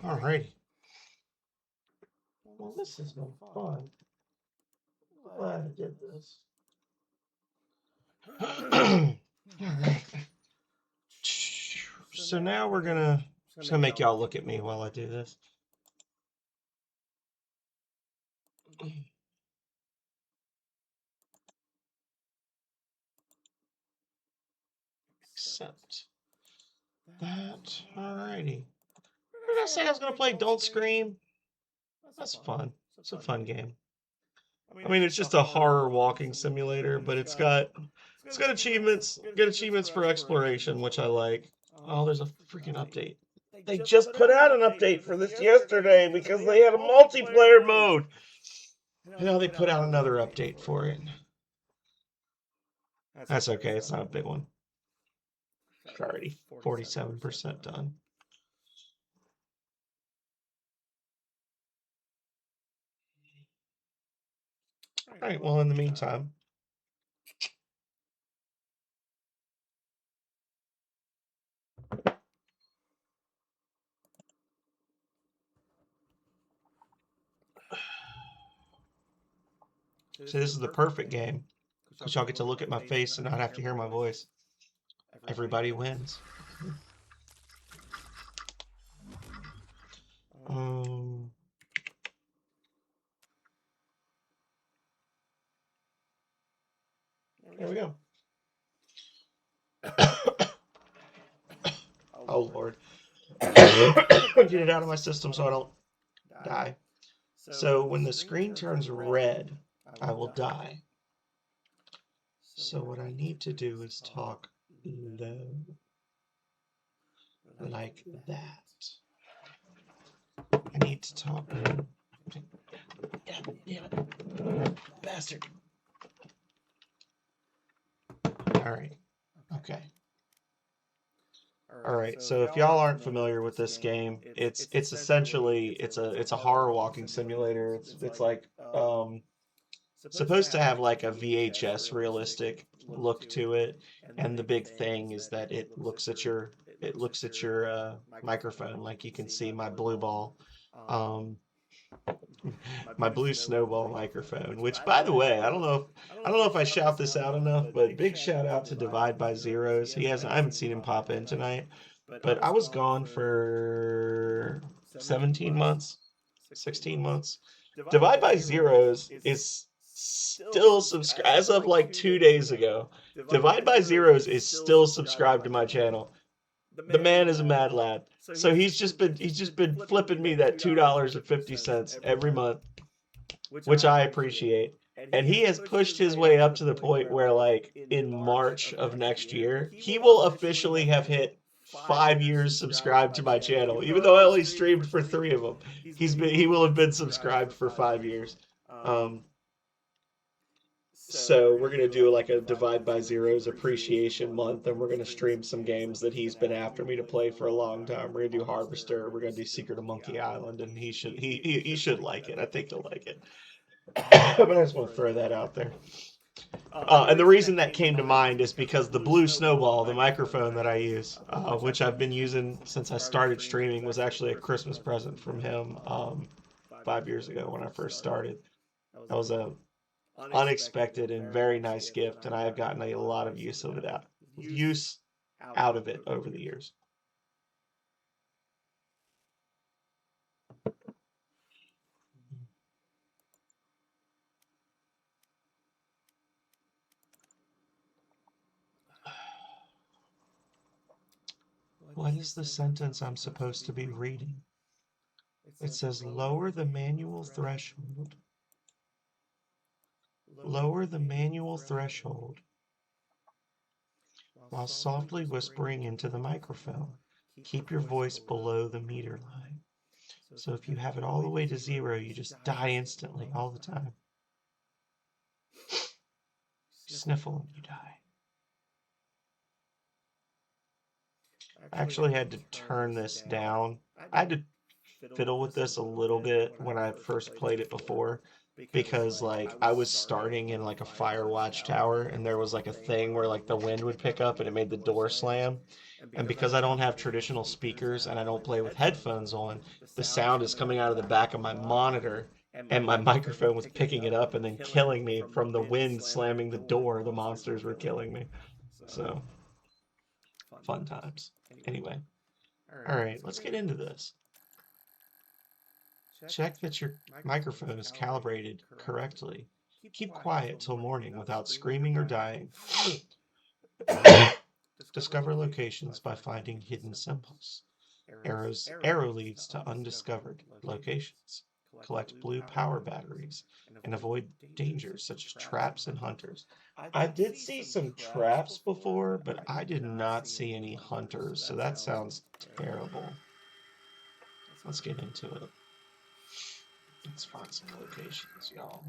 Alrighty. Well, this has been fun. Glad I did this. Alright. So now we're just gonna make y'all look at me while I do this. Accept that. Alrighty. What did I say I was gonna play Don't Scream? That's fun. It's a fun game. I mean, it's just a horror walking simulator, but it's got achievements, good achievements for exploration, which I like. Oh, there's a freaking update. They just put out an update for this yesterday because they had a multiplayer mode. And now they put out another update for it. That's okay, it's not a big one. It's already 47% done. All right, well, in the meantime, so this is the perfect game because y'all get to look at my face and not have to hear my voice. Everybody wins. There we go. Oh, Lord. Get it out of my system so I don't die. So when the screen turns red, I will die. So what I need to do is talk low. Like that. I need to talk. Damn it. Bastard. Alright. Okay. Alright, so if y'all aren't familiar with this game, it's essentially it's a horror walking simulator. It's like supposed to have like a VHS realistic look to it, and the big thing is that it looks at your microphone. Like you can see my blue ball, my blue snowball microphone. Which, by the way, I don't know if I shout this out enough, but big shout out to Divide by Zeros. I haven't seen him pop in tonight, but I was gone for 17 months, 16 months. Divide by Zeros is still subscribed as of like 2 days ago. Divide by Zeros is still subscribed to my channel. The man is a mad lad. So he's just been flipping me that $2.50 every month, which I appreciate. And he has pushed his way up to the point where, like, in March of next year, he will officially have hit 5 years subscribed to my channel. Even though I only streamed for 3 of them, he will have been subscribed for 5 years. So we're gonna do like a Divide by Zeros appreciation month, and we're gonna stream some games that he's been after me to play for a long time. We're gonna do Harvester. We're gonna do Secret of Monkey Island, and he should like it. I think he'll like it. But I just want to throw that out there. And the reason that came to mind is because the blue snowball, the microphone that I use, which I've been using since I started streaming, was actually a Christmas present from him 5 years ago when I first started. That was a unexpected and very nice gift, and I have gotten a lot of use of it out of it over the years. What is the sentence I'm supposed to be reading? It says lower the manual threshold. Lower the manual threshold while softly whispering into the microphone. Keep your voice below the meter line. So if you have it all the way to 0, you just die instantly all the time. Sniffle and you die. I actually had to turn this down. I had to fiddle with this a little bit when I first played it before, because like I was starting in like a fire watchtower and there was like a thing where like the wind would pick up and it made the door slam. And because I don't have traditional speakers and I don't play with headphones on, the sound is coming out of the back of my monitor and my microphone was picking it up and then killing me from the wind slamming the door. The monsters were killing me. So, fun times. Anyway, all right, let's get into this. Check that your microphone is calibrated correctly. Keep quiet till morning without screaming or dying. Discover locations by finding hidden symbols. Arrow leads to undiscovered locations. Collect blue power batteries and avoid dangers such as traps and hunters. I did see some traps before, but I did not see any hunters, so that sounds terrible. Let's get into it. Let's find some locations, y'all.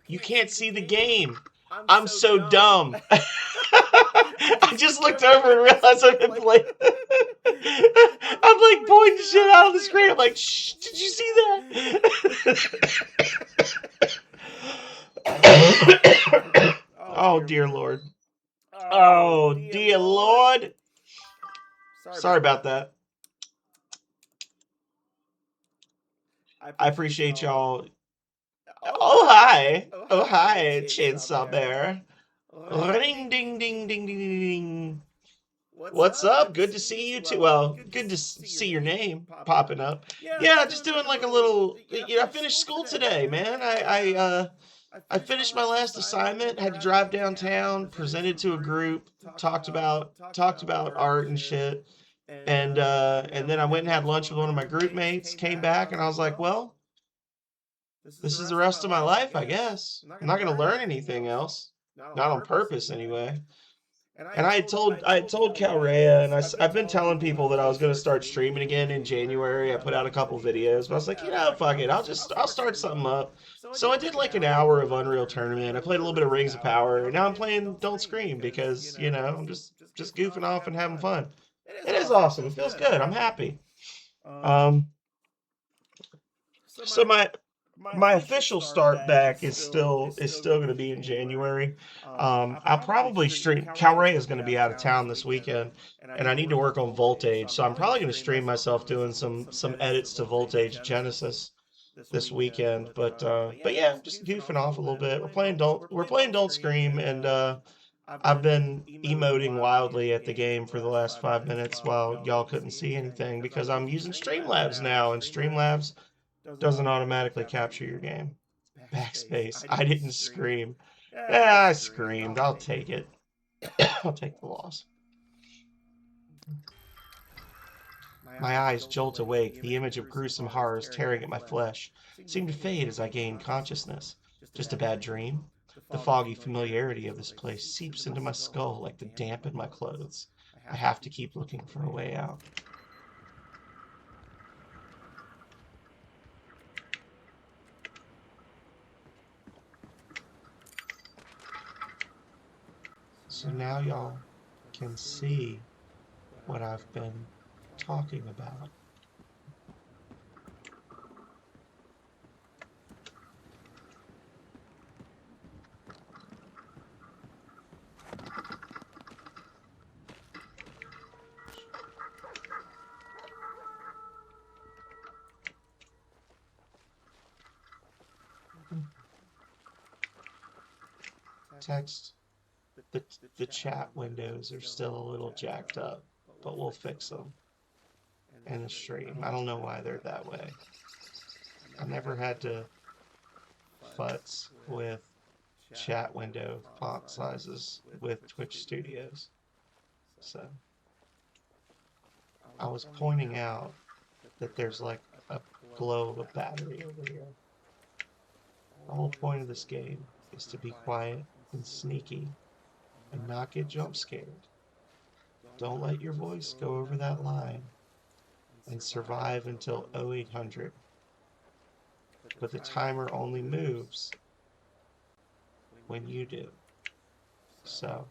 You can't see the game. I'm so dumb. I just looked over and realized I've been playing. I'm like pointing shit out of the screen. I'm like, shh, did you see that? Oh, dear Lord. Oh, dear Lord. Sorry about that. I appreciate y'all. Oh, hi. Oh, hi, Chainsaw Bear. Ring, ding, ding, ding, ding, ding. What's up? Good to see you too. Well, good to see your name popping up. Yeah, just doing like a little. I finished school today, man. I finished my last assignment. Had to drive downtown, presented to a group, talked about art and shit, and then I went and had lunch with one of my group mates. Came back and I was like, well, this is the rest of my life, I guess. I'm not gonna learn anything else, not on purpose anyway. And I had told Calrea, and I've been telling people that I was going to start streaming again in January. I put out a couple videos, but I was like, fuck it, I'll start something up. So I did like an hour of Unreal Tournament. I played a little bit of Rings of Power, and now I'm playing Don't Scream because I'm just goofing off and having fun. It is awesome. It feels good. I'm happy. Um, so my official start back is still going to be in January. I'll probably stream. Calray is going to be out of town this weekend, and I need to work on Voltage, so I'm probably going to stream myself doing some edits to Voltage Genesis this weekend. But yeah, just goofing off a little bit. We're playing Don't Scream, and I've been emoting wildly at the game for the last 5 minutes while y'all couldn't see anything because I'm using Streamlabs now, and Streamlabs Doesn't automatically capture your game. Backspace. I didn't scream. Yeah, I screamed. I'll take it. I'll take the loss. My eyes jolt awake. The image of gruesome horrors tearing at my flesh seemed to fade as I gained consciousness. Just a bad dream? The foggy familiarity of this place seeps into my skull like the damp in my clothes. I have to keep looking for a way out. So now y'all can see what I've been talking about. Text. The chat windows are still a little jacked up, but we'll fix them. And the stream. I don't know why they're that way. I never had to futz with chat window font sizes with Twitch Studios. So I was pointing out that there's like a glow of a battery over here. The whole point of this game is to be quiet and sneaky and not get jump scared. Don't let your voice go over that line and survive until 0800. But the timer only moves when you do. So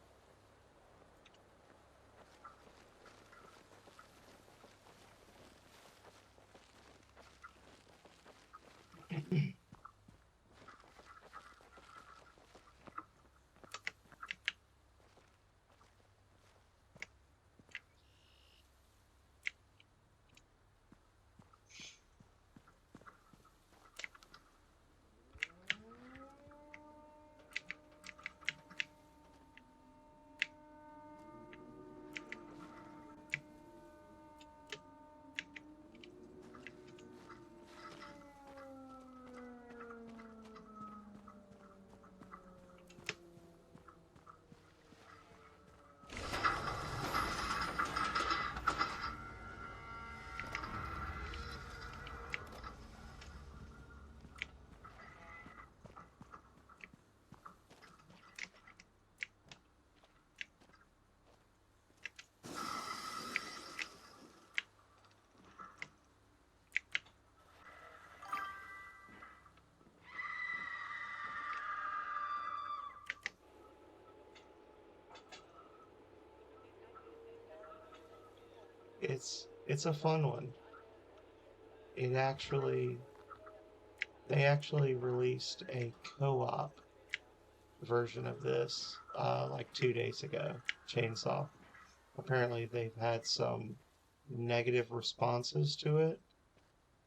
it's a fun one. They actually released a co-op version of this like 2 days ago. Chainsaw. Apparently they've had some negative responses to it,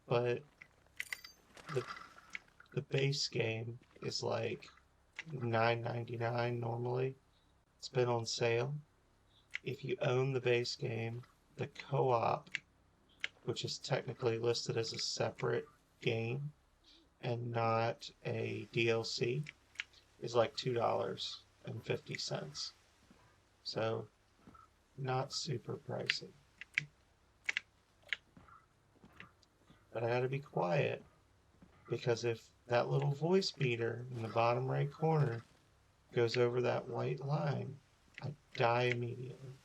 but the base game is like $9.99 normally. It's been on sale. If you own the base game, the co-op, which is technically listed as a separate game and not a DLC, is like $2.50. So not super pricey. But I gotta be quiet, because if that little voice beater in the bottom right corner goes over that white line, I die immediately.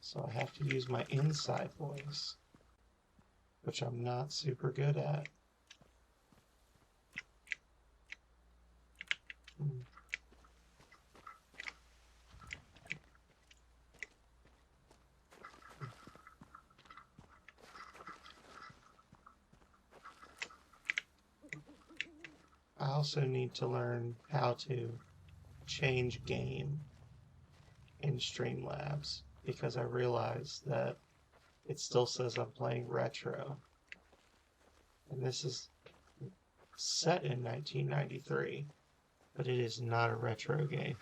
So I have to use my inside voice, which I'm not super good at. I also need to learn how to change game in Streamlabs, because I realized that it still says I'm playing retro. And this is set in 1993, but it is not a retro game.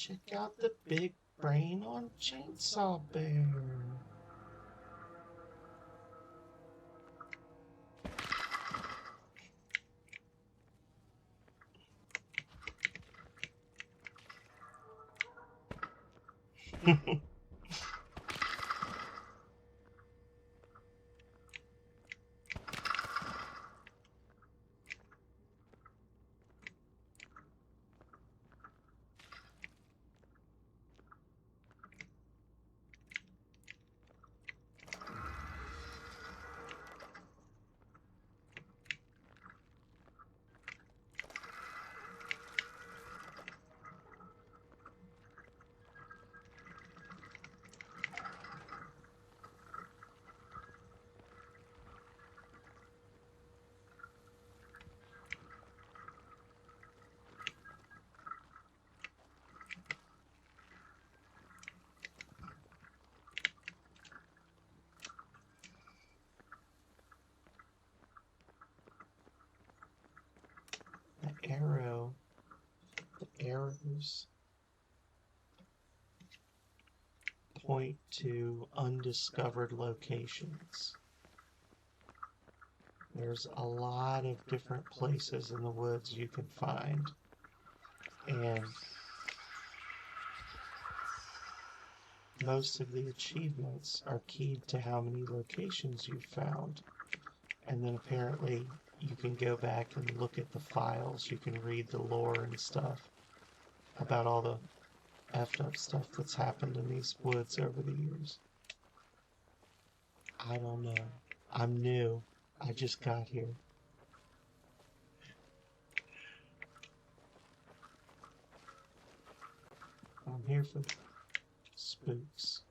Check out the big brain on Chainsaw Bear. The arrow. The arrows point to undiscovered locations. There's a lot of different places in the woods you can find. And most of the achievements are keyed to how many locations you've found. And then apparently you can go back and look at the files. You can read the lore and stuff about all the effed up stuff that's happened in these woods over the years. I don't know. I'm new. I just got here. I'm here for spooks.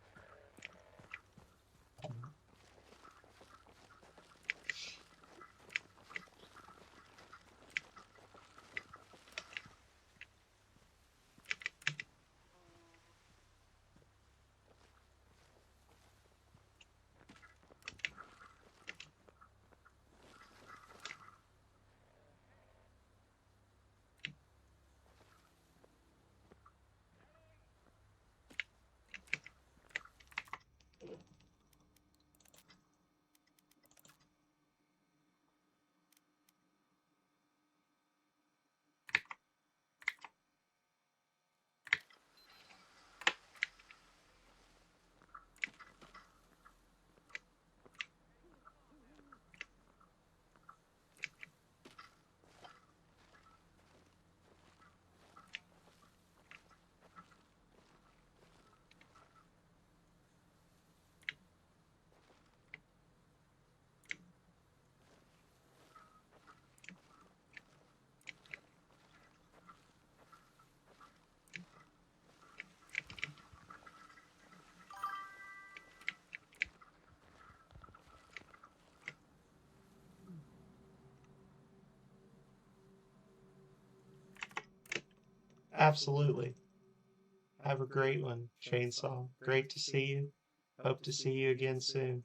Absolutely. Have a great one, Chainsaw. Great to see you. Hope to see you again soon.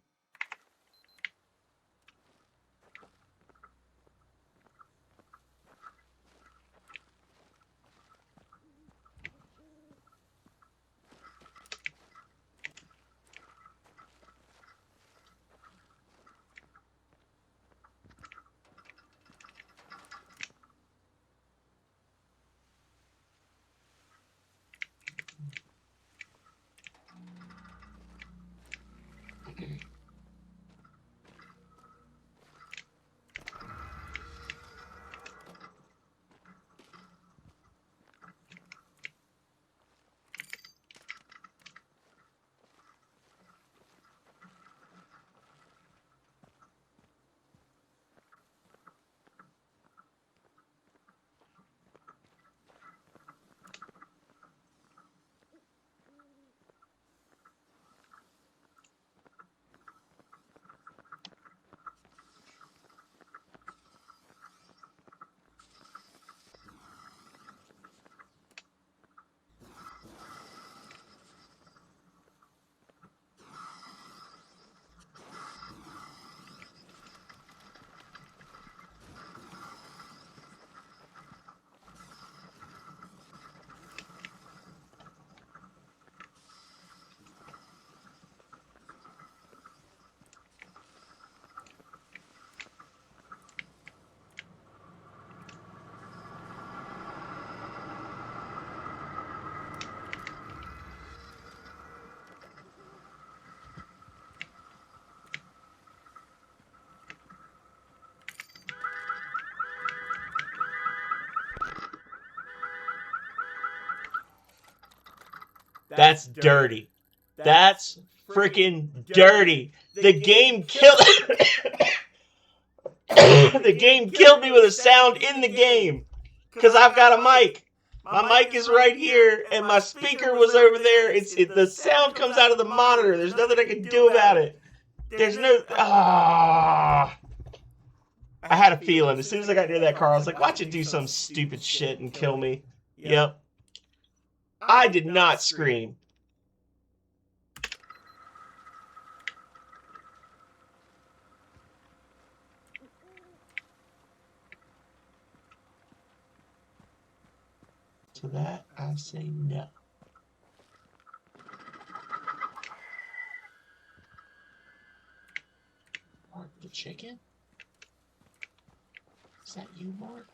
That's dirty. That's freaking dirty. The game killed. The game killed me with a sound in the game because I've got a mic. My mic is right here, and my speaker was over there. The sound comes out of the monitor. There's nothing I can do about it. There's no. Ah. I had a feeling. As soon as I got near that car, I was like, watch it do some stupid shit and kill me. Yep. I did not scream. To that, I say no. Mark the chicken? Is that you, Mark?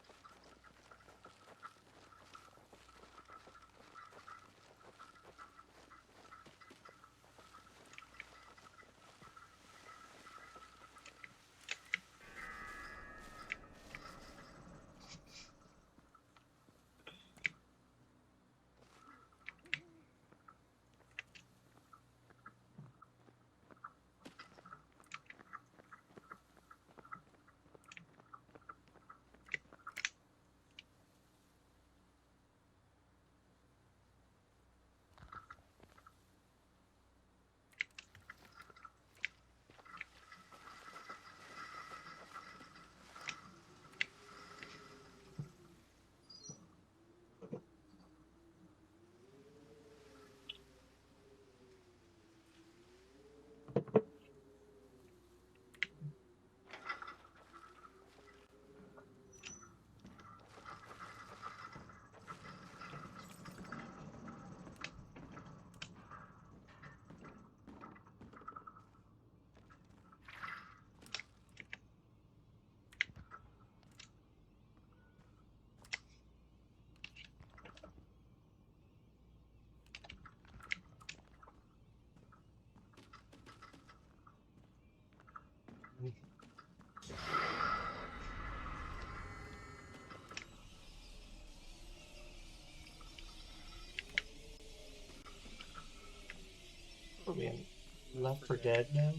Are we in Left 4 Dead now?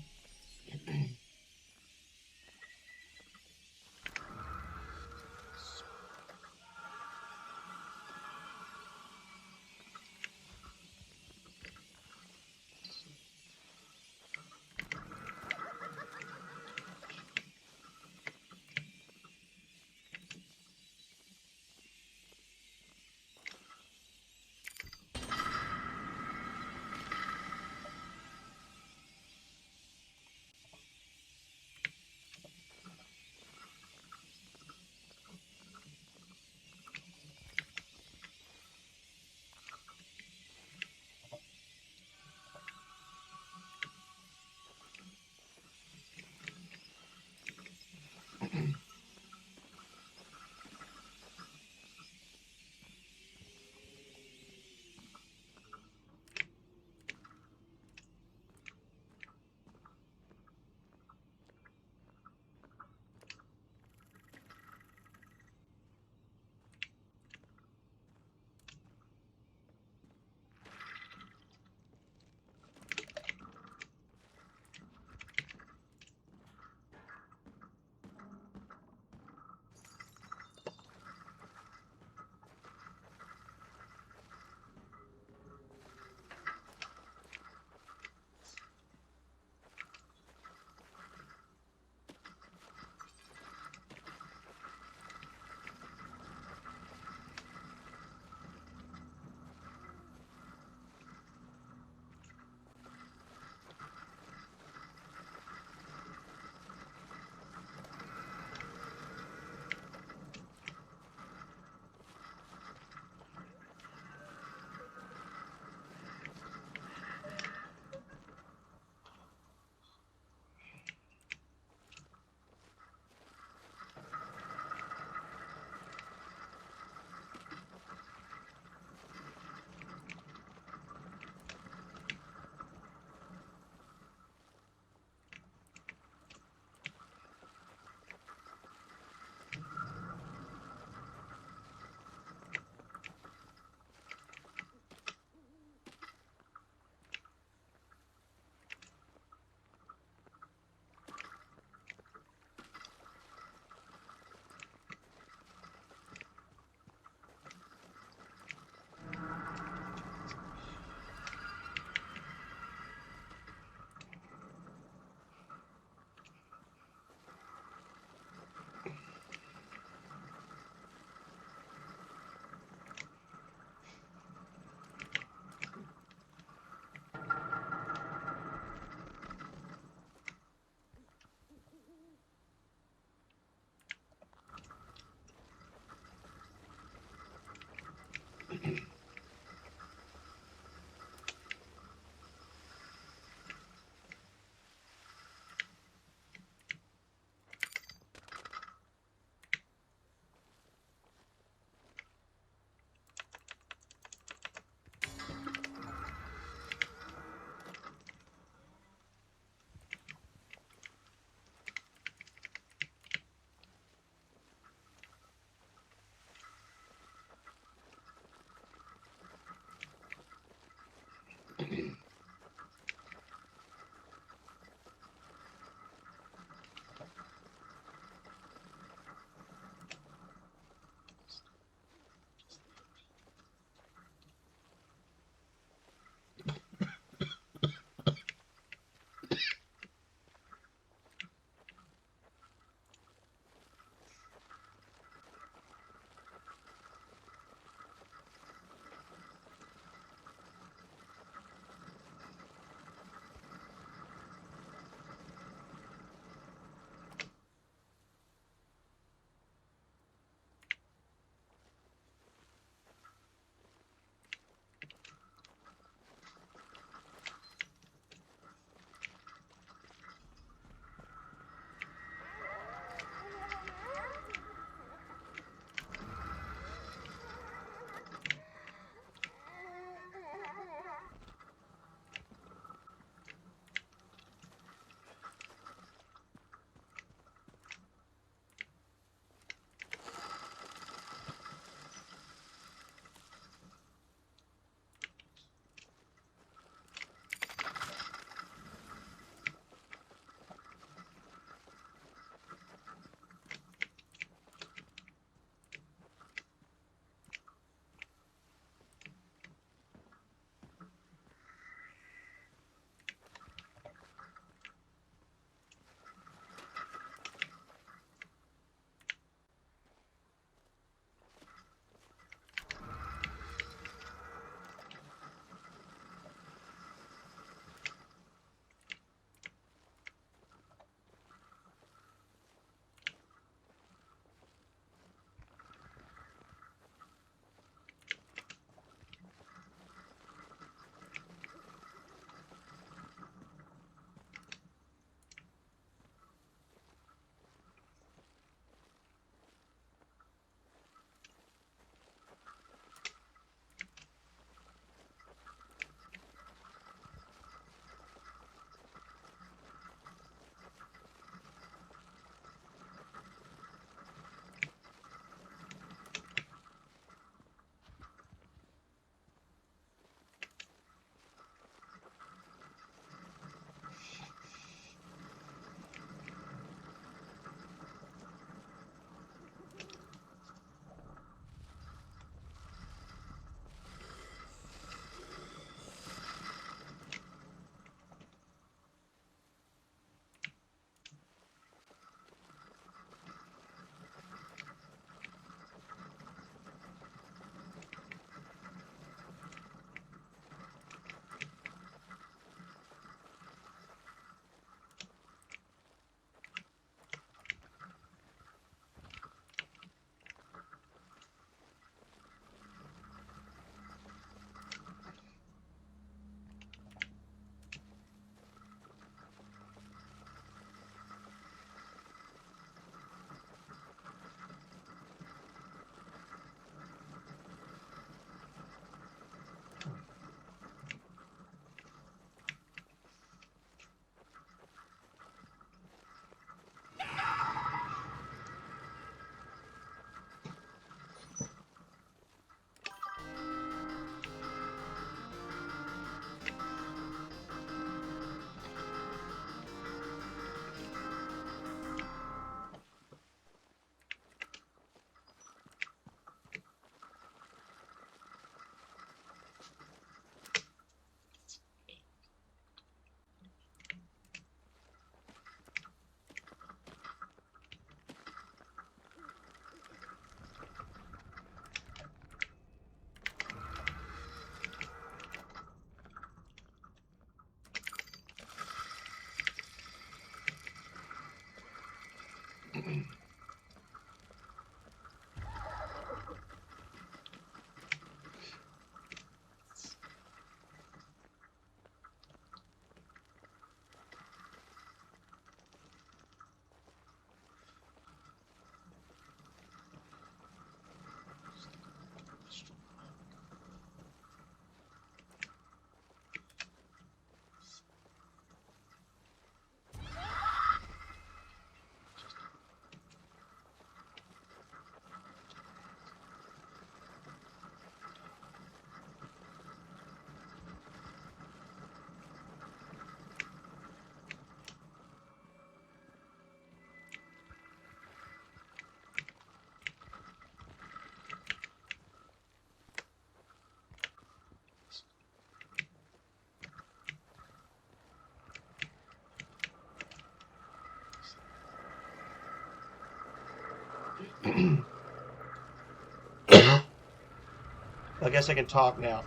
I guess I can talk now.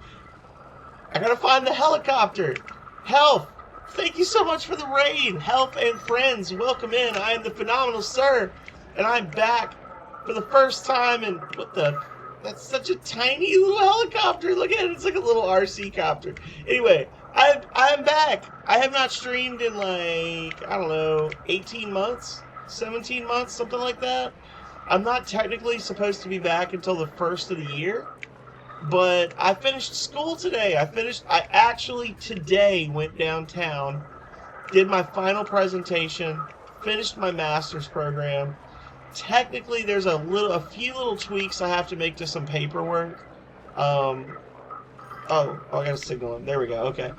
I gotta find the helicopter. Health, thank you so much for the raid. Health and friends, welcome in. I am the phenomenal sir, and I'm back for the first time. And what the? That's such a tiny little helicopter. Look at it. It's like a little RC copter. Anyway, I'm back. I have not streamed in like, I don't know, 18 months, 17 months, something like that. I'm not technically supposed to be back until the first of the year. But I finished school today. I actually today went downtown, did my final presentation, finished my master's program. Technically, there's a few little tweaks I have to make to some paperwork. Um, I gotta signal him. There we go. Okay.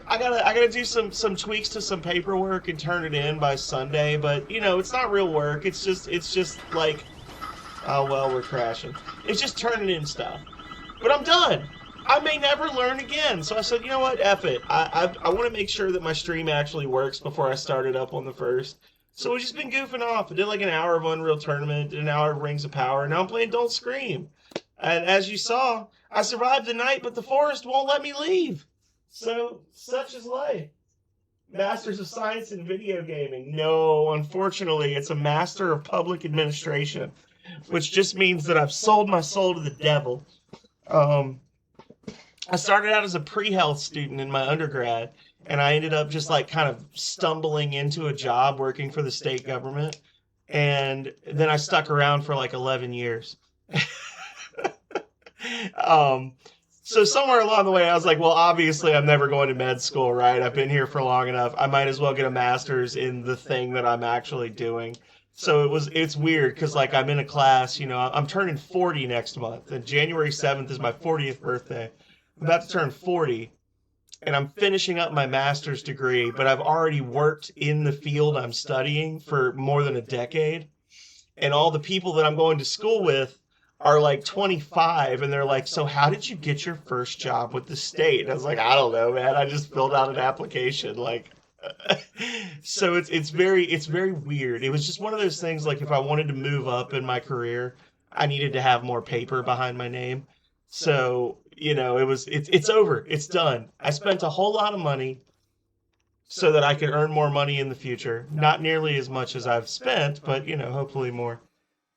I gotta do some tweaks to some paperwork and turn it in by Sunday, but it's not real work. It's just like, oh well, we're crashing. It's just turning in stuff. But I'm done. I may never learn again. So I said, you know what? F it. I want to make sure that my stream actually works before I start it up on the first. So we've just been goofing off. I did like an hour of Unreal Tournament, did an hour of Rings of Power, and now I'm playing Don't Scream. And as you saw, I survived the night, but the forest won't let me leave. So such is life. Masters of Science in Video Gaming. No, unfortunately, it's a Master of Public Administration, which just means that I've sold my soul to the devil. I started out as a pre-health student in my undergrad, and I ended up just like kind of stumbling into a job working for the state government, and then I stuck around for like 11 years. So somewhere along the way, I was like, well, obviously I'm never going to med school, right? I've been here for long enough. I might as well get a master's in the thing that I'm actually doing. So it's weird because like I'm in a class, I'm turning 40 next month, and January 7th is my 40th birthday. I'm about to turn 40, and I'm finishing up my master's degree, but I've already worked in the field I'm studying for more than a decade. And all the people that I'm going to school with are like 25, and they're like, so how did you get your first job with the state? And I was like, I don't know, man. I just filled out an application. Like, so it's very weird. It was just one of those things, like if I wanted to move up in my career, I needed to have more paper behind my name. So, it's over. It's done. I spent a whole lot of money so that I could earn more money in the future. Not nearly as much as I've spent, but hopefully more.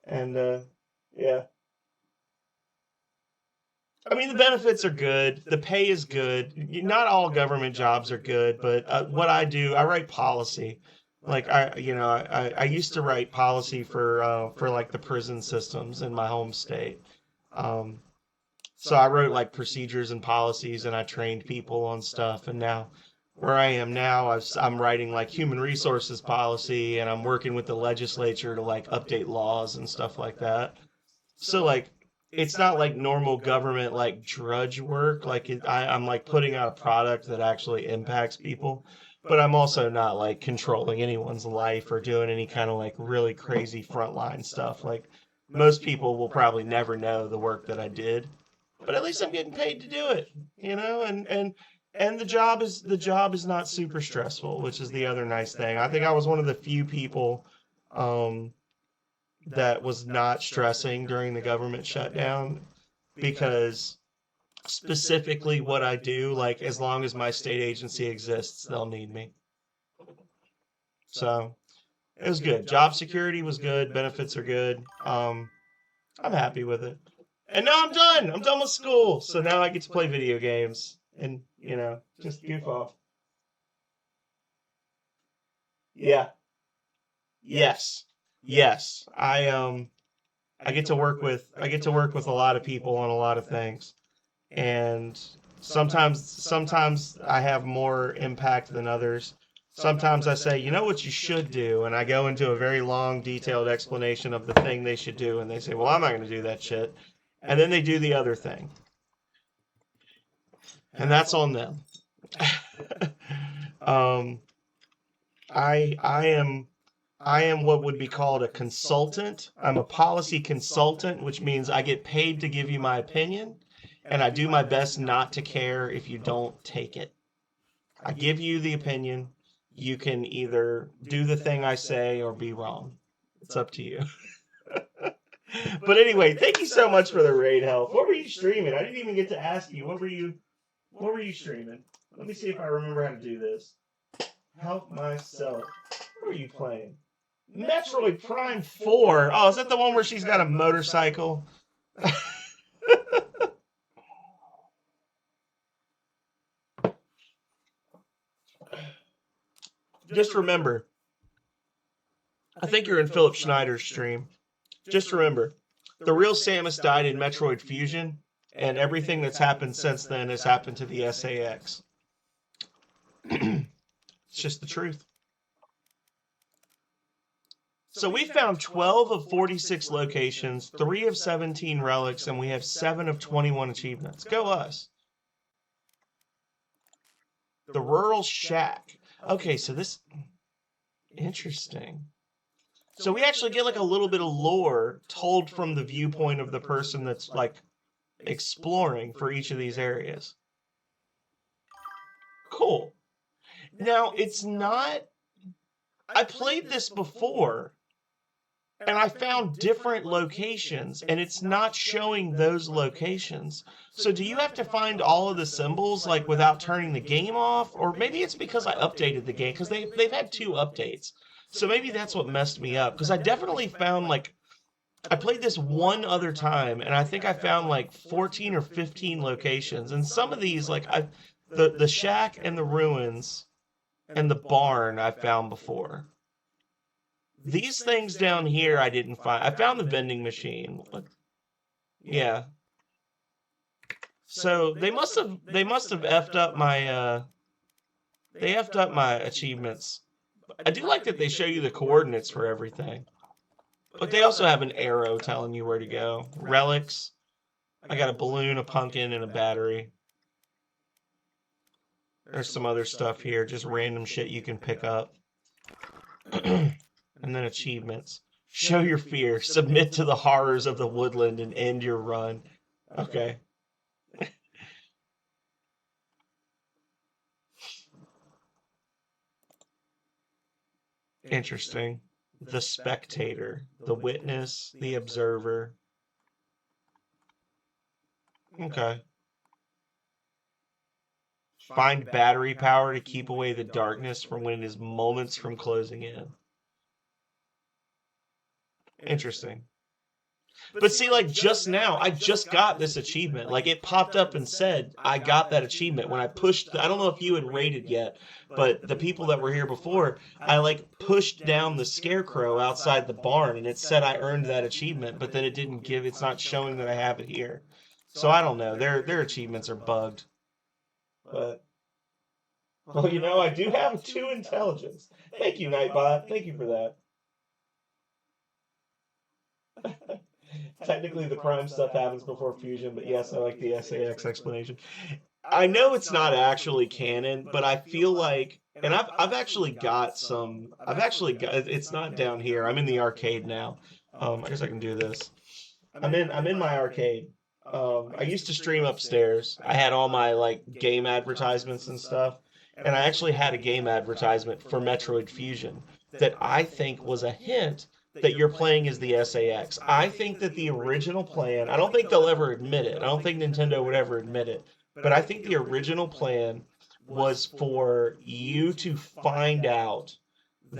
And yeah. I mean, the benefits are good. The pay is good. Not all government jobs are good, but what I do, I write policy. Like I used to write policy for like the prison systems in my home state. Um, so I wrote like procedures and policies, and I trained people on stuff. And now, where I am now, I'm writing like human resources policy, and I'm working with the legislature to like update laws and stuff like that. So like it's not like normal government like drudge work. Like I'm like putting out a product that actually impacts people, but I'm also not like controlling anyone's life or doing any kind of like really crazy frontline stuff. Like most people will probably never know the work that I did, but at least I'm getting paid to do it, and the job is not super stressful, which is the other nice thing. I think I was one of the few people um that was not stressing during the government shutdown, because specifically what I do, like as long as my state agency exists, they'll need me. So It was good. Job security was good. Benefits are good. I'm happy with it. And now I'm done. I'm done with school. So now I get to play video games and, just goof off. Yeah. Yes. Yes. I get to work with a lot of people on a lot of things. And sometimes I have more impact than others. Sometimes I say, you know what you should do, and I go into a very long, detailed explanation of the thing they should do, and they say, well, I'm not going to do that shit. And then they do the other thing. And that's on them. I am what would be called a consultant. I'm a policy consultant, which means I get paid to give you my opinion, and I do my best not to care if you don't take it. I give you the opinion. You can either do the thing I say or be wrong. It's up to you. But anyway, thank you so much for the raid help. What were you streaming? I didn't even get to ask you. What were you streaming? Let me see if I remember how to do this. Help myself. What were you playing? Metroid Prime 4. Oh, is that the one where she's got a motorcycle? Just remember, I think you're in Philip Schneider's stream. Just remember, the real Samus died in Metroid Fusion, and everything that's happened since then has happened to the SAX. It's just the truth. So we found 12 of 46 locations, 3 of 17 relics, and we have 7 of 21 achievements. Go us. The Rural Shack. Okay, so this... Interesting. So we actually get like a little bit of lore told from the viewpoint of the person that's like exploring for each of these areas. Cool. Now, it's not... I played this before, and I found different locations, and it's not showing those locations. So do you have to find all of the symbols, like, without turning the game off? Or maybe it's because I updated the game, because they've had 2 updates. So maybe that's what messed me up, because I definitely found, like, I played this one other time, and I think I found, like, 14 or 15 locations. And some of these, like, the shack and the ruins and the barn I found before. These things down here I didn't find. I found the vending machine. Yeah. So they must have effed up my they effed up my achievements. I do like that they show you the coordinates for everything. But they also have an arrow telling you where to go. Relics. I got a balloon, a pumpkin, and a battery. There's some other stuff here, just random shit you can pick up. And then achievements. Show your fear. Submit to the horrors of the woodland and end your run. Okay. Interesting. The spectator. The witness. The observer. Okay. Find battery power to keep away the darkness from when it is moments from closing in. Interesting. But see, like, just now, I just got this achievement. Like, it popped up and said, I got that achievement. When I pushed, I don't know if you had rated yet, but the people that were here before, I, like, pushed down the scarecrow outside the barn, and it said I earned that achievement, but then it didn't give, it's not showing that I have it here. So I don't know. Their achievements are bugged. But, well, you know, I do have 2 intelligence. Thank you, Nightbot. Thank you for that. Technically, the Prime stuff happens before Fusion, but yes, I like the SAX explanation. I know it's not actually canon, but I feel like, and I've actually got some. It's not down here. I'm in the arcade now. I guess I can do this. I'm in my arcade. I used to stream upstairs. I had all my like game advertisements and stuff, and I actually had a game advertisement for Metroid Fusion that I think was a hint that you're playing as the SAX. I think that the original plan, I don't think they'll ever admit it. I don't think Nintendo would ever admit it. But I think the original plan was for you to find out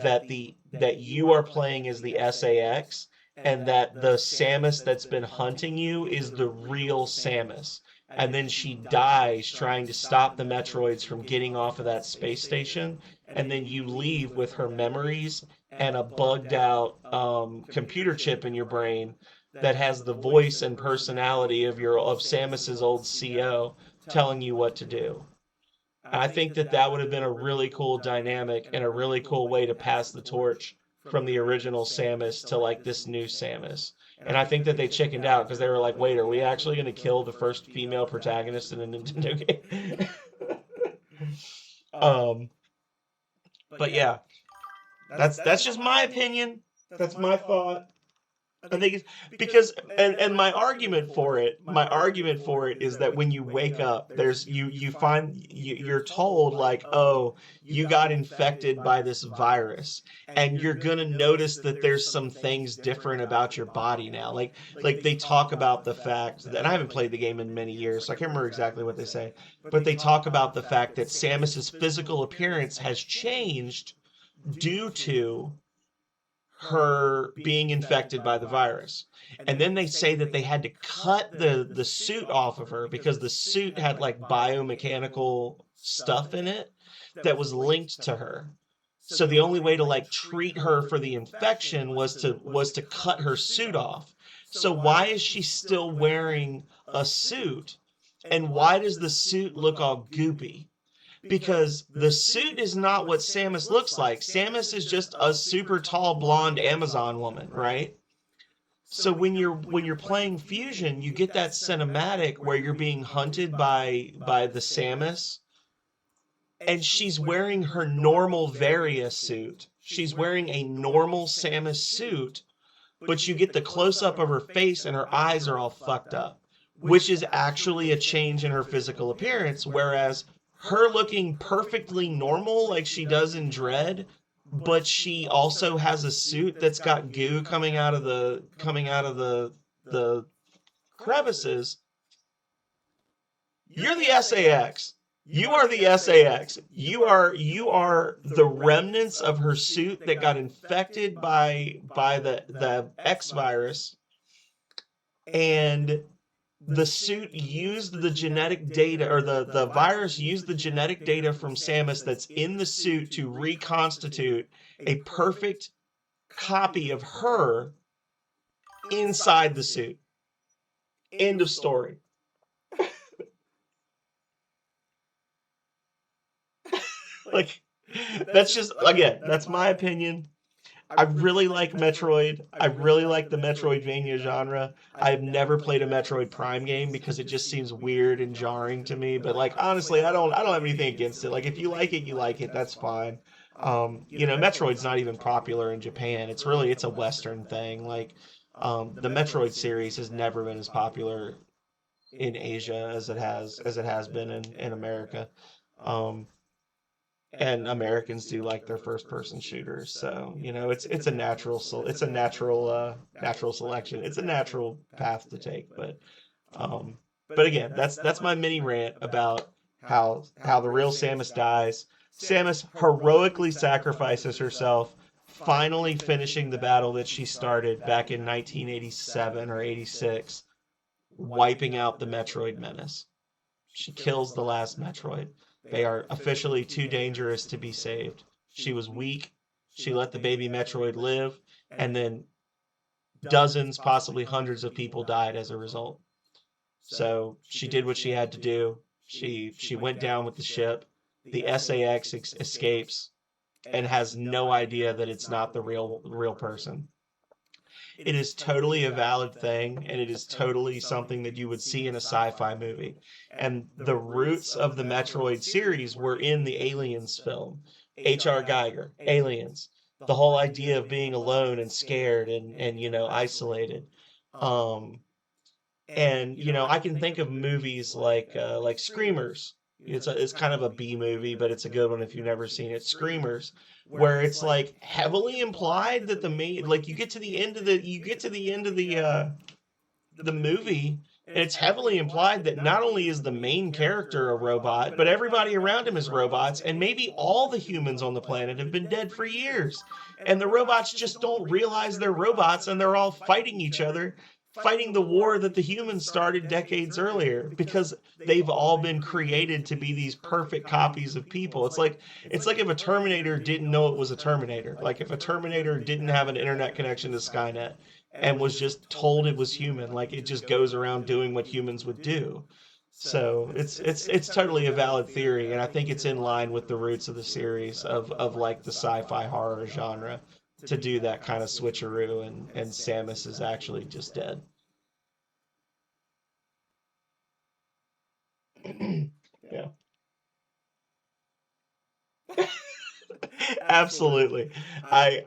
that you are playing as the SAX, and that the Samus that's been hunting you is the real Samus. And then she dies trying to stop the Metroids from getting off of that space station, and then you leave with her memories and a bugged out computer chip in your brain that has the voice and personality of Samus's old CO telling you what to do. And I think that that would have been a really cool dynamic and a really cool way to pass the torch from the original Samus to like this new Samus. And I think that they chickened out because they were like, wait, are we actually going to kill the first female protagonist in a Nintendo game? um, but yeah, that's just my opinion. That's my thought. I think it's because and my argument for it is that when you wake up, you're told like, oh, you got infected by this virus, and you're gonna notice that there's some things different about your body now. Like they talk about the fact that, and I haven't played the game in many years, so I can't remember exactly what they say, but they talk about the fact that Samus's physical appearance has changed due to her being infected by the virus. And then they say that they had to cut the suit off of her because the suit had like biomechanical stuff in it that was linked to her. So the only way to like treat her for the infection was to cut her suit off. So why is she still wearing a suit? And why does the suit look all goopy? Because the suit is not what Samus looks like. Samus is just a super tall blonde Amazon woman, right? So when you're playing Fusion, you get that cinematic where you're being hunted by the Samus, and she's wearing her normal Varia suit. She's wearing a normal Samus suit, but you get the close up of her face and her eyes are all fucked up, which is actually a change in her physical appearance, whereas her looking perfectly normal like she does in Dread, but she also has a suit that's got goo coming out of the crevices. You're the SAX. You are the SAX. You are the remnants of her suit that got infected by the X virus, and the suit used the genetic data, or the virus used the genetic data from Samus that's in the suit to reconstitute a perfect copy of her inside the suit. End of story. Like, that's just, again, that's my opinion. I really like Metroid. I really like the Metroidvania genre. I've never played a Metroid Prime game because it just seems weird and jarring to me. But like honestly, I don't have anything against it. Like if you like it, you like it. That's fine. Metroid's not even popular in Japan. It's a Western thing. Like the Metroid series has never been as popular in Asia as it has been in America. Um, and Americans do like their first person shooters, so it's a natural selection. It's a natural path to take, but again, that's my mini rant about how the real Samus dies. Samus heroically sacrifices herself, finally finishing the battle that she started back in 1987 or 86, wiping out the Metroid menace. She kills the last Metroid. They are officially too dangerous to be saved. She was weak. She let the baby Metroid live, and then dozens, possibly hundreds of people died as a result. So she did what she had to do. She went down with the ship. The SAX escapes and has no idea that it's not the real person. It is totally a valid thing, and it is totally something that you would see in a sci-fi movie. And the roots of the Metroid series were in the Aliens film. H.R. Geiger, Aliens. The whole idea of being alone and scared and isolated. Um, I can think of movies like Screamers. It's kind of a B movie, but it's a good one if you've never seen it. Screamers, where it's like heavily implied that the main, like you get to the end of the movie, And it's heavily implied that not only is the main character a robot, but everybody around him is robots, and maybe all the humans on the planet have been dead for years. And the robots just don't realize they're robots, and they're all fighting each other, fighting the war that the humans started decades earlier, because they've all been created to be these perfect copies of people. It's like if a Terminator didn't know it was a Terminator. Like if a Terminator didn't have an internet connection to Skynet and was just told it was human, like it just goes around doing what humans would do. So it's totally a valid theory, and I think it's in line with the roots of the series of like the sci-fi horror genre to do that kind of switcheroo, and Samus is actually just dead. Yeah. Absolutely. I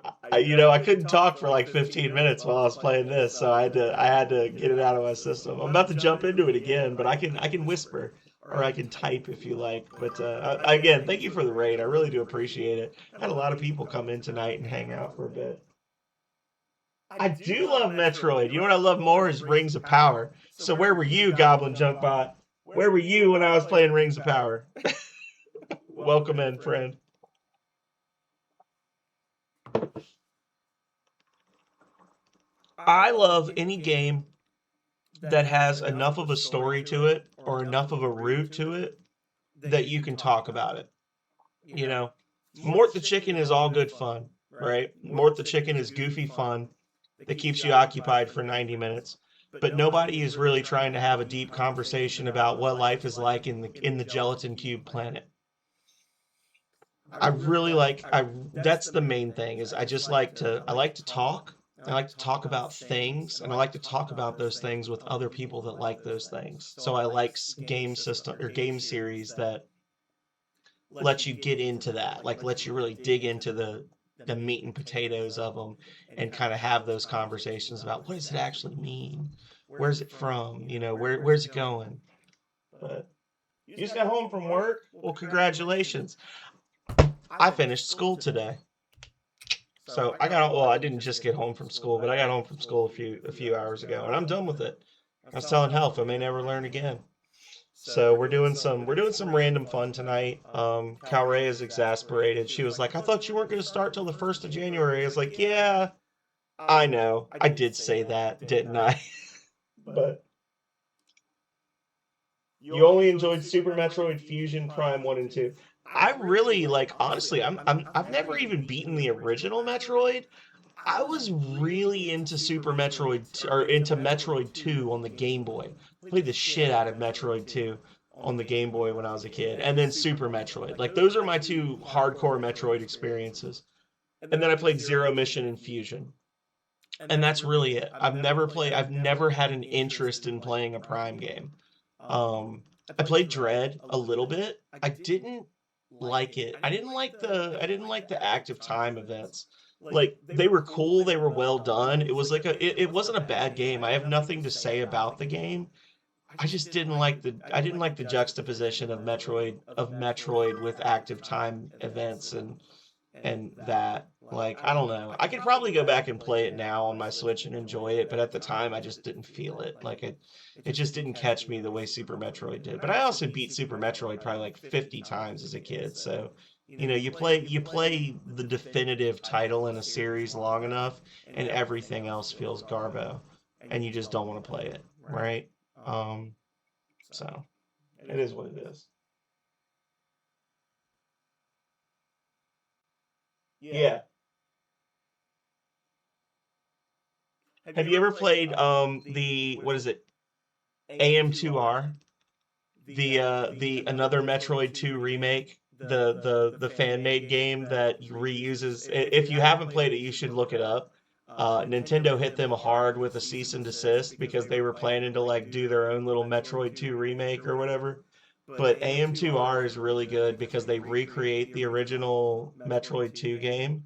couldn't talk for like 15 minutes while I was playing this, so I had to get it out of my system. I'm about to jump into it again, but I can whisper or I can type if you like. But again, thank you for the raid. I really do appreciate it. I had a lot of people come in tonight and hang out for a bit. I do love Metroid. You know what I love more is Rings of Power. So where were you, Goblin Junkbot? Where were you when I was playing Rings of Power? Welcome in, friend. I love any game that has enough of a story to it or enough of a root to it that you can talk about it. You know, Mort the Chicken is all good fun, right? Mort the Chicken is goofy fun that keeps you occupied for 90 minutes. But nobody is really trying to have a deep conversation about what life is like in the gelatin cube planet. I really like I that's the main thing is I like to talk. I like to talk about things, and I like to talk about those things with other people that like those things. So I like game system or game series that let you get into that, like let you really dig into the meat and potatoes of them, and kind of have those conversations about what does it actually mean? Where's it from? Where's it going? But you just got home from work? Well, congratulations. I finished school today. So I didn't just get home from school, but I got home from school a few hours ago, and I'm done with it. I was telling Health I may never learn again. So we're doing some random fun tonight. Calray is exasperated. She was like, "I thought you weren't going to start till the 1st of January." I was like, "Yeah, I know. I did say that, didn't I?" But you only enjoyed Super Metroid Fusion Prime 1 and 2. I really like honestly, I've never even beaten the original Metroid. I was really into Super Metroid or into Metroid 2 on the Game Boy. Played the shit out of Metroid 2 on the Game Boy when I was a kid, and then Super Metroid. Like those are my two hardcore Metroid experiences. And then I played Zero Mission and Fusion. And that's really it. I've never had an interest in playing a Prime game. I played Dread a little bit. I didn't like it. I didn't like the active time events. Like they were cool, they were well done. It wasn't a bad game. I have nothing to say about the game. I didn't like the juxtaposition of Metroid with active time events and that. Like, I don't know. I could probably go back and play it now on my Switch and enjoy it, but at the time I just didn't feel it. Like it just didn't catch me the way Super Metroid did. But I also beat Super Metroid probably like 50 times as a kid. So, you play the definitive title in a series long enough and everything else feels garbo and you just don't want to play it, right? Um, so it is what it is. Yeah. Have you ever played the what is it? AM2R? The another Metroid 2 remake, the fan made game that reuses. If you haven't played it, you should look it up. Nintendo hit them hard with a cease and desist because they were planning to like do their own little Metroid 2 remake or whatever. But AM2R is really good because they recreate the original Metroid 2 game,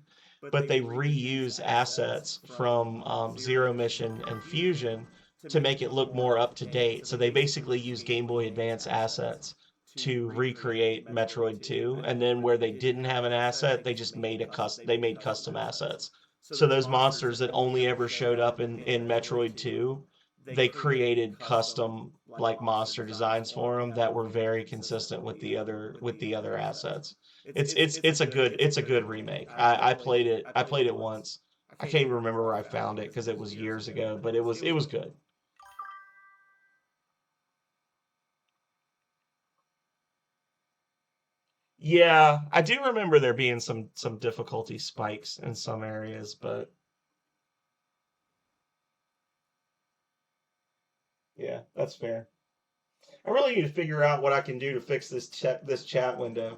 but they reuse assets from Zero Mission and Fusion to make it look more up to date. So they basically use Game Boy Advance assets to recreate Metroid 2, and then where they didn't have an asset, they made custom assets. So those monsters that only ever showed up in Metroid 2 they created custom like monster designs for them that were very consistent with the other assets. It's a good remake. I played it once. I can't even remember where I found it because it was years ago, but it was good. Yeah, I do remember there being some difficulty spikes in some areas, but yeah, that's fair. I really need to figure out what I can do to fix this chat window.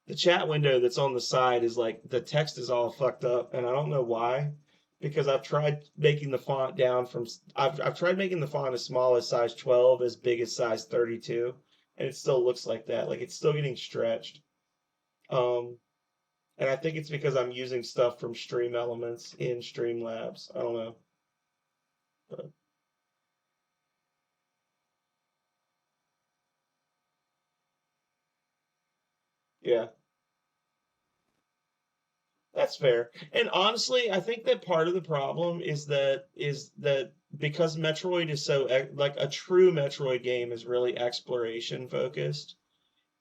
The chat window that's on the side is like the text is all fucked up, and I don't know why. Because I've tried making the font down from I've tried making the font as small as size 12, as big as size 32, and it still looks like that. Like it's still getting stretched. Um, and I think it's because I'm using stuff from Stream Elements in Streamlabs. I don't know. But yeah, that's fair. And honestly, I think that part of the problem is that because Metroid is so like a true Metroid game is really exploration focused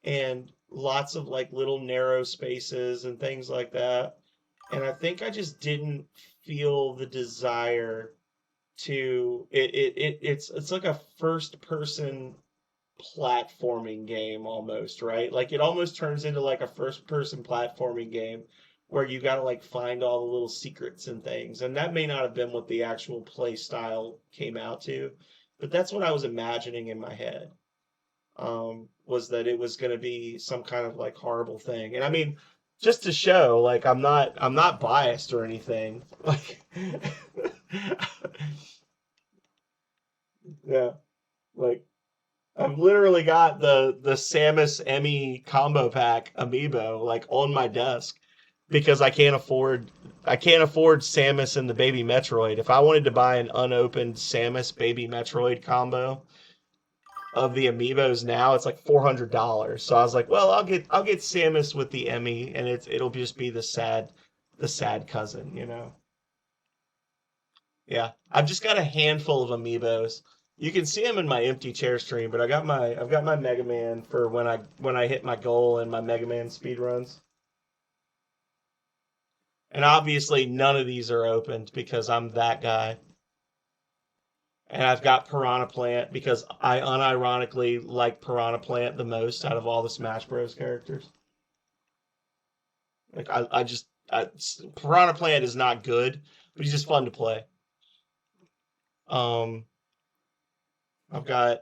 and lots of like little narrow spaces and things like that. And I think I just didn't feel the desire to it's like a first person platforming game almost, right? Like it almost turns into like a first person platforming game where you got to like find all the little secrets and things. And that may not have been what the actual play style came out to, but that's what I was imagining in my head. Was that it was going to be some kind of like horrible thing. And I mean, just to show like I'm not biased or anything. Like yeah, like I've literally got the Samus Emmy combo pack amiibo like on my desk because I can't afford Samus and the Baby Metroid. If I wanted to buy an unopened Samus Baby Metroid combo of the amiibos now, it's like $400. So I was like, well, I'll get Samus with the Emmy, and it'll just be the sad cousin, you know. Yeah, I've just got a handful of amiibos. You can see them in my empty chair stream, but I've got my Mega Man for when I hit my goal in my Mega Man speed runs. And obviously none of these are opened because I'm that guy. And I've got Piranha Plant because I unironically like Piranha Plant the most out of all the Smash Bros. Characters. Like Piranha Plant is not good, but he's just fun to play. Um, I've got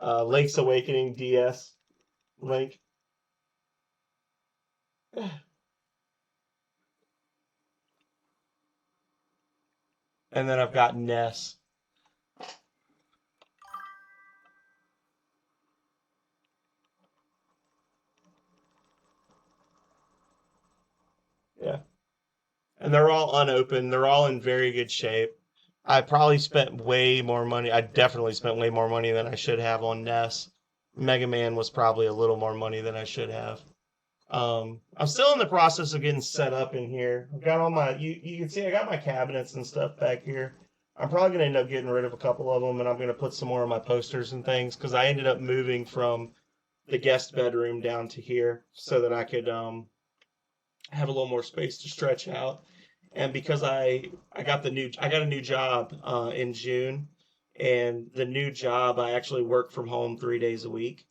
Link's Awakening DS Link, and then I've got Ness. Yeah, and they're all unopened. They're all in very good shape. I probably spent way more money. I definitely spent way more money than I should have on Ness. Mega Man was probably a little more money than I should have. I'm still in the process of getting set up in here. I've got all my you can see I got my cabinets and stuff back here. I'm probably gonna end up getting rid of a couple of them, and I'm gonna put some more of my posters and things because I ended up moving from the guest bedroom down to here so that I could have a little more space to stretch out. And because I got a new job in June, and the new job I actually work from home 3 days a week.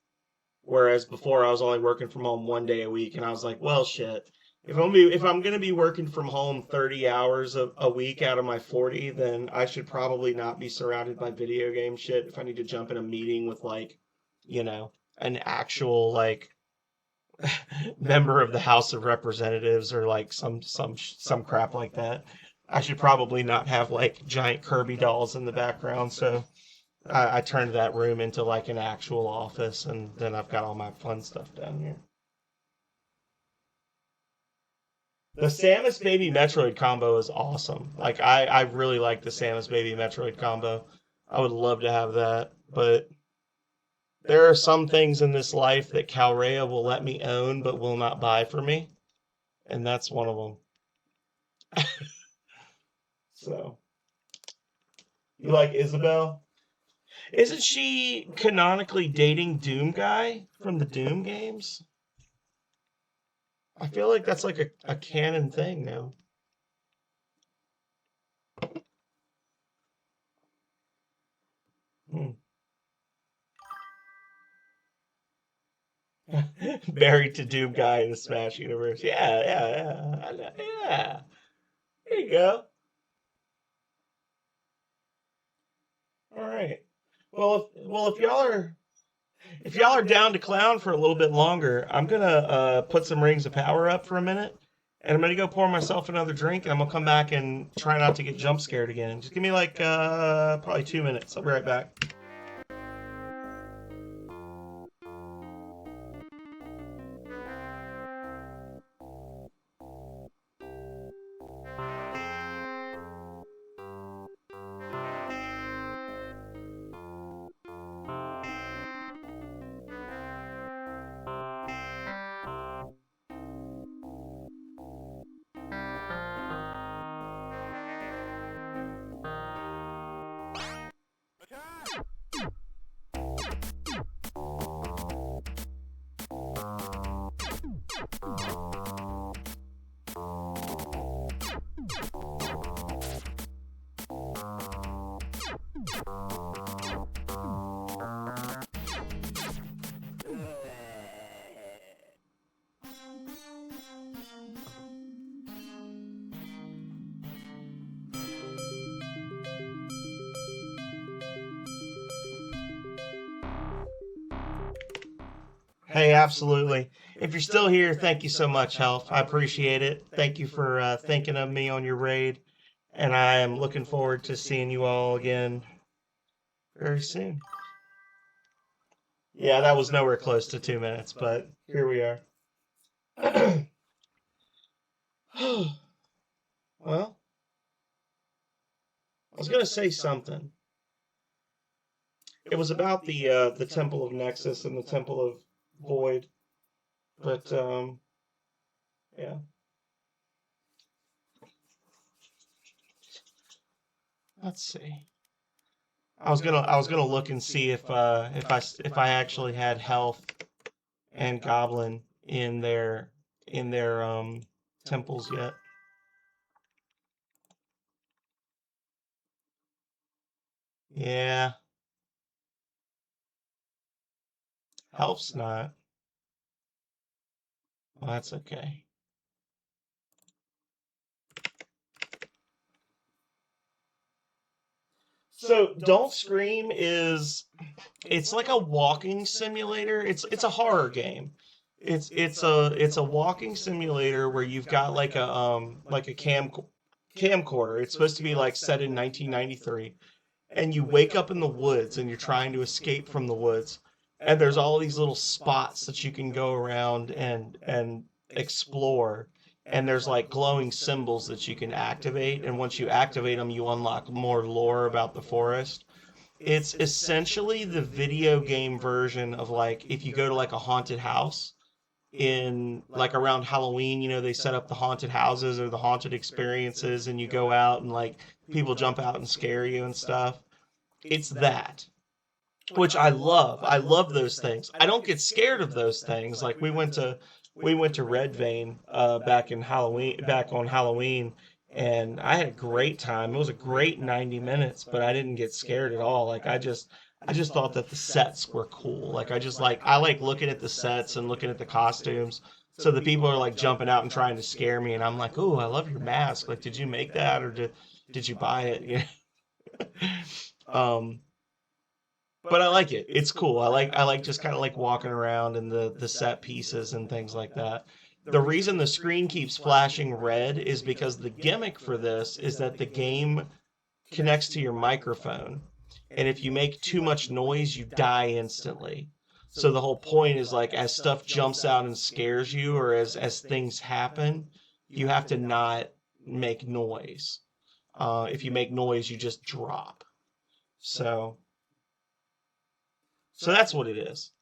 Whereas before I was only working from home 1 day a week, and I was like, well, shit. If I'm gonna be working from home 30 hours a week out of my 40, then I should probably not be surrounded by video game shit. If I need to jump in a meeting with like, you know, an actual like member of the House of Representatives or like some crap like that, I should probably not have like giant Kirby dolls in the background. So I turned that room into like an actual office, and then I've got all my fun stuff down here. The Samus Baby Metroid combo is awesome. Like I really like the Samus Baby Metroid combo. I would love to have that, but there are some things in this life that Calrea will let me own but will not buy for me, and that's one of them. So You like Isabel? Isn't she canonically dating Doom Guy from the Doom games? I feel like that's like a canon thing now. Hmm. Married to Doom Guy in the Smash universe. Yeah, yeah, yeah. There you go. All right. If y'all are down to clown for a little bit longer, I'm gonna put some rings of power up for a minute, and I'm gonna go pour myself another drink, and I'm gonna come back and try not to get jump scared again. Just give me like probably 2 minutes. I'll be right back. Hey, absolutely. If you're still here, thank you so much, Health. I appreciate it. Thank you for thinking of me on your raid, and I am looking forward to seeing you all again very soon. Yeah, that was nowhere close to 2 minutes, but here we are. Well, I was gonna say something. It was about the Temple of Nexus and the Temple of Void, but yeah. Let's see. I was gonna look and see if I actually had Health and Goblin in their temples yet. Yeah, Health's not. Well, that's okay. So Don't Scream it's like a walking simulator. It's a horror game. It's a walking simulator where you've got like a camcorder. It's supposed to be like set in 1993, and you wake up in the woods and you're trying to escape from the woods, and there's all these little spots that you can go around and explore, and there's like glowing symbols that you can activate, and once you activate them you unlock more lore about the forest. It's essentially the video game version of like if you go to like a haunted house in like around Halloween, they set up the haunted houses or the haunted experiences, and you go out and like people jump out and scare you and stuff. It's that, which I love. I love those things. I don't get scared of those things. Like we went to Red Vein back on Halloween, and I had a great time. It was a great 90 minutes, but I didn't get scared at all. Like I just thought that the sets were cool. Like I like looking at the sets and looking at the costumes. So the people are like jumping out and trying to scare me, and I'm like, "Ooh, I love your mask. Like, did you make that or did you buy it?" Um, but I like it. It's cool. I like just kind of like walking around and the set pieces and things like that. The reason the screen keeps flashing red is because the gimmick for this is that the game connects to your microphone. And if you make too much noise, you die instantly. So the whole point is like as stuff jumps out and scares you or as things happen, you have to not make noise. If you make noise, you just drop. So so that's what it is.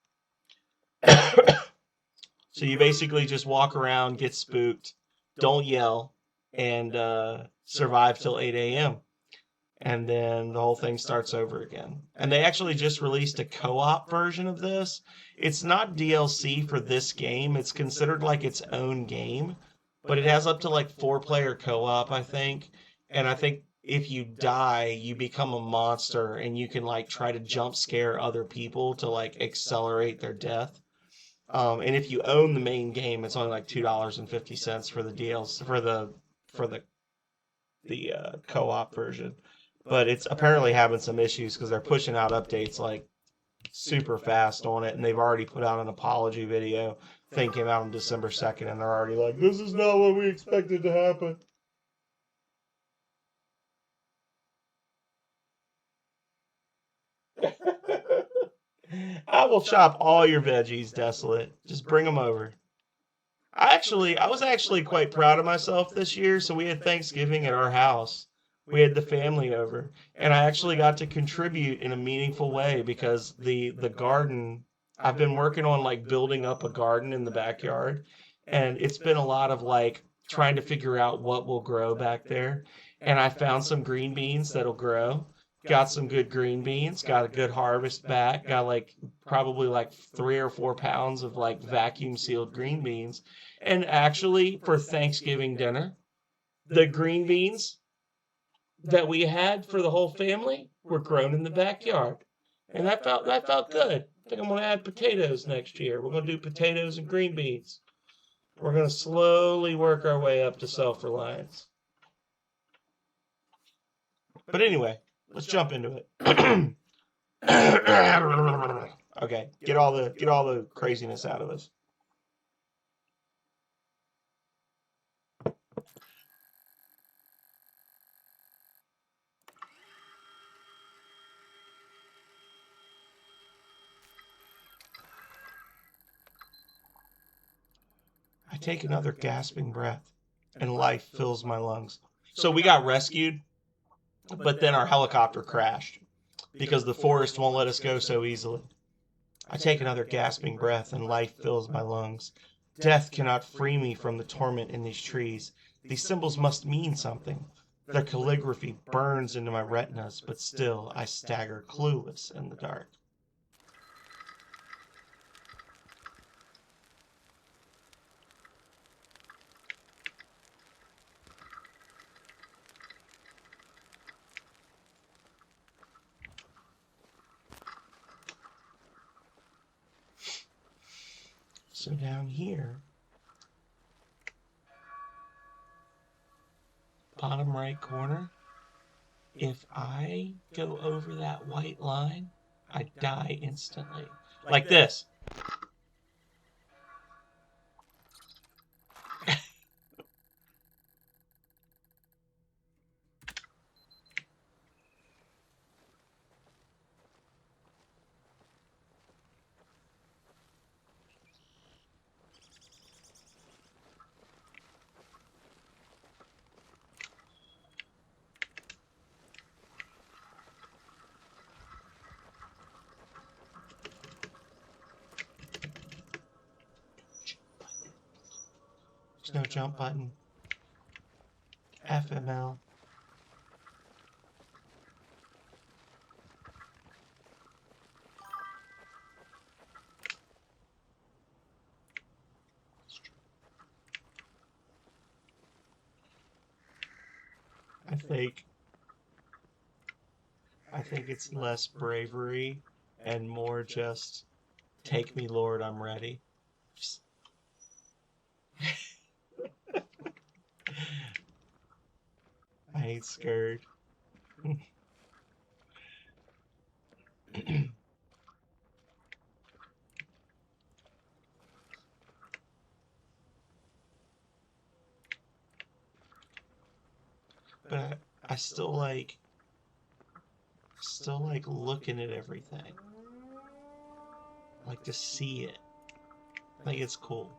So you basically just walk around, get spooked, don't yell, and survive till 8 a.m. and then the whole thing starts over again. And they actually just released a co-op version of this. It's not DLC for this game. It's considered like its own game, but it has up to like four-player co-op, I think. And I think if you die, you become a monster and you can like try to jump scare other people to like accelerate their death. And if you own the main game, it's only like $2.50 for the DLC for the co-op version. But it's apparently having some issues because they're pushing out updates like super fast on it, and they've already put out an apology video. Thing came out on December 2nd, and they're already like, "This is not what we expected to happen." I will chop all your veggies, Desolate. Just bring them over. I was actually quite proud of myself this year. So we had Thanksgiving at our house. We had the family over, and I actually got to contribute in a meaningful way because the garden. I've been working on like building up a garden in the backyard, and it's been a lot of like trying to figure out what will grow back there. And I found some green beans that'll grow. Got some good green beans. Got a good harvest back. Got like probably like 3 or 4 pounds of like vacuum sealed green beans. And actually, for Thanksgiving dinner, the green beans that we had for the whole family were grown in the backyard. And that felt good. I think I'm gonna add potatoes next year. We're gonna do potatoes and green beans. We're gonna slowly work our way up to self-reliance. But anyway, let's jump into it. Okay, get all the craziness out of us. I take another gasping breath, and life fills my lungs. So we got rescued, but then our helicopter crashed because the forest won't let us go so easily. I take another gasping breath, and life fills my lungs. Death cannot free me from the torment in these trees. These symbols must mean something. Their calligraphy burns into my retinas, but still I stagger clueless in the dark. So down here, bottom right corner, if I go over that white line, I die instantly. Like this. There's no jump button. FML. I think it's less bravery and more just take me, Lord, I'm ready. Just... I ain't scared. But I still like looking at everything. I like to see it. I think it's cool.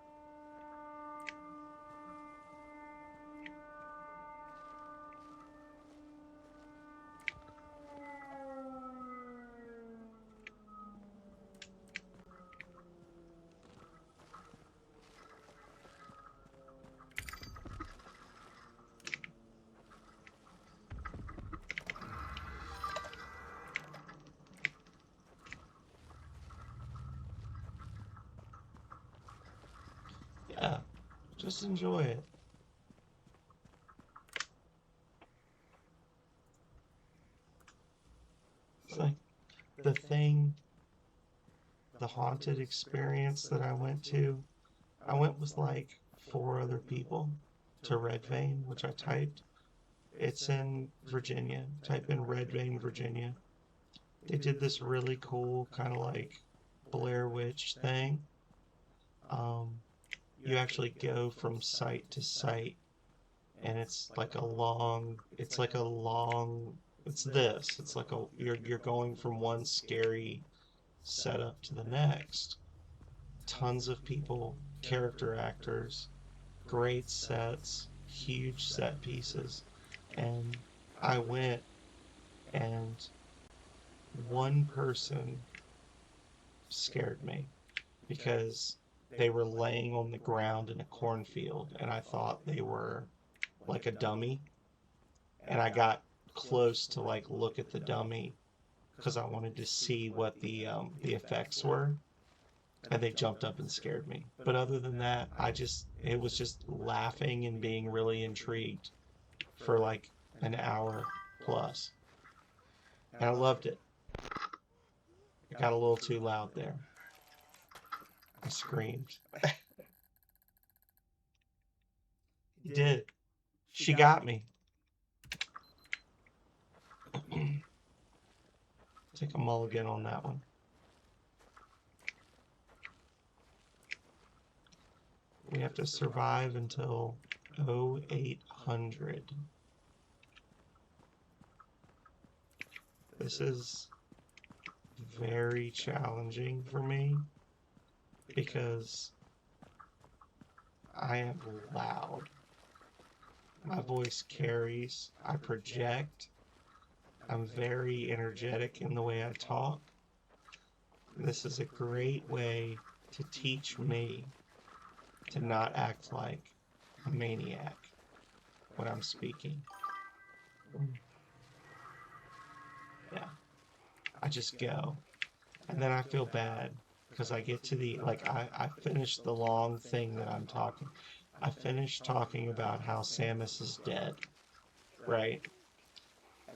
Just enjoy it. It's like the haunted experience that I went with like 4 other people to Red Vein, which I typed. It's in Virginia. Type in Red Vein, Virginia. They did this really cool kind of like Blair Witch thing. You actually go from site to site, and it's like a long. It's like a long. It's this. It's like a you're going from one scary setup to the next. Tons of people, character actors, great sets, huge set pieces, and I went, and one person scared me because they were laying on the ground in a cornfield, and I thought they were like a dummy, and I got close to like look at the dummy because I wanted to see what the effects were, and they jumped up and scared me. But other than that, it was just laughing and being really intrigued for like an hour plus, and I loved it. It got a little too loud there. I screamed. Did. She got me. Take a mulligan on that one. We have to survive until 0800. This is very challenging for me because I am loud. My voice carries. I project. I'm very energetic in the way I talk. This is a great way to teach me to not act like a maniac when I'm speaking. Yeah. I just go. And then I feel bad because I get to I finished the long thing that I'm talking. I finished talking about how Samus is dead, right?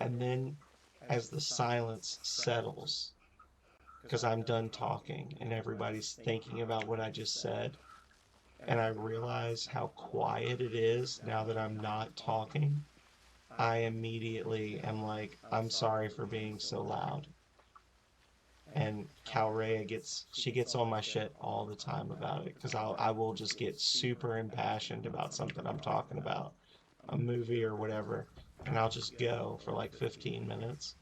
And then as the silence settles, because I'm done talking and everybody's thinking about what I just said, and I realize how quiet it is now that I'm not talking, I immediately am like, I'm sorry for being so loud. And Calrea gets on my shit all the time about it because I will just get super impassioned about something I'm talking about, a movie or whatever, and I'll just go for like 15 minutes.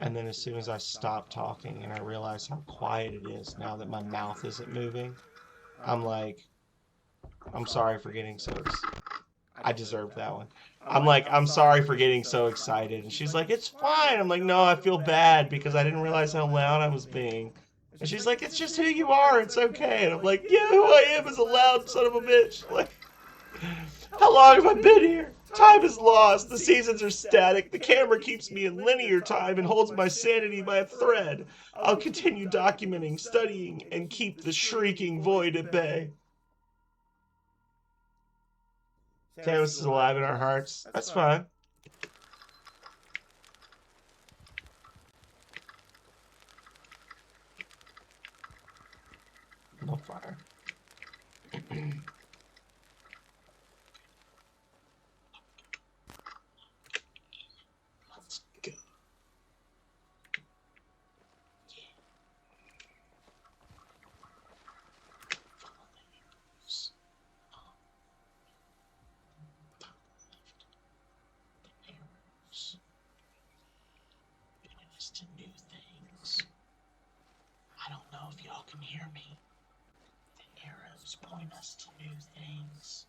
And then as soon as I stop talking and I realize how quiet it is now that my mouth isn't moving, I'm like, I'm sorry for getting I deserved that one. I'm like, I'm sorry for getting so excited. And she's like, it's fine. I'm like, no, I feel bad because I didn't realize how loud I was being. And she's like, it's just who you are. It's okay. And I'm like, yeah, who I am is a loud son of a bitch. Like, how long have I been here? Time is lost. The seasons are static. The camera keeps me in linear time and holds my sanity by a thread. I'll continue documenting, studying, and keep the shrieking void at bay. Samus is alive in our hearts. That's fine. No fire. Let's go. To new things. I don't know if y'all can hear me. The arrows point us to new things.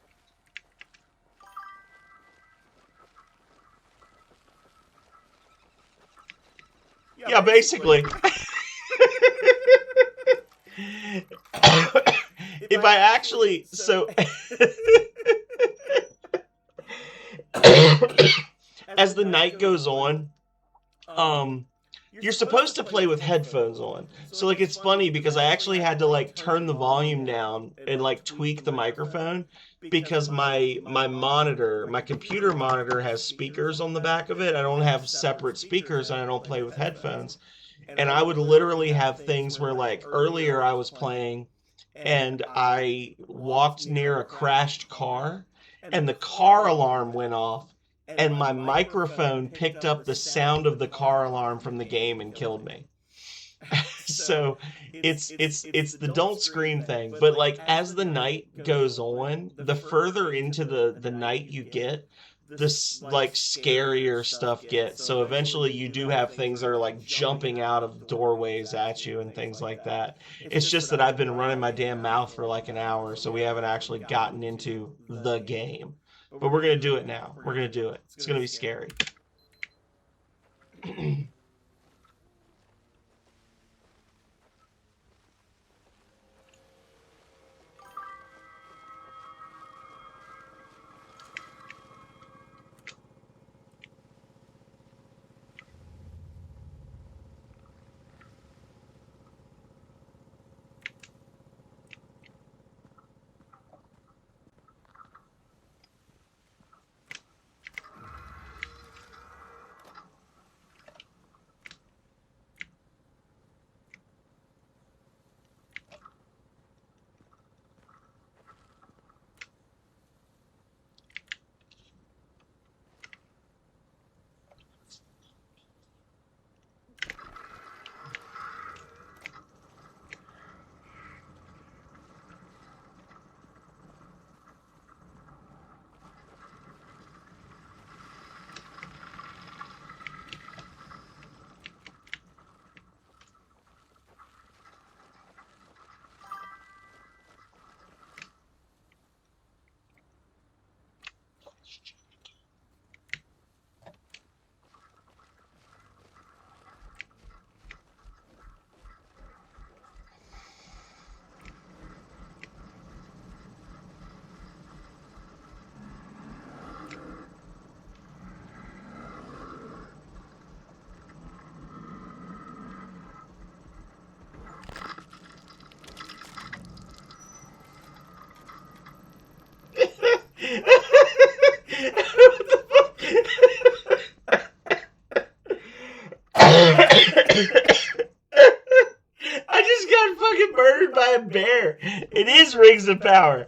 Yeah, basically. If I actually, as the night goes on, you're supposed to play with headphones on. So like it's funny because I actually had to like turn the volume down and like tweak the microphone because my monitor, my computer monitor has speakers on the back of it. I don't have separate speakers and I don't play with headphones. And I would literally have things where like earlier I was playing and I walked near a crashed car and the car alarm went off and my microphone picked up the sound of the car alarm from the game and killed me. So it's the don't scream thing, but like as the night goes on, the further into the night you get, this like scarier stuff gets. So eventually you do have things that are like jumping out of doorways at you and things like that. It's just that I've been running my damn mouth for like an hour, so we haven't actually gotten into the game. But we're gonna do it now. We're gonna do it. It's gonna be scary. I just got fucking murdered by a bear. It is Rings of Power.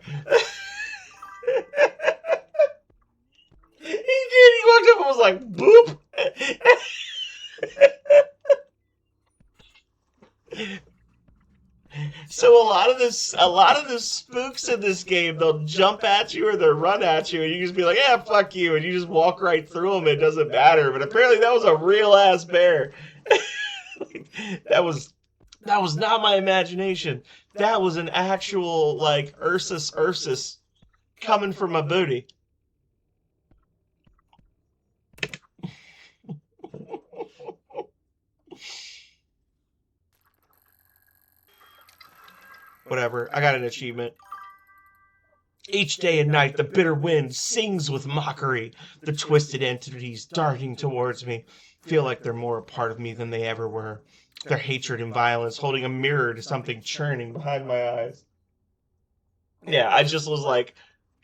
He did. He walked up and was like, boop. So a lot of the spooks in this game, they'll jump at you or they'll run at you, and you just be like, "Yeah, fuck you," and you just walk right through them. It doesn't matter. But apparently, that was a real ass bear. that was that was not my imagination. That was an actual like Ursus coming for my booty. Whatever. I got an achievement. Each day and night the bitter wind sings with mockery. The twisted entities darting towards me feel like they're more a part of me than they ever were. Their hatred and violence holding a mirror to something churning behind my eyes. Yeah, I just was like,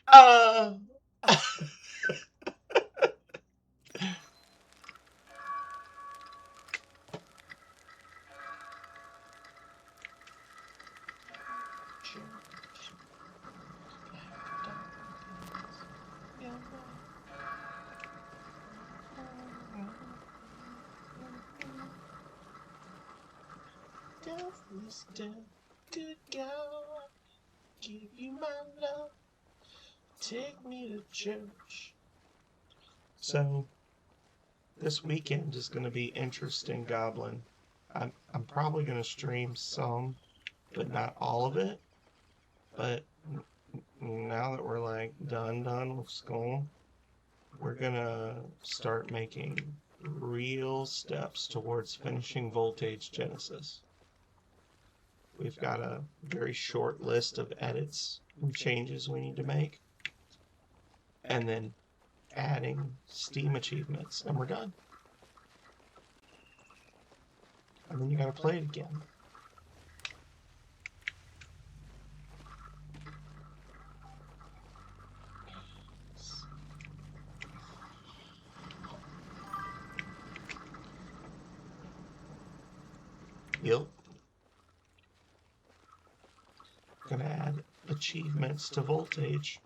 uh... Good God, give you my love, take me to church. So, this weekend is going to be interesting, Goblin. I'm probably going to stream some, but not all of it. But now that we're like done with school, we're going to start making real steps towards finishing Voltage Genesis. We've got a very short list of edits and changes we need to make. And then adding Steam achievements, and we're done. and then you gotta play it again. Yep. Gonna add achievements to Voltage.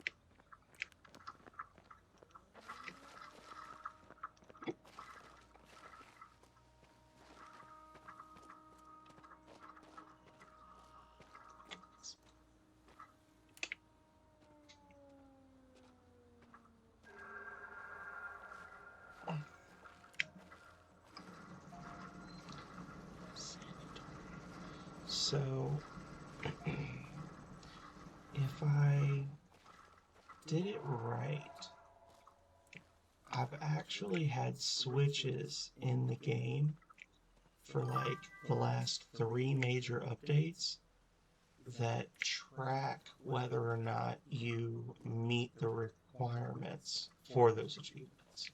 So, if I did it right, I've actually had switches in the game for like the last 3 major updates that track whether or not you meet the requirements for those achievements.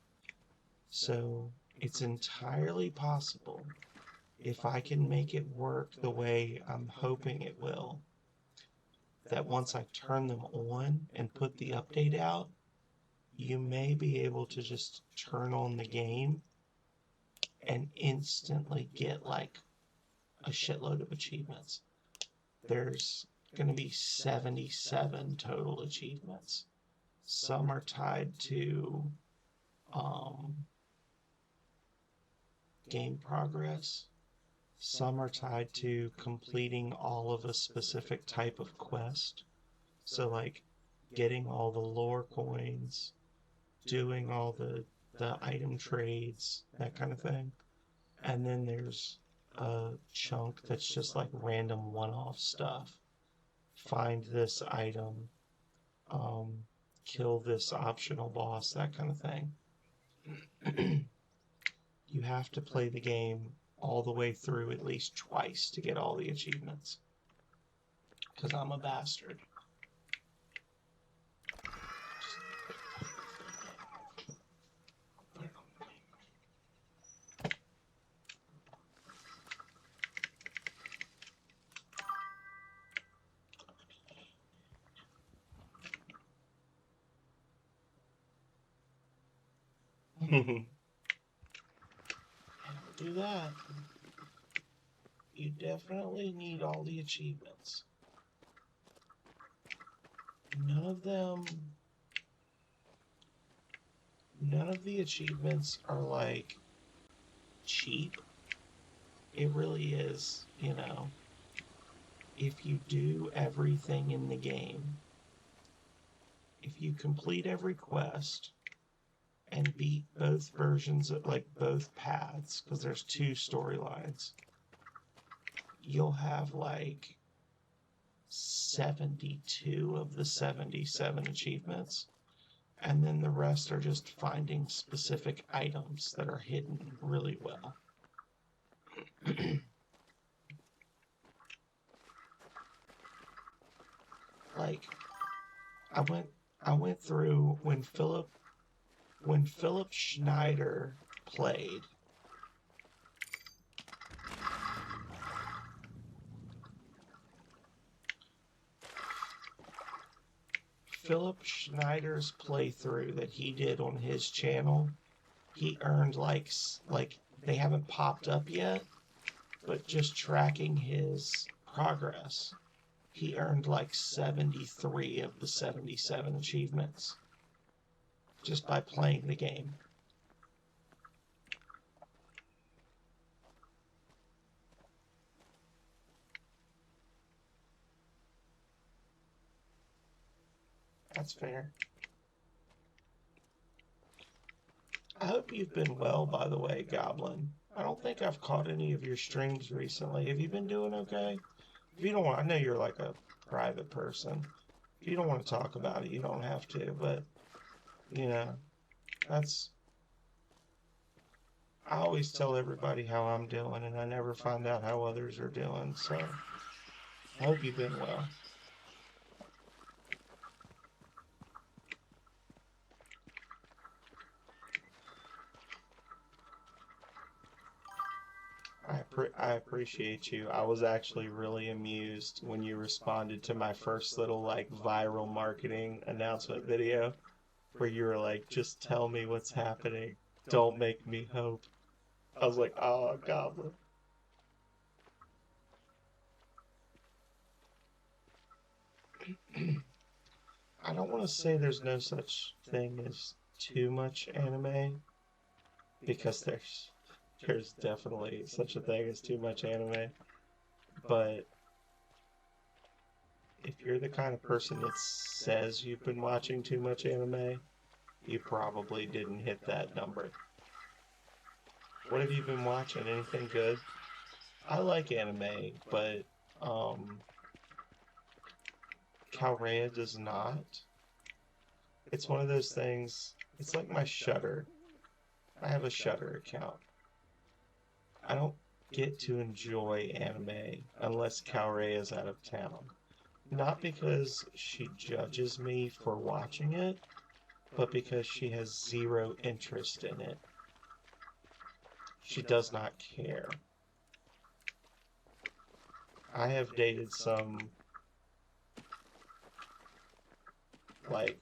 So it's entirely possible, if I can make it work the way I'm hoping it will, that once I turn them on and put the update out, you may be able to just turn on the game and instantly get like a shitload of achievements. There's going to be 77 total achievements. Some are tied to game progress. Some are tied to completing all of a specific type of quest. So like getting all the lore coins, doing all the item trades, that kind of thing. And then there's a chunk that's just like random one-off stuff. Find this item, kill this optional boss, that kind of thing. You have to play the game all the way through at least twice to get all the achievements. Because I'm a bastard. Do that. You definitely need all the achievements. None of the achievements are like cheap. It really is, you know, if you do everything in the game, if you complete every quest and beat both versions of like both paths, because there's 2 storylines, you'll have like 72 of the 77 achievements, and then the rest are just finding specific items that are hidden really well. Like I went through when Philip Schneider played. Philip Schneider's playthrough that he did on his channel, he earned like they haven't popped up yet, but just tracking his progress, he earned like 73 of the 77 achievements just by playing the game. That's fair. I hope you've been well, by the way, Goblin. I don't think I've caught any of your streams recently. Have you been doing okay? If you don't want, I know you're like a private person. If you don't want to talk about it, you don't have to, but, you know, that's... I always tell everybody how I'm doing, and I never find out how others are doing, so I hope you've been well. Alright. I appreciate you. I was actually really amused when you responded to my first little like viral marketing announcement video where you were like, "Just tell me what's happening. Don't make me hope." I was like, "Oh, Goblin." I don't want to say there's no such thing as too much anime because there's definitely such a thing as too much anime, but if you're the kind of person that says you've been watching too much anime, you probably didn't hit that number. What have you been watching? Anything good? I like anime, but um Calrea does not. It's one of those things, it's like my Shutter. I have a Shutter account. I don't get to enjoy anime unless Calrea is out of town. Not because she judges me for watching it, but because she has zero interest in it. She does not care. I have dated some, like,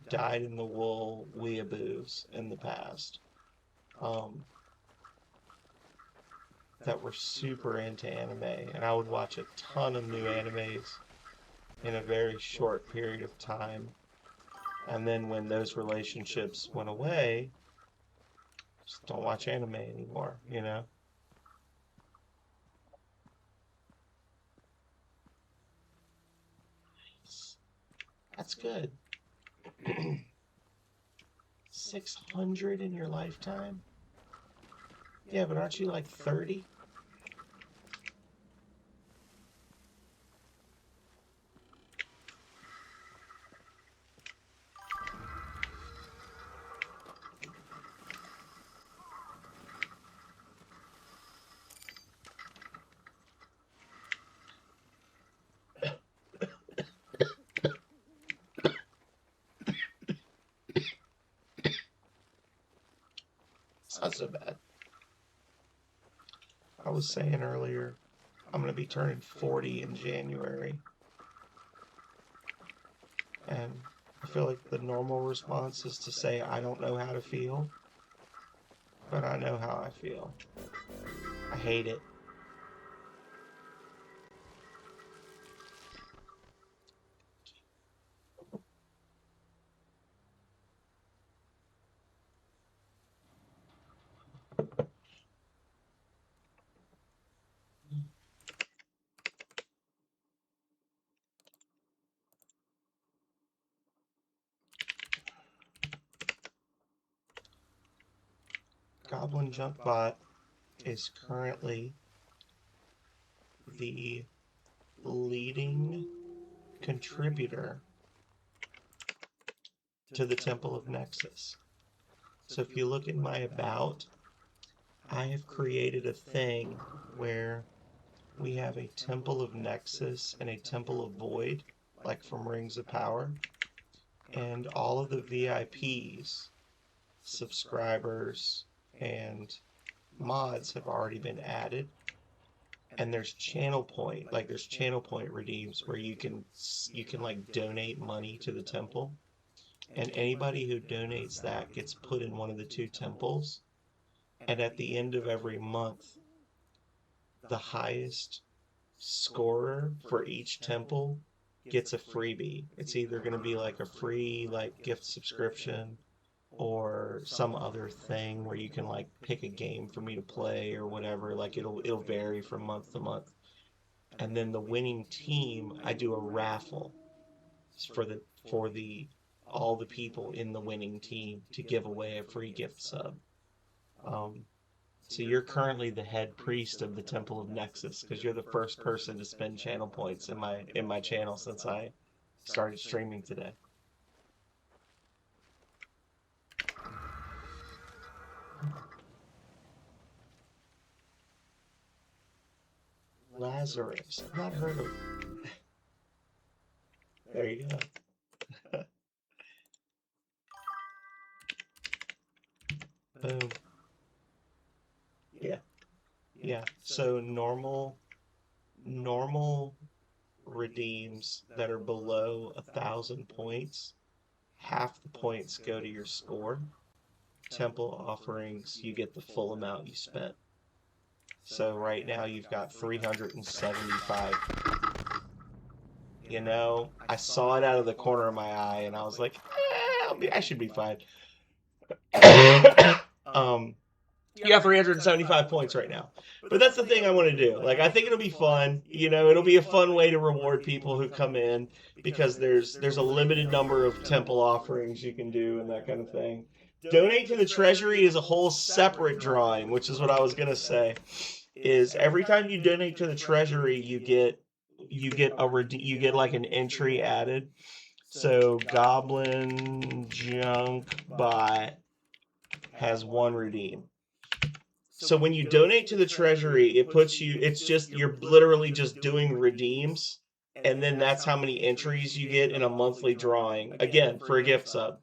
dyed-in-the-wool weeaboos in the past um, that were super into anime, and I would watch a ton of new animes in a very short period of time. And then when those relationships went away, just don't watch anime anymore, you know? That's good. 600 in your lifetime? Yeah, but aren't you like 30? It's not so bad. I was saying earlier, I'm going to be turning 40 in January. And I feel like the normal response is to say, I don't know how to feel, but I know how I feel. I hate it. Goblin Junkbot is currently the leading contributor to the Temple of Nexus. So if you look at my about, I have created a thing where we have a Temple of Nexus and a Temple of Void, like from Rings of Power, and all of the VIPs, subscribers, and mods have already been added. And there's there's channel point redeems where you can like donate money to the temple, and anybody who donates that gets put in one of the two temples, and at the end of every month, the highest scorer for each temple gets a freebie. It's either going to be like a free like gift subscription or some other thing where you can like pick a game for me to play or whatever. Like it'll vary from month to month. And then the winning team, I do a raffle for the all the people in the winning team to give away a free gift sub. Um, so you're currently the head priest of the Temple of Nexus because you're the first person to spend channel points in my channel since I started streaming today. Lazarus. I've not heard of. There you go. Boom. Yeah. Yeah. So normal redeems that are below 1,000 points, half the points go to your score. Temple offerings, you get the full amount you spent. So right now you've got 375. I saw it out of the corner of my eye and I was like, I should be fine. um, you got 375 points right now. But that's the thing I want to do. Like, I think it'll be fun. It'll be a fun way to reward people who come in because there's a limited number of temple offerings you can do and that kind of thing. Donate to the treasury is a whole separate drawing, which is what I was gonna say. Is every time you donate to the treasury, you get like an entry added. So Goblin Junk Bot has one redeem. So when you donate to the treasury, you're literally just doing redeems, and then that's how many entries you get in a monthly drawing. Again, for a gift sub.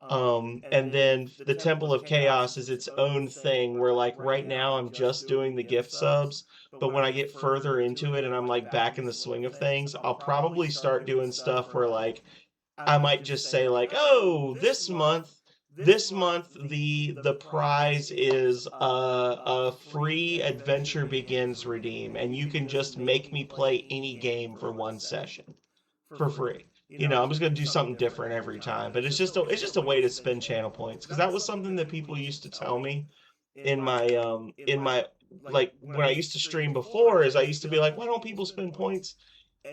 And then the Temple of Chaos is its own thing where like right now I'm just doing the gift subs, but when I get further into it and I'm like back in the swing of things, I'll probably start doing stuff where like I might just say like, "Oh, this month the prize is a free Adventure Begins redeem, and you can just make me play any game for one session for free." I'm just gonna do something different every time, but it's just a way to spend channel points because that was something that people used to tell me in my like when I used to stream before is I used to be like, "Why don't people spend points?"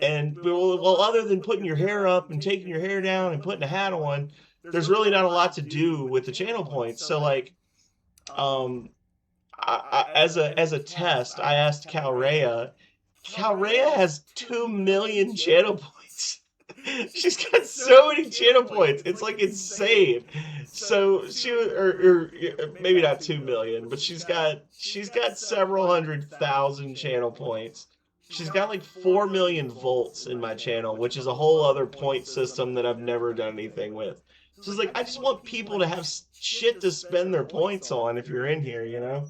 And well, other than putting your hair up and taking your hair down and putting a hat on, there's really not a lot to do with the channel points. So like, um, as a test, I asked Calrea. Calrea has 2 million channel points. She's got so many channel points. It's like insane. So or maybe not 2 million, but she's got several 100,000 channel points. She's got like 4 million volts in my channel, which is a whole other point system that I've never done anything with. So it's like I just want people to have shit to spend their points on if you're in here.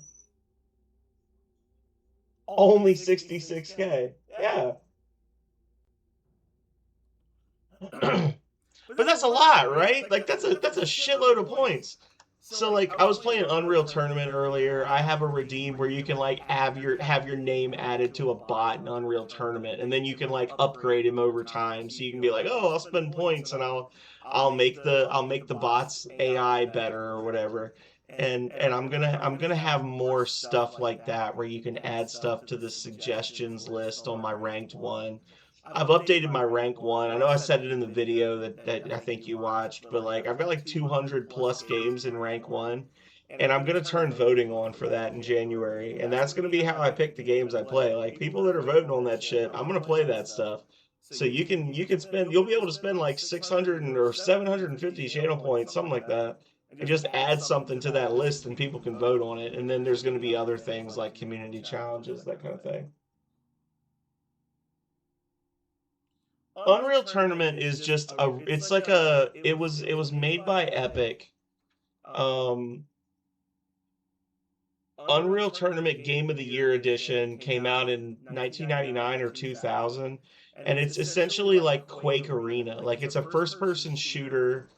Only 66K. Yeah. But that's a lot, right? Like that's a shitload of points. So like I was playing Unreal Tournament earlier. I have a redeem where you can like have your name added to a bot in Unreal Tournament, and then you can like upgrade him over time. So you can be like, oh, I'll spend points and I'll make the bot's AI better or whatever. And I'm gonna have more stuff like that where you can add stuff to the suggestions list on my ranked one. I've updated my rank one. I know I said it in the video that I think you watched, but like I've got like 200 plus games in rank one, and I'm gonna turn voting on for that in January, and that's gonna be how I pick the games I play. Like people that are voting on that shit, I'm gonna play that stuff. So you'll be able to spend like 600 or 750 channel points, something like that, and just add something to that list, and people can vote on it. And then there's gonna be other things like community challenges, that kind of thing. Unreal Tournament is just it's like it was made by Epic. Um Unreal Tournament Game of the Year edition came out in 1999 or 2000, and it's essentially like Quake Arena. Like it's a first-person shooter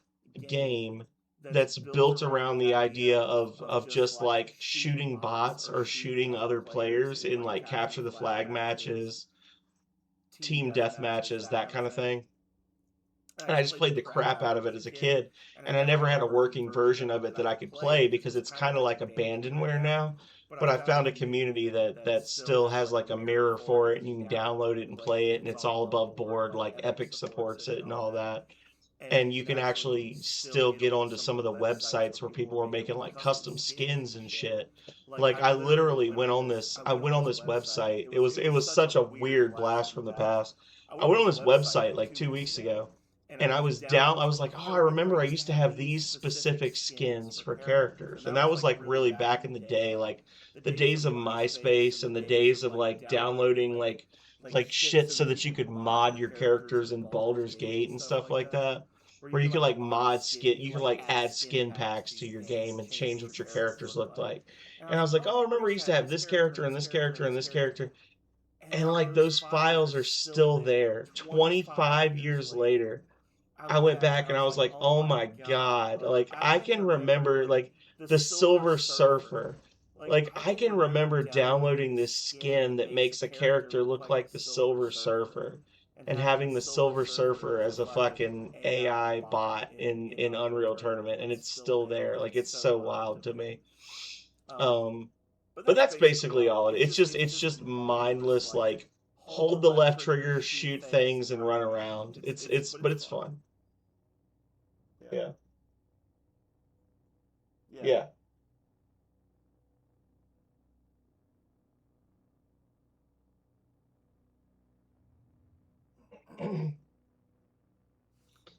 game that's built around the idea of just like shooting bots or shooting other players in like capture the flag matches, team death matches, that kind of thing. And I just played the crap out of it as a kid, and I never had a working version of it that I could play because it's kind of like abandonware now. But I found a community that still has like a mirror for it, and you can download it and play it, and it's all above board. Like Epic supports it and all that, and you can actually still get onto some of the websites where people were making like custom skins and shit. Like I literally went on this website. It was such a weird blast from the past. I went on this website like 2 weeks ago, and I was like, oh, I remember I used to have these specific skins for characters. And that was like really back in the day, like the days of MySpace and the days of like downloading like shit so that you could mod your characters in Baldur's Gate and stuff like that. where you could like mod skin, you could like add skin packs to your game and change what your characters looked like. And I was like, oh, I remember I used to have this character and this character and this character. And like those files are still there. 25 years later, I went back and I was like, oh my God. Like, I can remember, like, the Silver Surfer. Like, I can remember downloading this skin that makes a character look like the Silver Surfer and having the Silver Surfer as a fucking AI bot in Unreal Tournament, and it's still there. Like, it's so wild to me. Um, but that's basically all it is. It's just mindless, like, hold the left trigger, shoot things, and run around. But it's fun. Yeah. Yeah.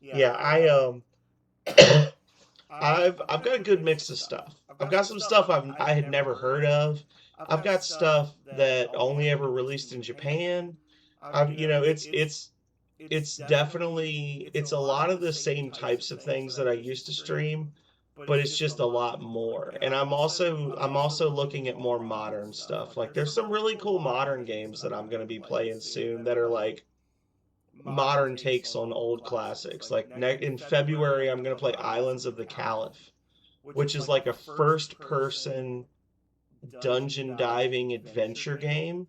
Yeah, I've got a good mix of stuff. I've got some stuff I had never heard of. I've got stuff that only ever released in Japan. It's definitely it's a lot of the same types of things that I used to stream, but it's just a lot more. And I'm also looking at more modern stuff. Like there's some really cool modern games that I'm going to be playing soon that are like modern takes on old classics. Like in February, I'm going to play Islands of the Caliph, which is like a first person dungeon diving adventure game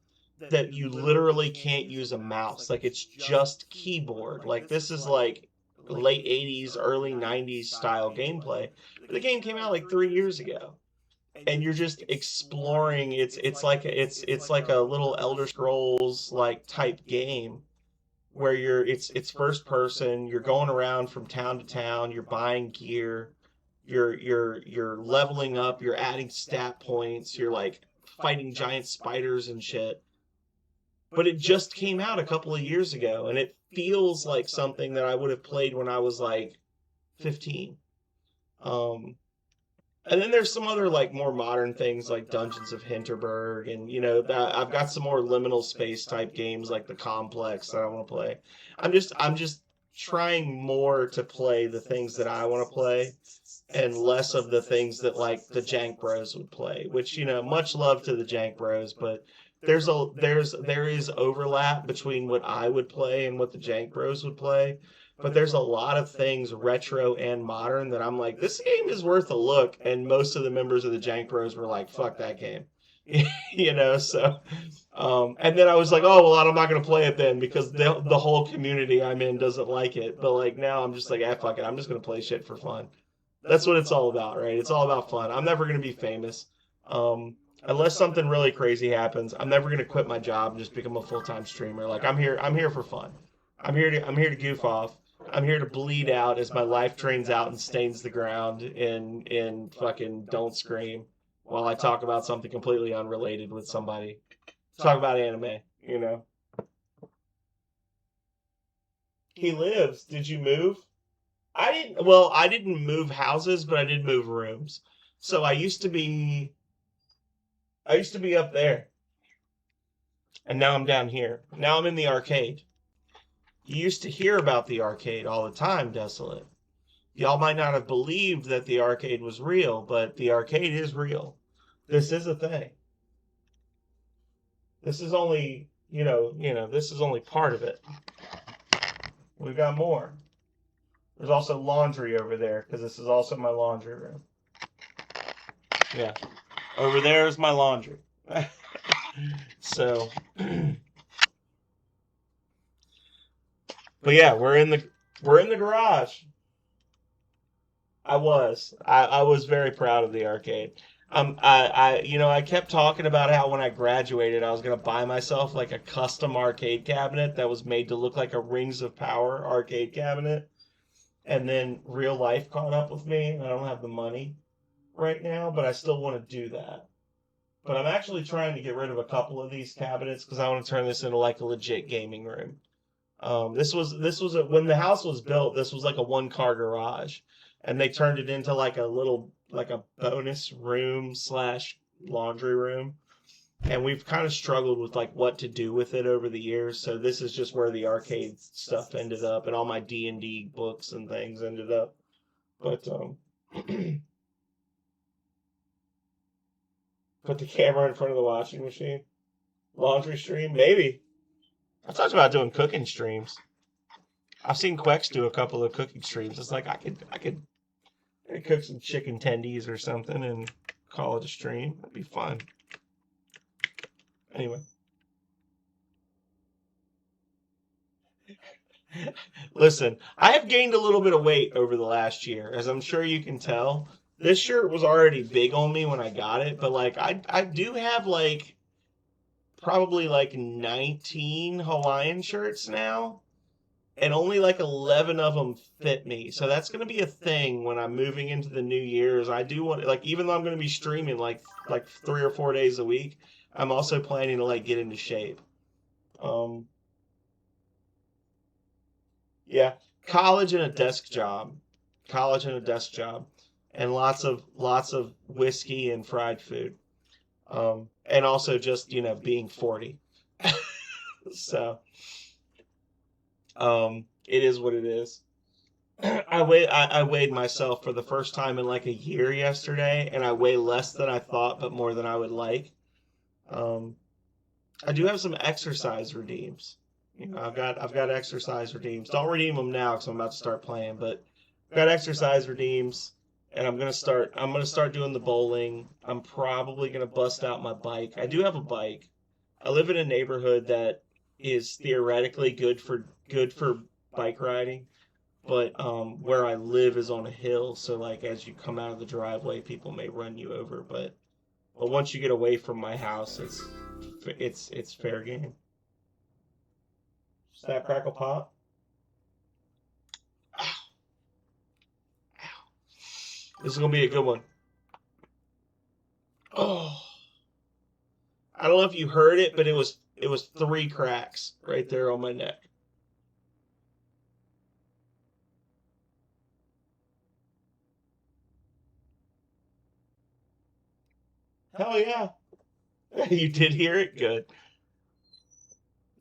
that you literally can't use a mouse. Like it's just keyboard. Like this is like late 80s, early 90s style gameplay. But the game came out like 3 years ago. And you're just exploring. It's like a little Elder Scrolls like type game where it's first person, you're going around from town to town, you're buying gear, you're leveling up, you're adding stat points, you're like fighting giant spiders and shit. But it just came out a couple of years ago and it feels like something that I would have played when I was like 15. Um and then there's some other like more modern things like Dungeons of Hinterberg, and I've got some more liminal space type games like the Complex that I want to play. I'm just trying more to play the things that I want to play and less of the things that like the Jank Bros would play, which much love to the Jank Bros, but there is overlap between what I would play and what the Jank Bros would play. But there's a lot of things retro and modern that I'm like, this game is worth a look. And most of the members of the Jank Bros were like, fuck that game. So and then I was like, oh well, I'm not gonna play it then because the whole community I'm in doesn't like it. But like now I'm just like, ah, fuck it, I'm just gonna play shit for fun. That's what it's all about, right? It's all about fun. I'm never gonna be famous. Unless something really crazy happens, I'm never gonna quit my job and just become a full-time streamer. Like I'm here for fun. I'm here to goof off. I'm here to bleed out as my life drains out and stains the ground in fucking Don't Scream while I talk about something completely unrelated with somebody. Talk about anime. He lives. Did you move? I didn't move houses, but I did move rooms. So I used to be up there, and now I'm down here. Now I'm in the arcade. You used to hear about the arcade all the time, Desolate. Y'all might not have believed that the arcade was real, but the arcade is real. This is a thing. This is only, this is only part of it. We've got more. There's also laundry over there, because this is also my laundry room. Yeah. Over there is my laundry. So, but yeah, we're in the garage. I was very proud of the arcade. I kept talking about how when I graduated, I was gonna buy myself like a custom arcade cabinet that was made to look like a Rings of Power arcade cabinet. And then real life caught up with me, and I don't have the money right now, but I still want to do that. But I'm actually trying to get rid of a couple of these cabinets because I want to turn this into like a legit gaming room. When the house was built, this was like a one car garage, and they turned it into like a little like a bonus room slash laundry room. and we've kind of struggled with like what to do with it over the years. So this is just where the arcade stuff ended up, and all my D&D books and things ended up. But put the camera in front of the washing machine, laundry stream, maybe. I talked about doing cooking streams. I've seen Quex do a couple of cooking streams. It's like I could cook some chicken tendies or something and call it a stream. That'd be fun. Anyway. Listen, I have gained a little bit of weight over the last year, as I'm sure you can tell. This shirt was already big on me when I got it, but like I do have like probably like 19 Hawaiian shirts now, and only like 11 of them fit me. So that's going to be a thing when I'm moving into the new years. I do want, like, even though I'm going to be streaming like 3 or 4 days a week, I'm also planning to like get into shape. Um, yeah, college and a desk job, college and a desk job, and lots of whiskey and fried food. And also just being 40. So it is what it is. I weighed myself for the first time in like a year yesterday, and I weigh less than I thought, but more than I would like. Um, I do have some exercise redeems. I've got exercise redeems. Don't redeem them now because I'm about to start playing, but I've got exercise redeems, and I'm gonna start doing the bowling. I'm probably gonna bust out my bike. I do have a bike. I live in a neighborhood that is theoretically good for bike riding, but where I live is on a hill, so like as you come out of the driveway, people may run you over. But once you get away from my house, it's fair game. Snap, crackle, pop. This is gonna be a good one. Oh, I don't know if you heard it, but it was 3 cracks right there on my neck. Hell yeah. You did hear it? Good.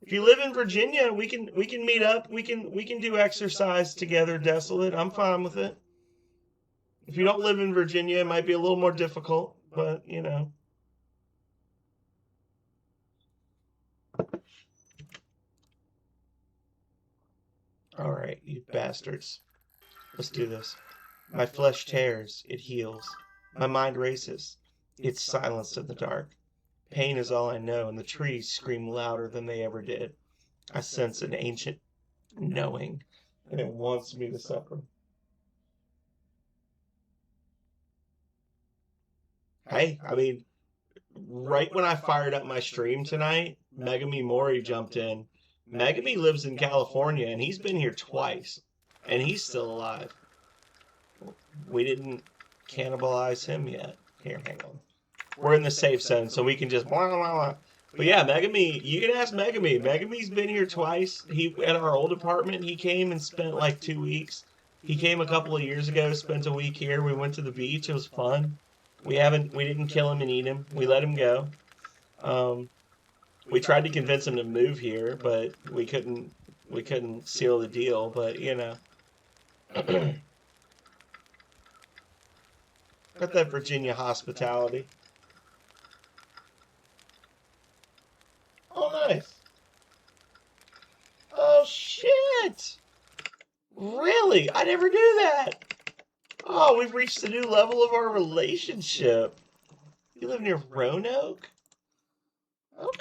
If you live in Virginia, we can meet up. We can do exercise together, Desolate. I'm fine with it. If you don't live in Virginia, it might be a little more difficult, but All right, you bastards. Let's do this. My flesh tears, it heals. My mind races. It's silenced in the dark. Pain is all I know, and the trees scream louder than they ever did. I sense an ancient knowing, and it wants me to suffer. Hey, I mean, right when I fired up my stream tonight, Megami Mori jumped in. Megami lives in California, and he's been here twice, and he's still alive. We didn't cannibalize him yet. Here, hang on. We're in the safe zone, so we can just blah, blah, blah. But yeah, Megami, you can ask Megami. Megami's been here twice. He at our old apartment, he came and spent like 2 weeks. He came a couple of years ago, spent a week here. We went to the beach. It was fun. We didn't kill him and eat him. We let him go. Um, we tried to convince him to move here, but we couldn't seal the deal. But got that Virginia hospitality. Oh, nice. Oh, shit. Really? I never knew that. Oh, we've reached a new level of our relationship. You live near Roanoke? Okay.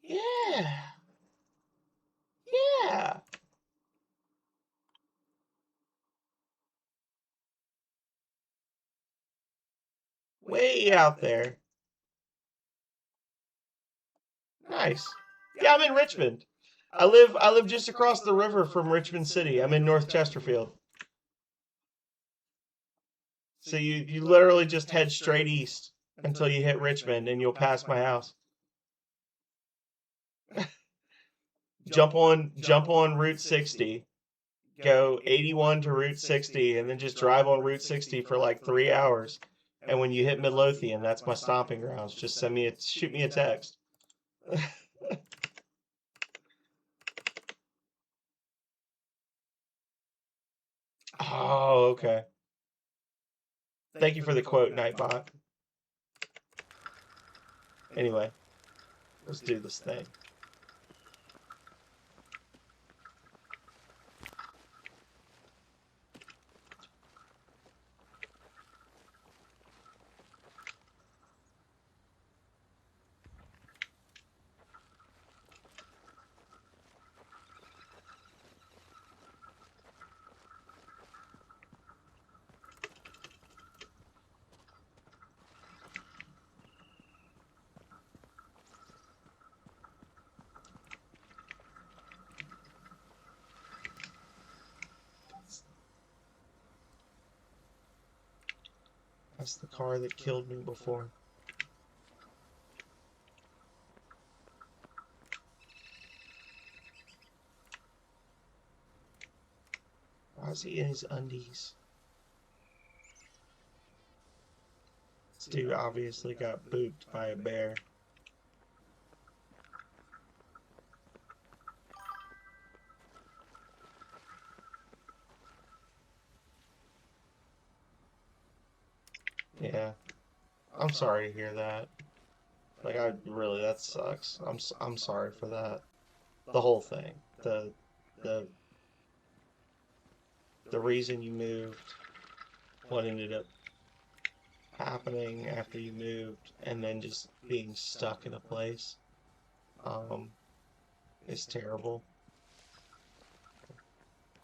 Yeah. Yeah. Way out there. Nice. Yeah, I'm in Richmond. I live just across the river from Richmond City. I'm in North Chesterfield. So you literally just head straight east until you hit Richmond and you'll pass my house. Jump on Route 60. go 81 to Route 60 and then just drive on Route 60 for like 3 hours. And when you hit Midlothian, that's my stomping grounds. Just shoot me a text. Oh, okay. Thank you for the quote, Nightbot. Anyway, let's do this thing. That's the car that killed me before. Why is he in his undies? This dude obviously got booped by a bear. Yeah, I'm sorry to hear that. Like, that sucks. I'm sorry for that. The whole thing. The the reason you moved, what ended up happening after you moved, and then just being stuck in a place, is terrible.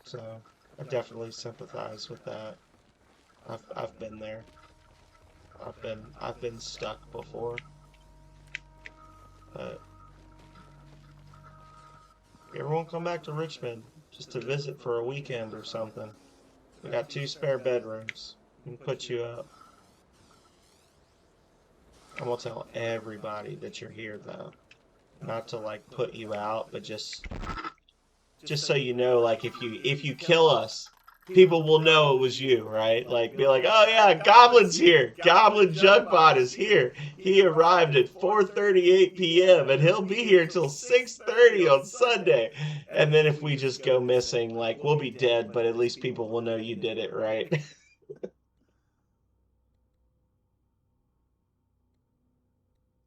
So I definitely sympathize with that. I've been there. I've been stuck before. But everyone come back to Richmond just to visit for a weekend or something. We got 2 spare bedrooms. We can put you up. I'm gonna tell everybody that you're here though. Not to like put you out, but just so you know, like if you kill us, people will know it was you, right? Like be like, oh yeah, Goblin's here. Goblin Jugbot is here. He arrived at 4:38 p.m. and he'll be here till 6:30 on Sunday. And then if we just go missing, like we'll be dead, but at least people will know you did it, right?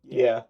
Yeah.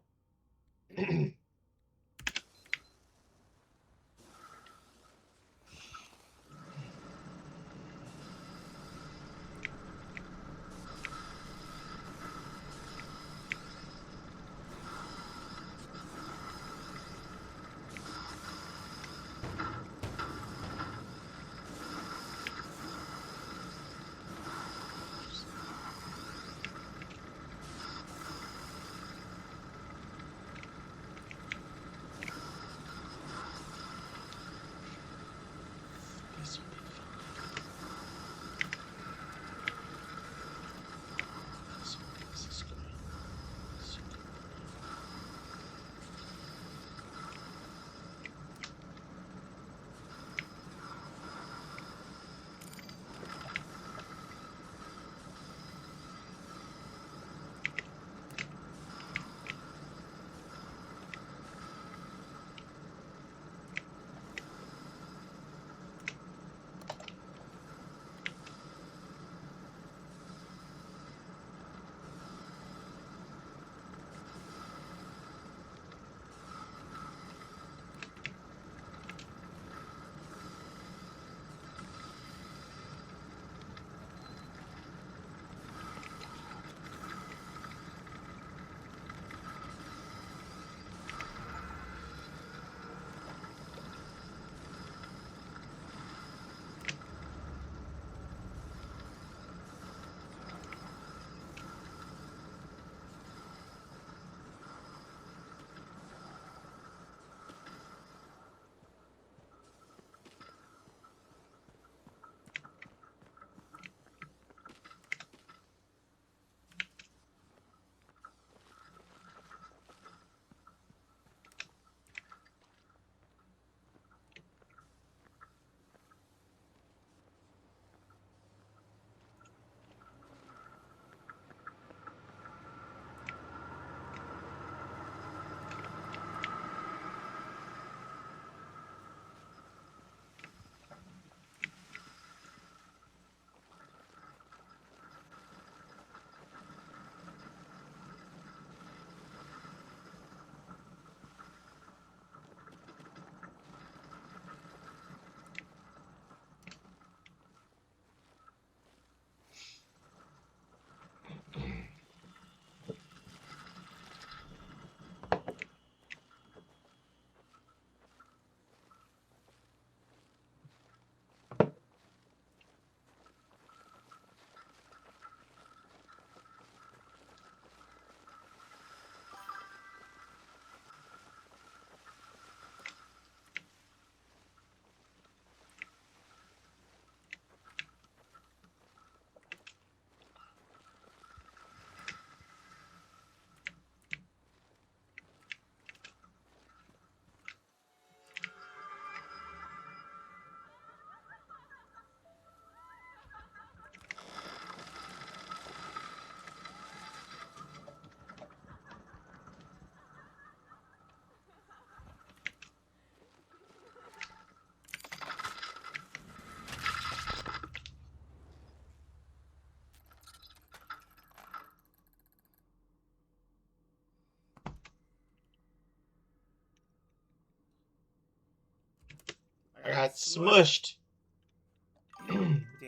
got smushed.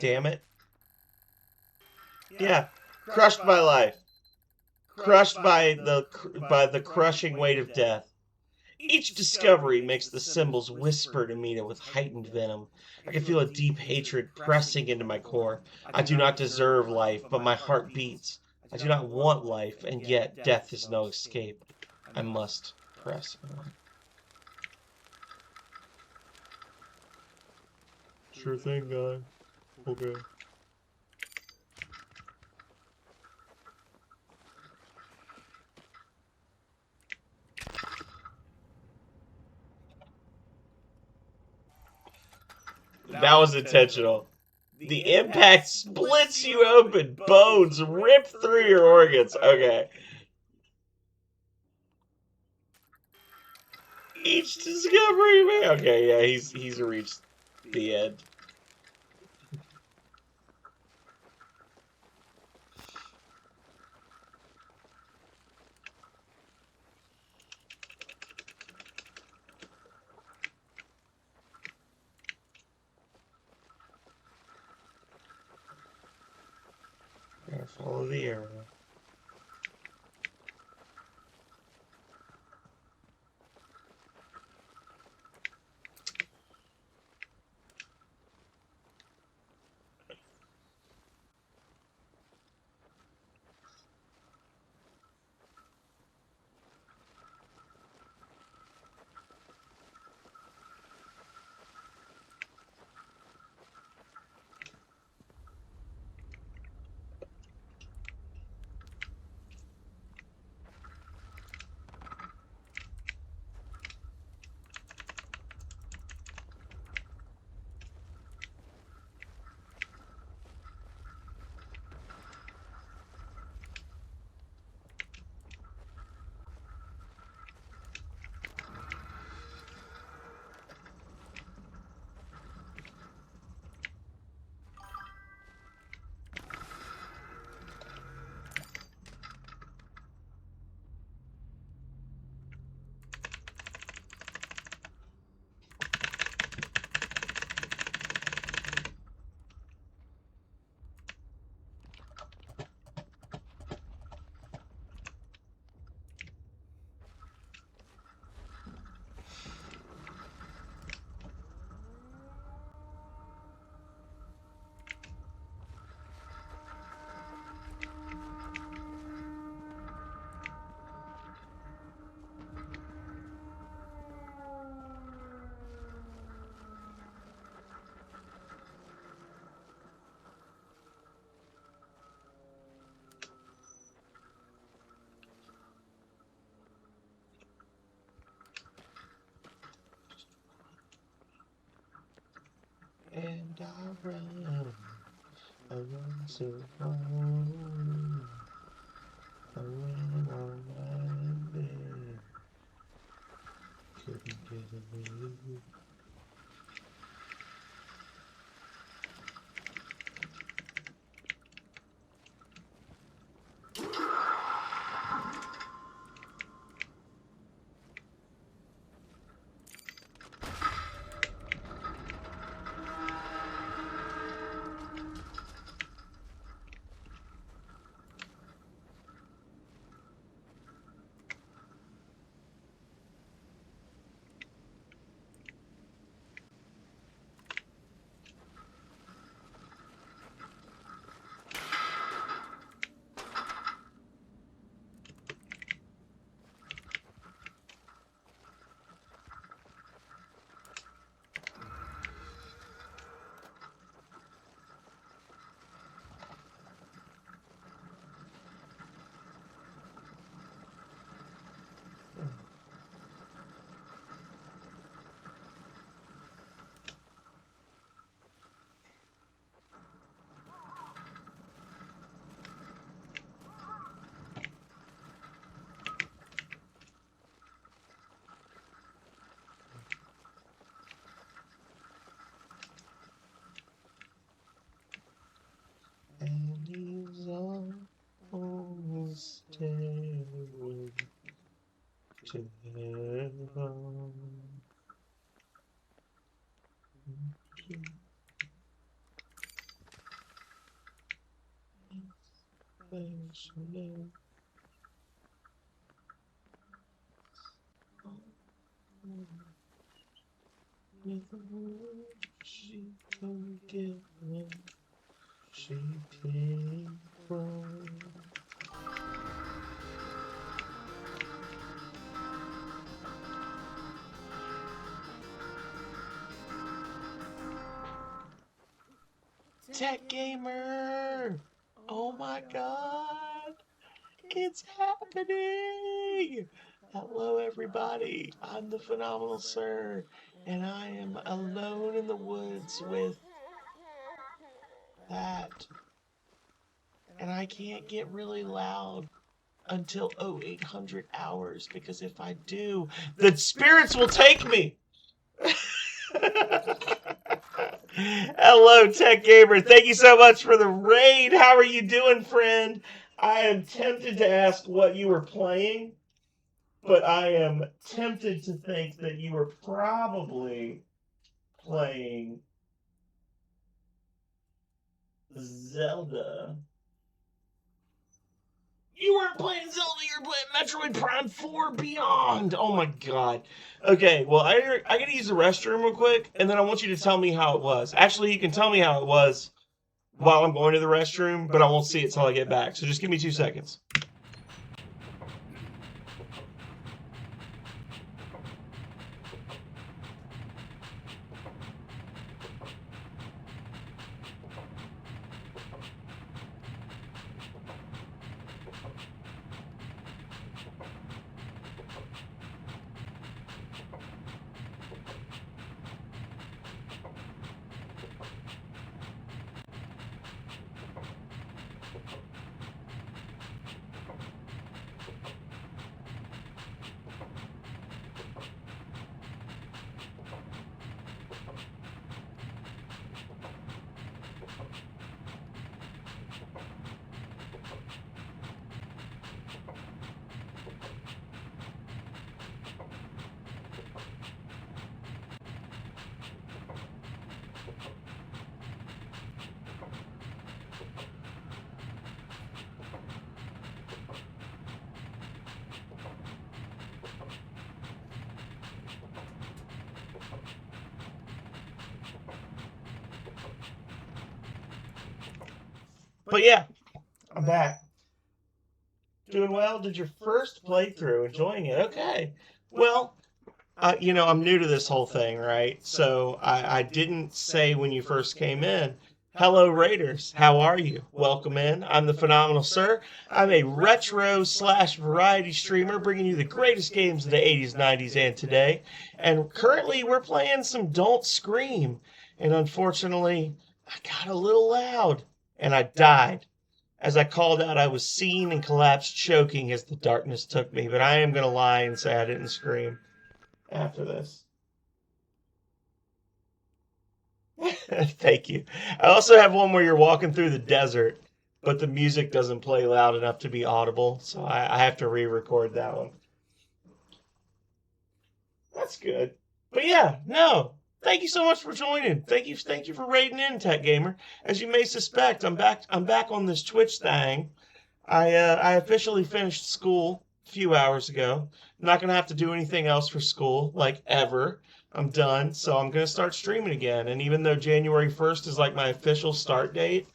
Damn it. Yeah. Crushed by life. Crushed by the crushing weight of death. Each discovery makes the symbols whisper to me with heightened venom. I can feel a deep hatred pressing into my core. I do not deserve life, but my heart beats. I do not want life, and yet death is no escape. I must press on. Sure thing, guy. Okay. That was intentional. The impact splits you open. Bones rip through your organs. Okay. Each discovery, man. Okay, yeah, he's reached the end. Gotta follow the arrow. And I run so far, I ran on my bed, couldn't get away. She come get me. She came from. Tech Gamer! Oh my god! It's happening! Hello, everybody. I'm the Phenomenal Sir, and I am alone in the woods with that. And I can't get really loud until 0800 hours, because if I do, the spirits will take me! Hello, Tech Gamer. Thank you so much for the raid. How are you doing, friend? I am tempted to ask what you were playing, but I am tempted to think that you were probably playing Zelda. You weren't playing Zelda, you were playing Metroid Prime 4 Beyond. Oh my god. Okay, well, I gotta use the restroom real quick, and then I want you to tell me how it was. Actually, you can tell me how it was while I'm going to the restroom, but I won't see it till I get back. So just give me 2 seconds. But yeah, I'm back. Doing well? Did your first playthrough? Enjoying it? Okay. Well, I'm new to this whole thing, right? So I didn't say when you first came in, hello, Raiders. How are you? Welcome in. I'm the Phenomenal Sir. I'm a retro slash variety streamer bringing you the greatest games of the 80s, 90s, and today. And currently we're playing some Don't Scream. And unfortunately, I got a little loud and I died. As I called out, I was seen and collapsed choking as the darkness took me. But I am going to lie and say I didn't scream after this. Thank you. I also have one where you're walking through the desert, but the music doesn't play loud enough to be audible, so I have to re-record that one. That's good. But yeah, no. Thank you so much for joining. Thank you for raiding in, Tech Gamer. As you may suspect, I'm back on this Twitch thing. I officially finished school a few hours ago. I'm not gonna have to do anything else for school, like ever. I'm done, so I'm gonna start streaming again. And even though January 1st is like my official start date,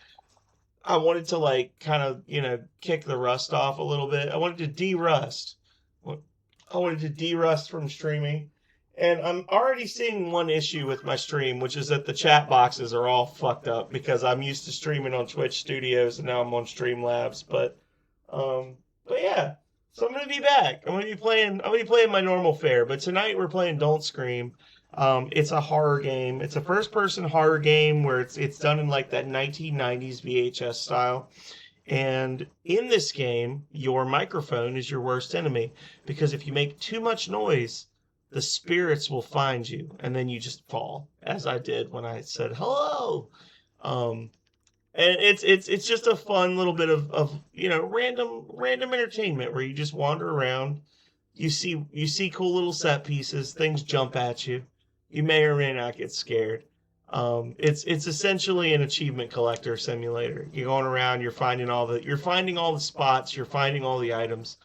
I wanted to like kind of, kick the rust off a little bit. I wanted to de-rust. I wanted to de-rust from streaming. And I'm already seeing one issue with my stream, which is that the chat boxes are all fucked up because I'm used to streaming on Twitch Studios and now I'm on Streamlabs. But yeah, so I'm gonna be back. I'm gonna be playing my normal fare. But tonight we're playing Don't Scream. It's a horror game. It's a first-person horror game where it's done in like that 1990s VHS style. And in this game, your microphone is your worst enemy because if you make too much noise, the spirits will find you, and then you just fall, as I did when I said hello. Um, and it's just a fun little bit of random entertainment where you just wander around. You see cool little set pieces. Things jump at you. You may or may not get scared. It's essentially an achievement collector simulator. You're going around, you're finding all the spots, you're finding all the items,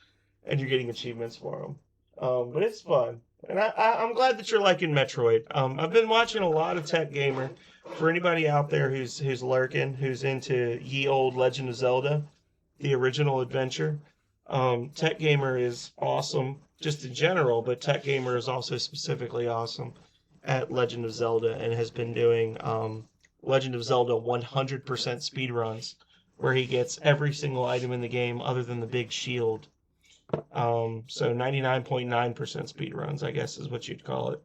and you're getting achievements for them. But it's fun, and I'm glad that you're liking Metroid. I've been watching a lot of Tech Gamer. For anybody out there who's lurking, who's into ye old Legend of Zelda, the original adventure, Tech Gamer is awesome just in general, but Tech Gamer is also specifically awesome at Legend of Zelda and has been doing Legend of Zelda 100% speedruns, where he gets every single item in the game other than the big shield. So 99.9% speedruns, I guess is what you'd call it.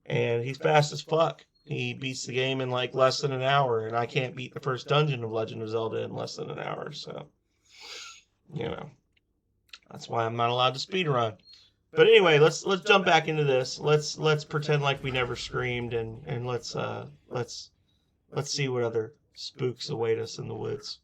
And he's fast as fuck. He beats the game in like less than an hour, and I can't beat the first dungeon of Legend of Zelda in less than an hour. So, you know, that's why I'm not allowed to speedrun. But anyway, let's jump back into this. Let's pretend like we never screamed, and let's see what other spooks await us in the woods.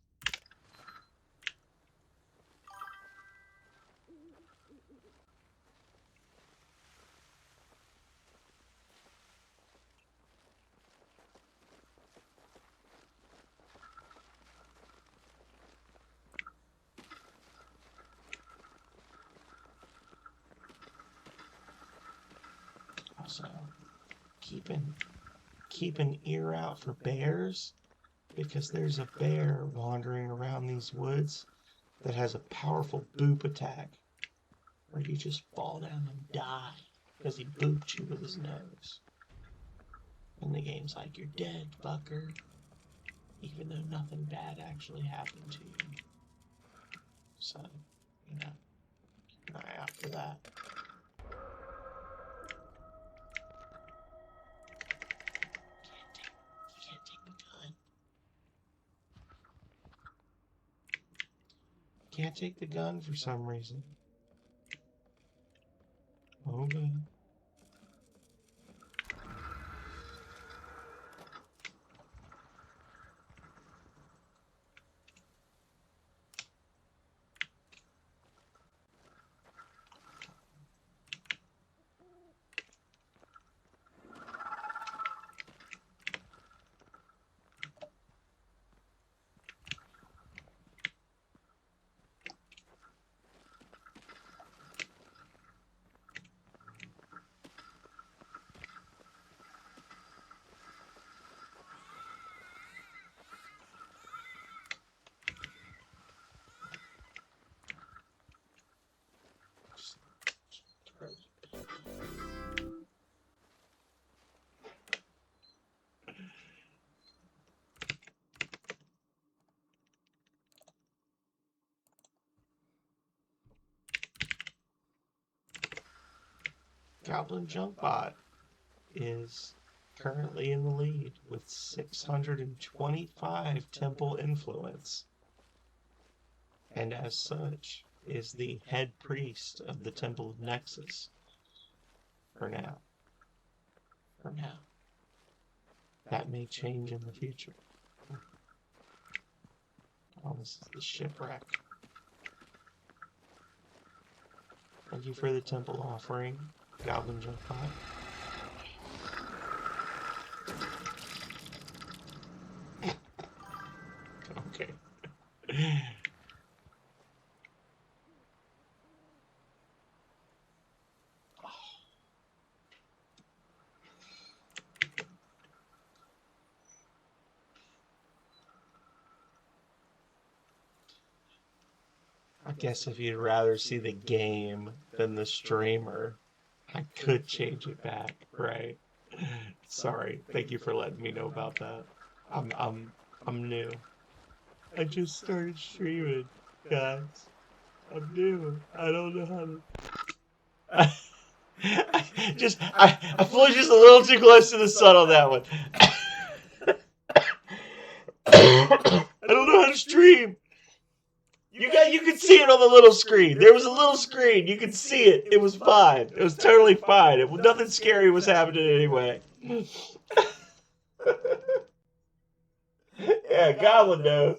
Also, keep an ear out for bears, because there's a bear wandering around these woods that has a powerful boop attack where you just fall down and die because he booped you with his nose. And the game's like, you're dead, fucker, even though nothing bad actually happened to you. So, you know, keep an eye out for that. Can't take the gun for some reason. Okay. Goblin Junkbot is currently in the lead with 625 temple influence, and as such is the head priest of the Temple of Nexus for now. For now. That may change in the future. Oh, this is the shipwreck. Thank you for the temple offering, Goblin Junkbot. Okay. I guess if you'd rather see the game than the streamer, I could change it back, right? Sorry. Thank you for letting me know about that. I'm new. I just started streaming, guys. I'm new. I don't know how to. I flew just a little too close to the sun on that one. I don't know how to stream. You could see it on the little screen. There was a little screen. You could see it. It was fine. It was totally fine. Nothing scary was happening anyway. Yeah, Goblin knows.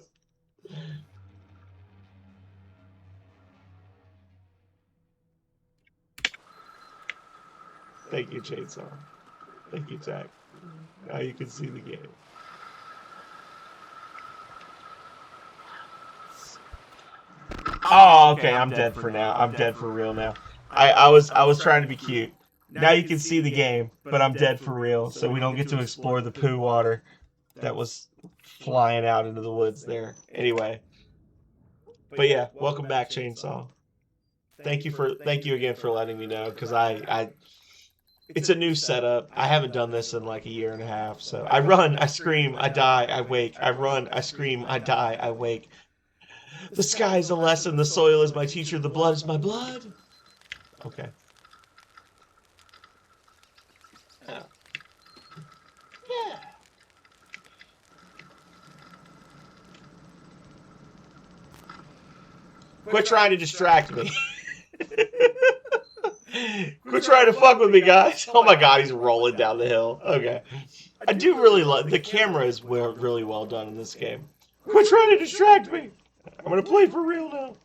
Thank you, Chainsaw. Thank you, Jack. Now you can see the game. Oh, okay, I'm dead for now. I'm dead for real now. I was trying to be cute. Now you can see the game, but I'm dead for real, so we don't get to explore the poo water that was flying out into the woods there. Anyway, but yeah, welcome back, Chainsaw. Thank you again for letting me know because I it's a new setup. I haven't done this in like a year and a half. So I run, I scream, I die, I wake. I run, I scream, I die, I wake. The sky is a lesson, the soil is my teacher, the blood is my blood. Okay. Yeah. Yeah. Quit trying to distract me. Quit trying to fuck with me, guys. Oh my god, he's rolling down the hill. Okay. I do really love the camera is really well done in this game. Quit trying to distract me. I'm gonna play for real now.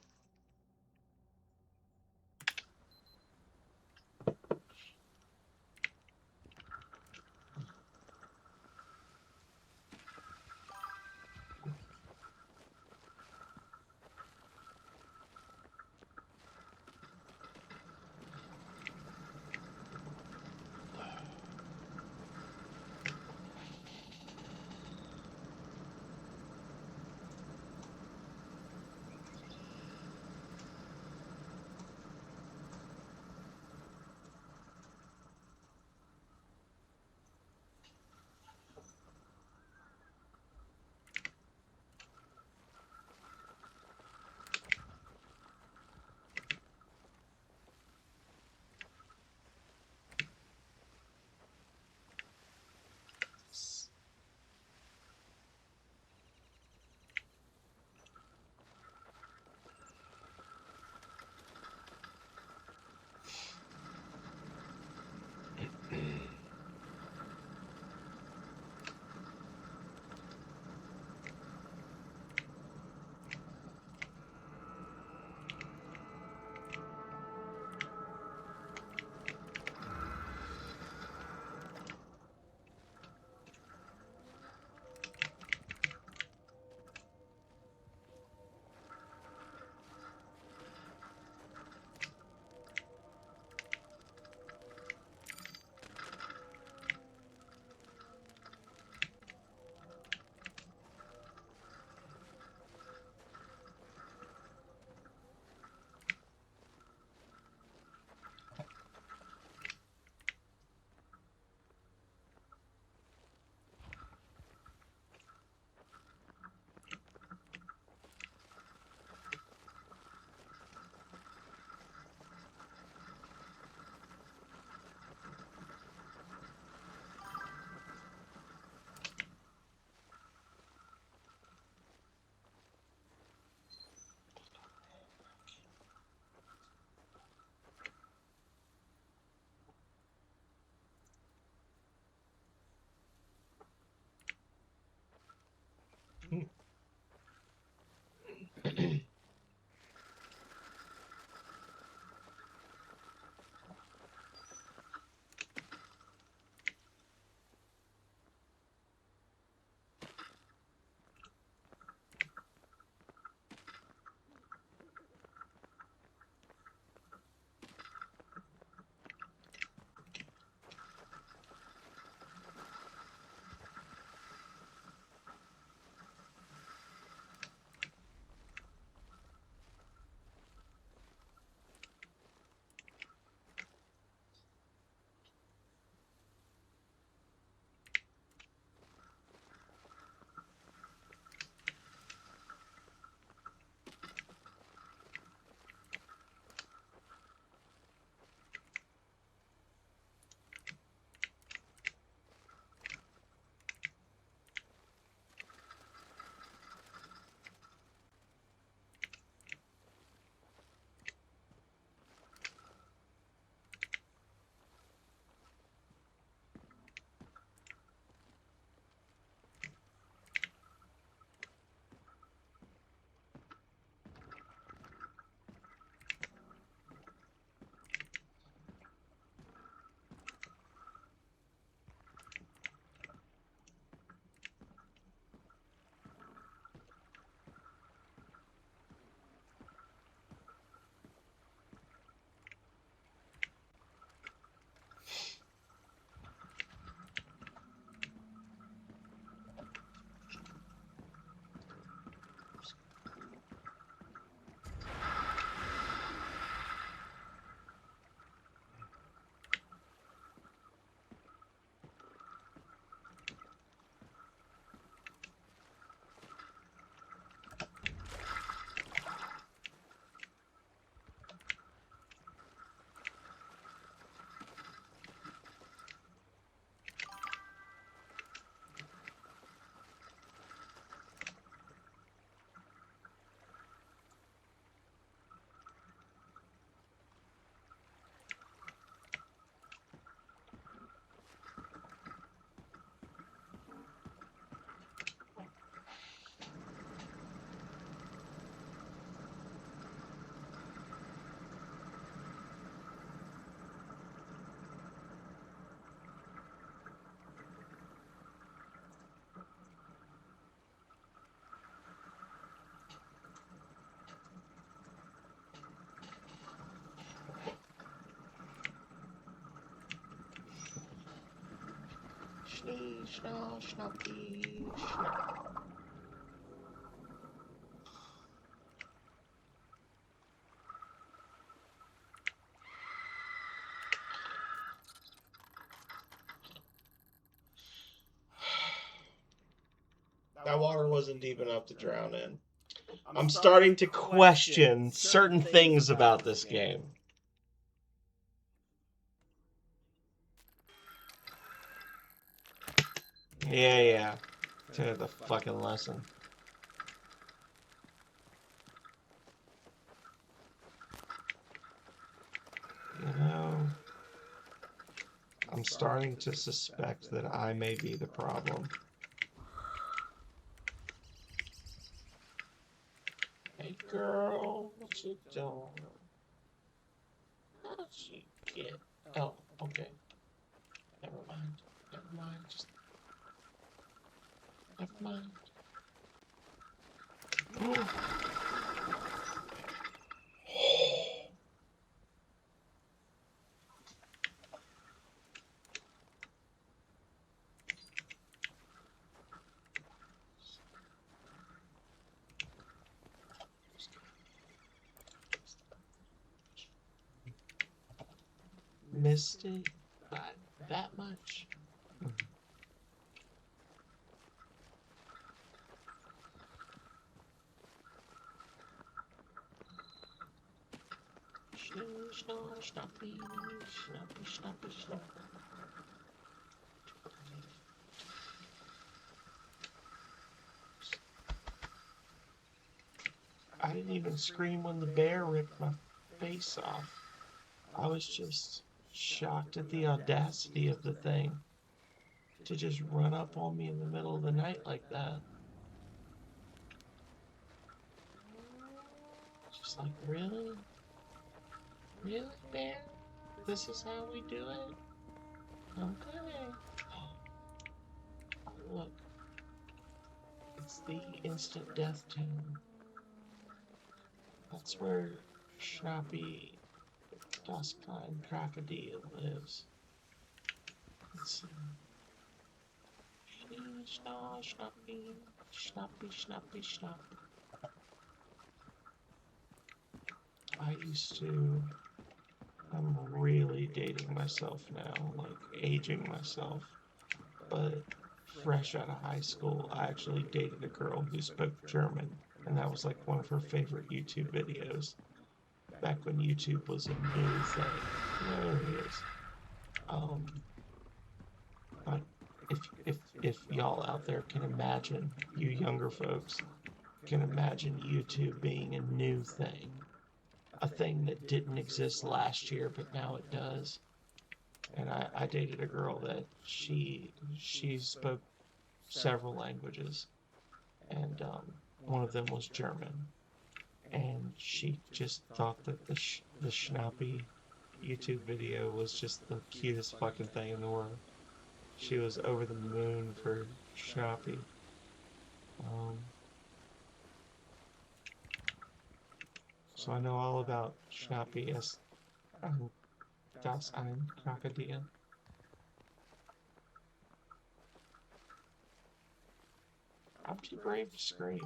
Schnee, schnaw, schnucky, schnapp. That water wasn't deep enough to drown in. I'm starting to question certain things about this game. Yeah. To the fucking lesson. You know, I'm starting to suspect that I may be the problem. Hey girl, what you doing? How'd you get? Oh, okay. Never mind. Just never mind. Missed it by that much. Snappy. I didn't even scream when the bear ripped my face off. I was just shocked at the audacity of the thing to just run up on me in the middle of the night like that. Just like, really? Really, bear? This is how we do it? Okay. Oh, look. It's the instant death tomb. That's where Schnappy Duskline Crocodile lives. Let's see. Schnappy. I'm really dating myself now, like aging myself. But fresh out of high school, I actually dated a girl who spoke German, and that was like one of her favorite YouTube videos. Back when YouTube was a new thing. There it is. But if y'all out there can imagine, you younger folks can imagine YouTube being a new thing, a thing that didn't exist last year, but now it does. And I dated a girl that she spoke several languages, and one of them was German. And she just thought that the Schnappy YouTube video was just the cutest fucking thing in the world. She was over the moon for Schnappy. So I know all about Schnappy as das ein Krokodil. I'm too brave to scream.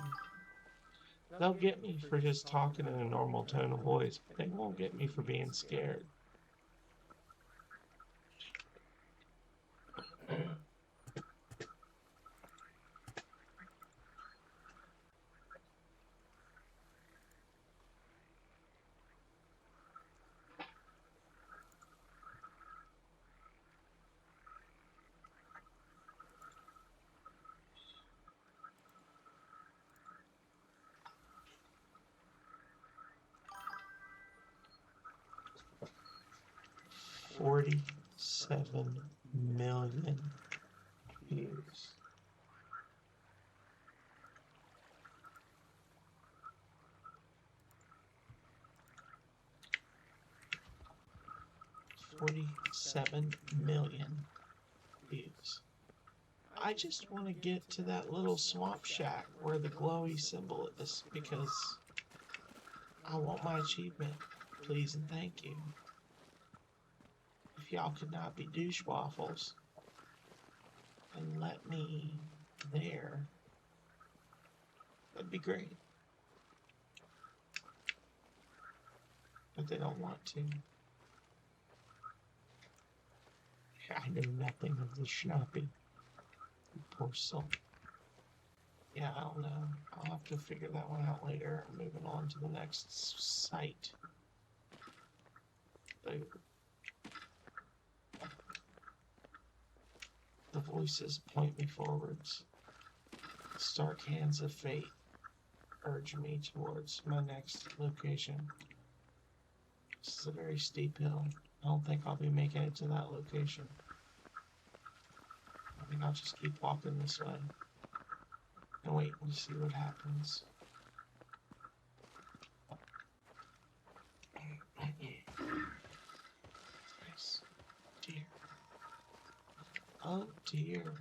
They'll get me for just talking in a normal tone of voice. They won't get me for being scared. 47 million views. $47 million views. I just want to get to that little swamp shack where the glowy symbol is because I want my achievement. Please and thank you. If y'all could not be douche waffles, and let me there, that'd be great. But they don't want to. I know nothing of the Schnappy. Poor soul. Yeah, I don't know. I'll have to figure that one out later. Moving on to the next site. The voices point me forwards. Stark hands of fate urge me towards my next location. This is a very steep hill. I don't think I'll be making it to that location. I think I'll just keep walking this way and wait and see what happens. Nice. Dear. Oh dear.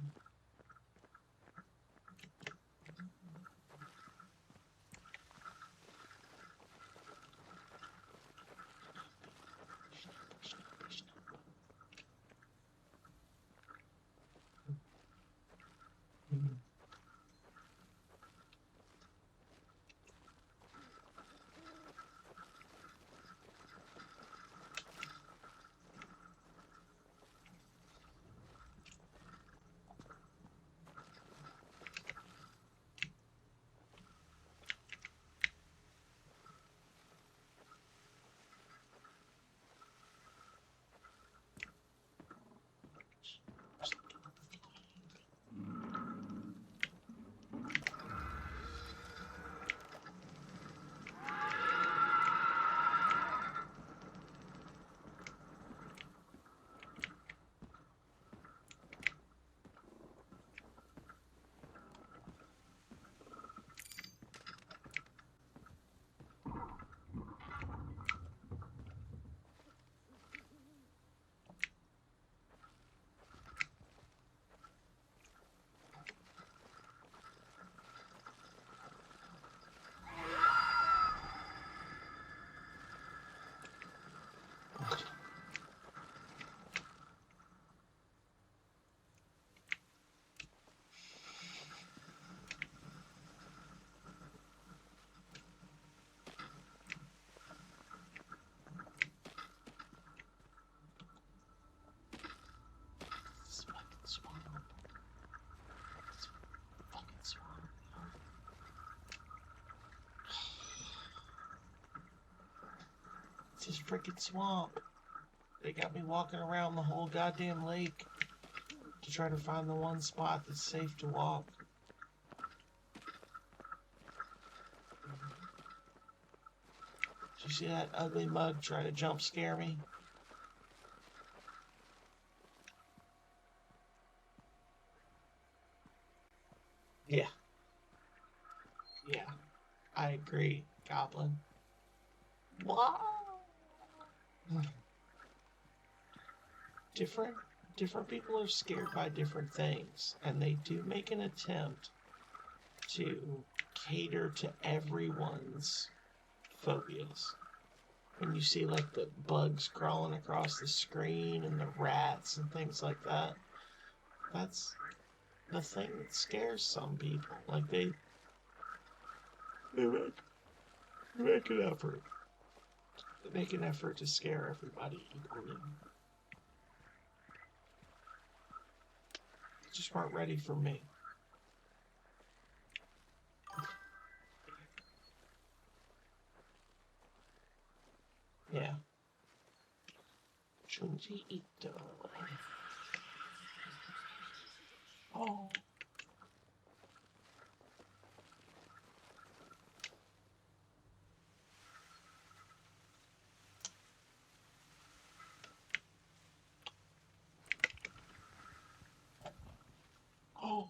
This freaking swamp. They got me walking around the whole goddamn lake to try to find the one spot that's safe to walk. Did you see that ugly mug try to jump scare me? Yeah. Yeah. I agree, Goblin. Wow. Different people are scared by different things, and they do make an attempt to cater to everyone's phobias. When you see like the bugs crawling across the screen and the rats and things like that, that's the thing that scares some people. Like they make an effort. They make an effort to scare everybody equally. They just weren't ready for me. Yeah. Junji Ito. Oh. Oh.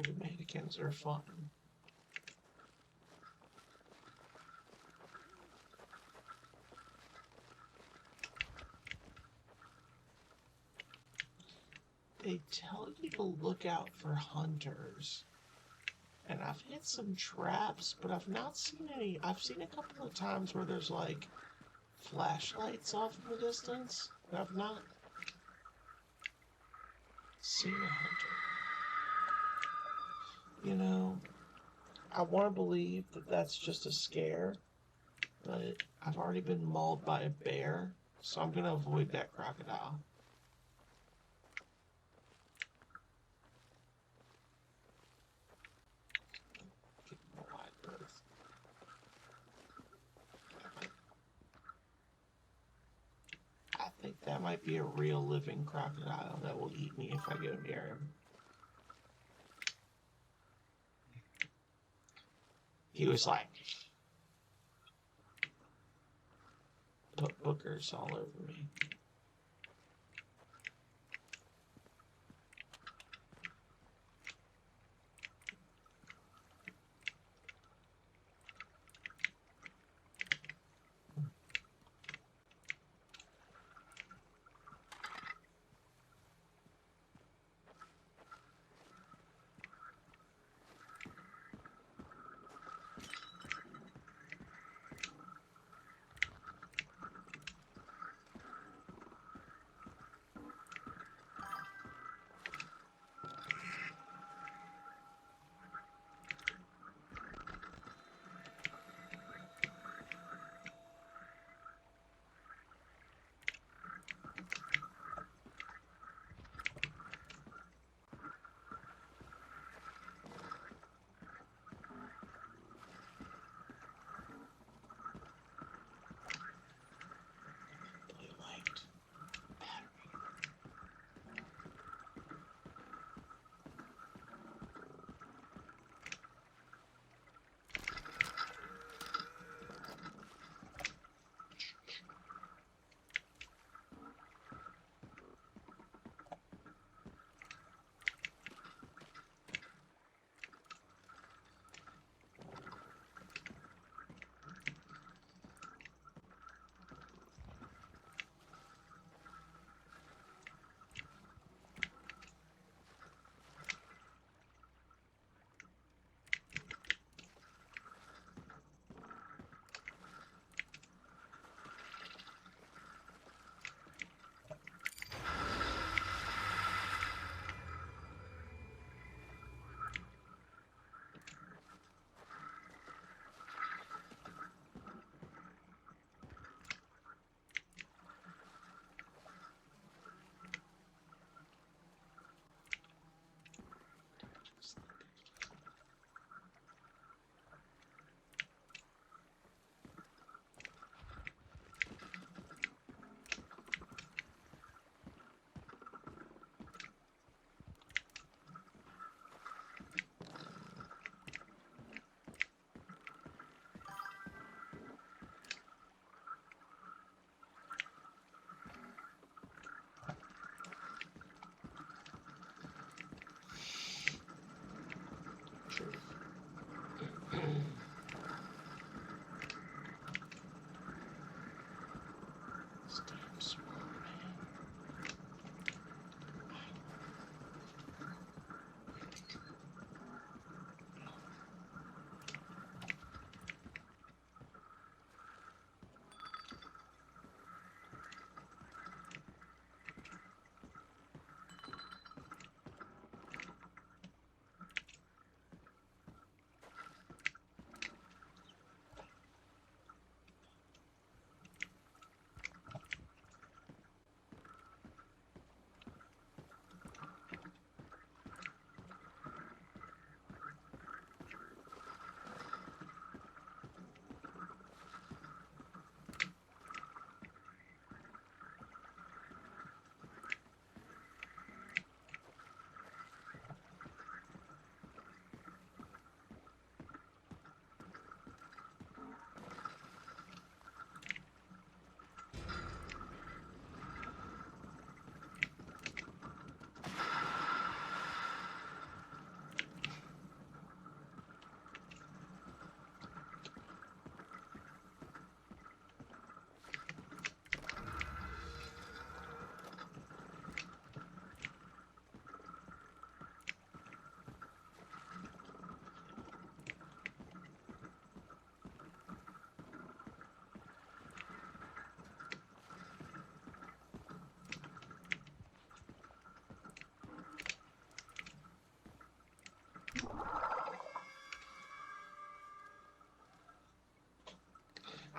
The mannequins are fun. They tell you to look out for hunters. And I've hit some traps, but I've not seen any. I've seen a couple of times where there's like flashlights off in the distance, but I've not seen a hunter. You know, I want to believe that that's just a scare, but I've already been mauled by a bear, so I'm going to avoid that crocodile. Get a wide berth. I think that might be a real living crocodile that will eat me if I go near him. He was like, put bookers all over me.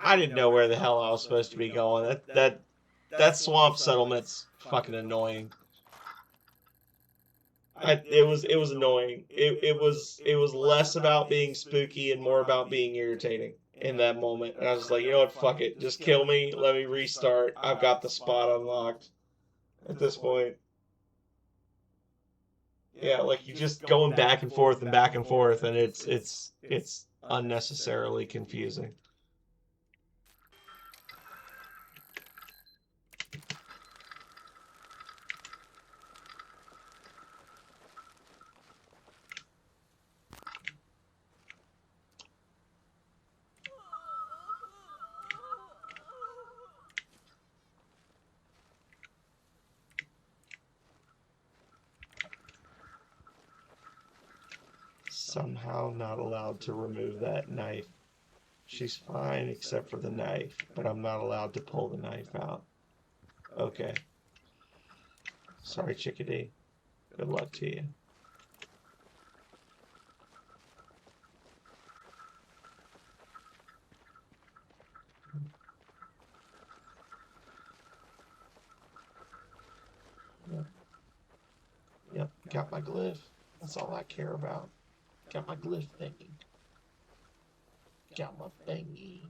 I didn't know where the hell I was supposed to be going. That swamp settlement's fucking annoying. It was annoying. It was less about being spooky and more about being irritating in that moment. And I was just like, you know what, fuck it. Just kill me, let me restart. I've got the spot unlocked at this point. Yeah, like you're just going back and forth and it's unnecessarily confusing. Somehow not allowed to remove that knife. She's fine except for the knife, but I'm not allowed to pull the knife out. Okay. Sorry, chickadee. Good luck to you. Yep. Yep, got my glyph. That's all I care about. Got my glyph thingy. Got my thingy.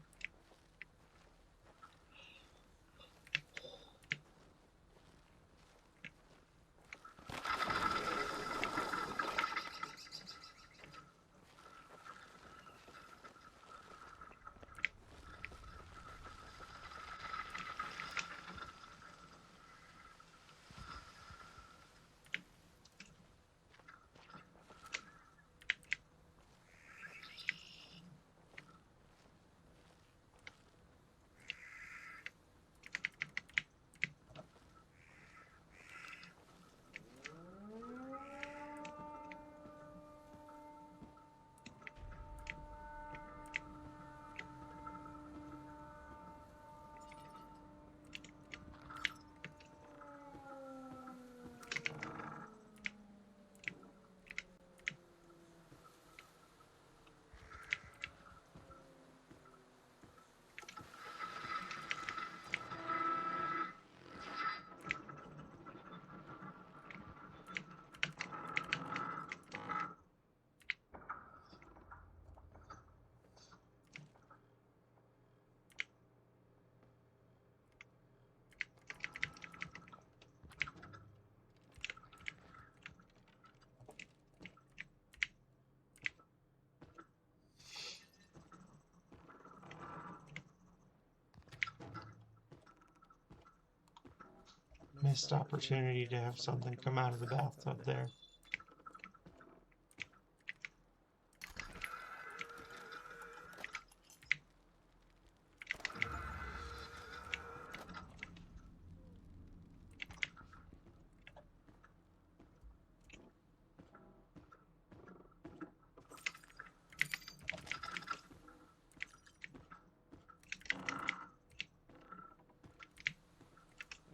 Missed opportunity to have something come out of the bathtub there.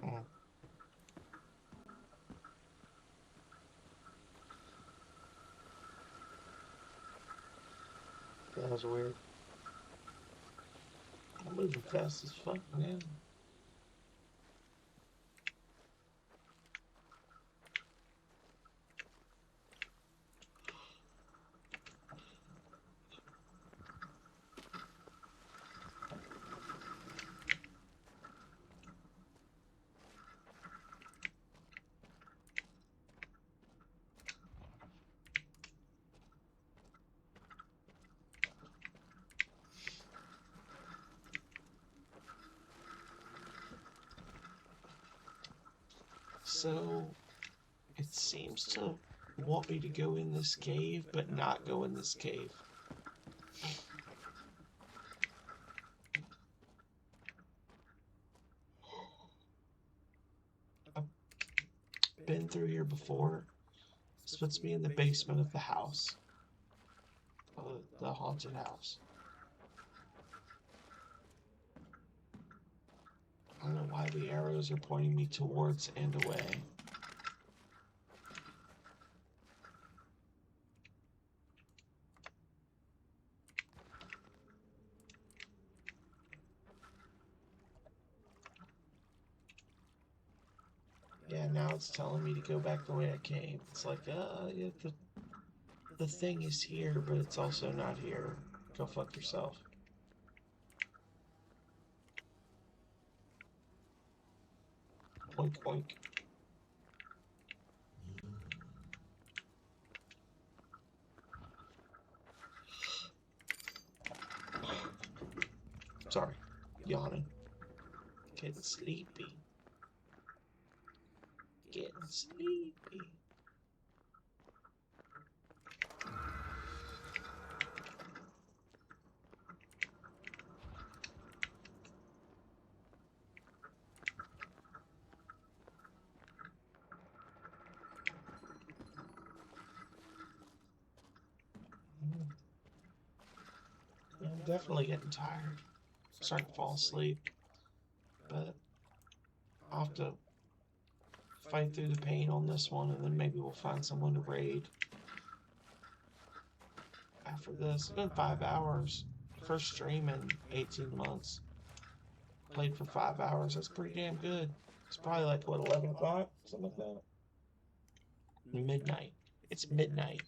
Mm. That was weird. I'm moving fast as fuck, man. So, it seems to want me to go in this cave, but not go in this cave. I've been through here before. This puts me in the basement of the house. The haunted house. I don't know why the arrows are pointing me towards and away. now it's telling me to go back the way I came. It's like, yeah, the thing is here, but it's also not here. Go fuck yourself. Oink, oink. Sorry, yawning. Getting sleepy. Getting sleepy. I'm definitely getting tired. Starting to fall asleep. But I'll have to fight through the pain on this one, and then maybe we'll find someone to raid. After this, it's been 5 hours. First stream in 18 months. Played for 5 hours. That's pretty damn good. It's probably like, what, 11 o'clock? Something like that. Midnight. It's midnight.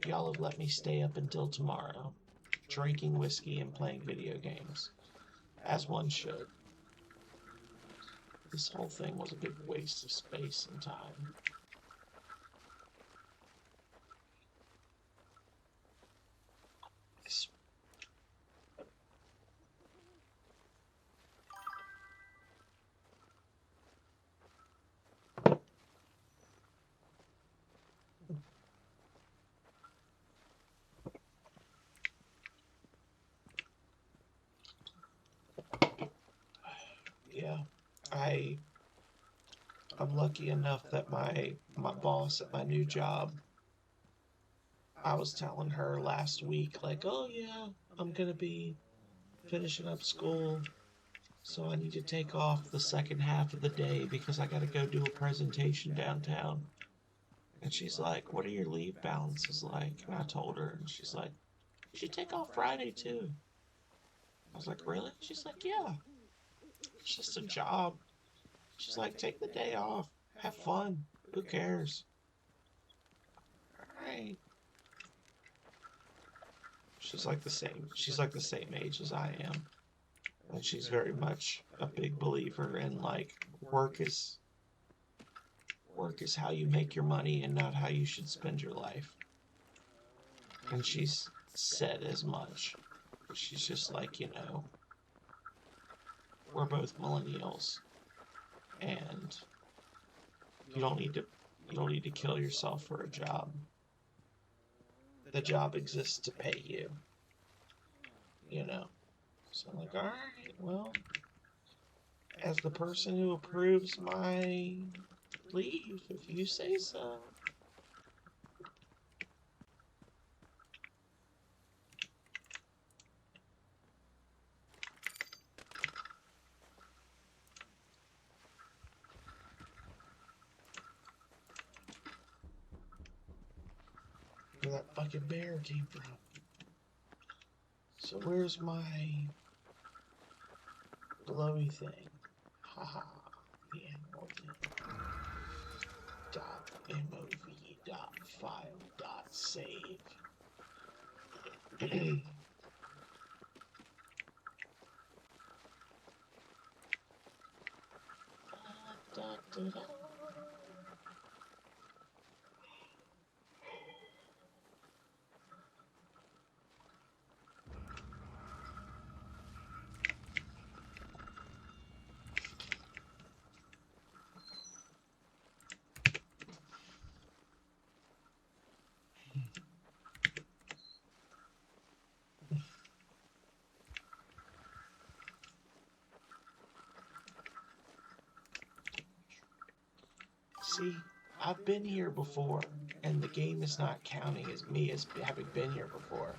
Y'all have let me stay up until tomorrow, drinking whiskey and playing video games. As one should. This whole thing was a big waste of space and time. Yeah, I'm lucky enough that my boss at my new job, I was telling her last week, like, oh yeah, I'm gonna be finishing up school, so I need to take off the second half of the day because I gotta go do a presentation downtown. And she's like, what are your leave balances like? And I told her, and she's like, you should take off Friday too. I was like, really? She's like, yeah, it's just a job. She's like, take the day off. Have fun. Who cares? Alright. She's like the same age as I am. And she's very much a big believer in, like, work is how you make your money and not how you should spend your life. And she's said as much. She's just like, we're both millennials. And you don't need to kill yourself for a job. The job exists to pay you. So I'm like, alright, well, as the person who approves my leave, if you say so. Where that fucking bear came from. So where's my glowy thing? Haha. The animal thing. .mov.file.save. See, I've been here before, and the game is not counting as me as having been here before.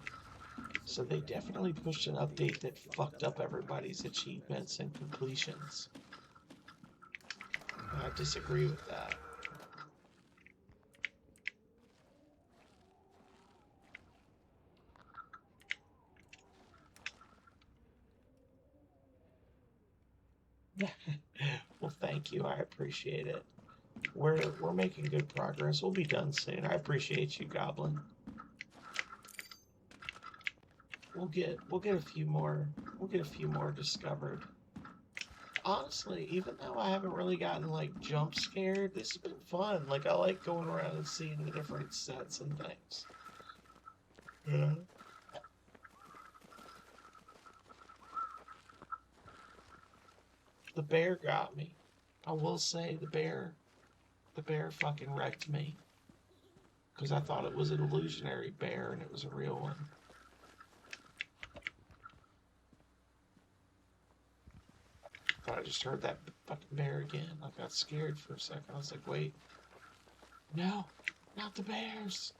So they definitely pushed an update that fucked up everybody's achievements and completions. And I disagree with that. Well, thank you. I appreciate it. We're making good progress. We'll be done soon. I appreciate you, Goblin. We'll get a few more. We'll get a few more discovered. Honestly, even though I haven't really gotten like jump scared, this has been fun. Like I like going around and seeing the different sets and things. Yeah. The bear got me. I will say the bear fucking wrecked me. Because I thought it was an illusionary bear and it was a real one. I thought I just heard that fucking bear again. I got scared for a second. I was like, wait. No, not the bears.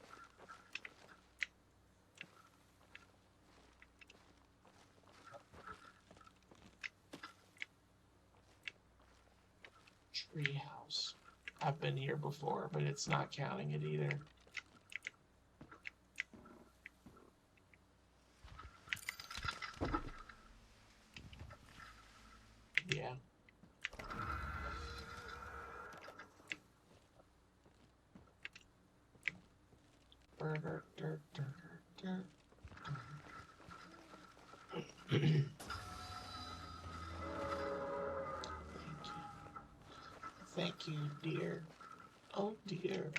Treehouse. I've been here before, but it's not counting it either. Yeah. Burger, dirt, dirt, dirt, dirt. Thank you, dear. Oh, dear.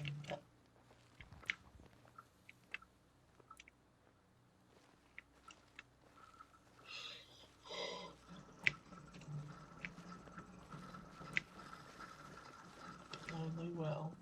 Lonely well.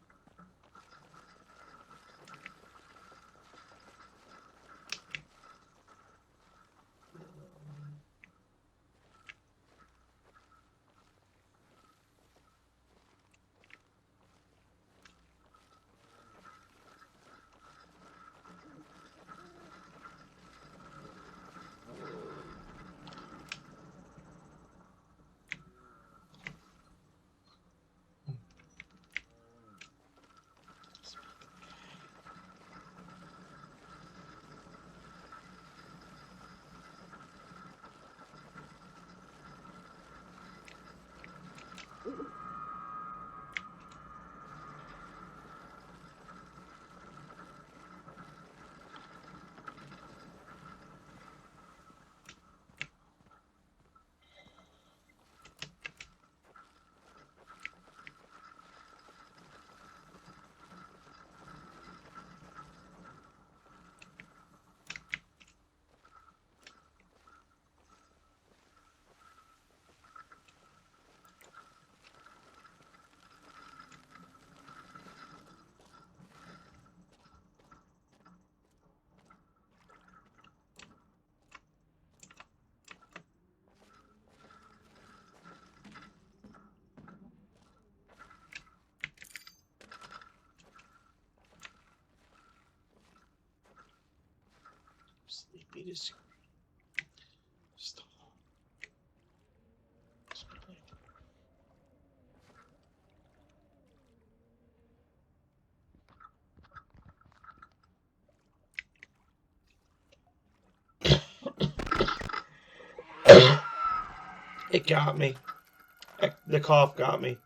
Sleepy to scream. Stop. It got me. The cough got me.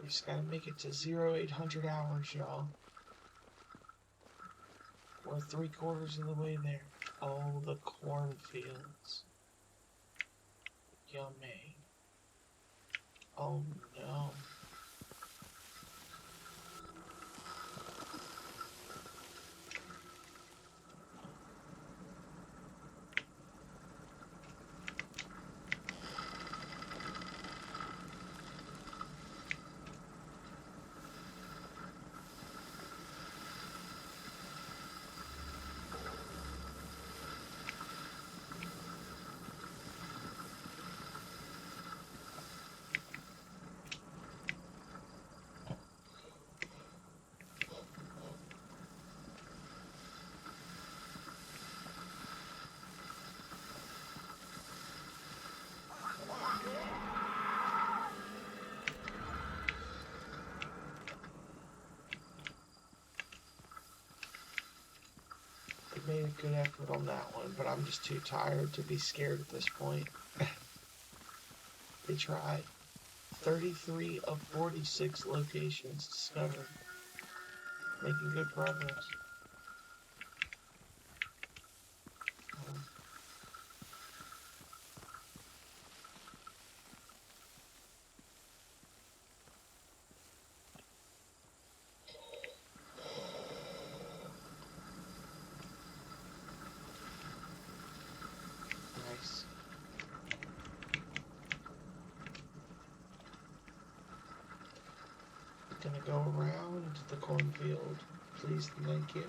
We just gotta make it to 0800 hours, y'all. We're 3/4 of the way there. Oh, the cornfields. Yummy. Oh no. They made a good effort on that one, but I'm just too tired to be scared at this point. They tried. 33 of 46 locations discovered. Making good progress. Nice. Gonna go around the cornfield. Please and thank you.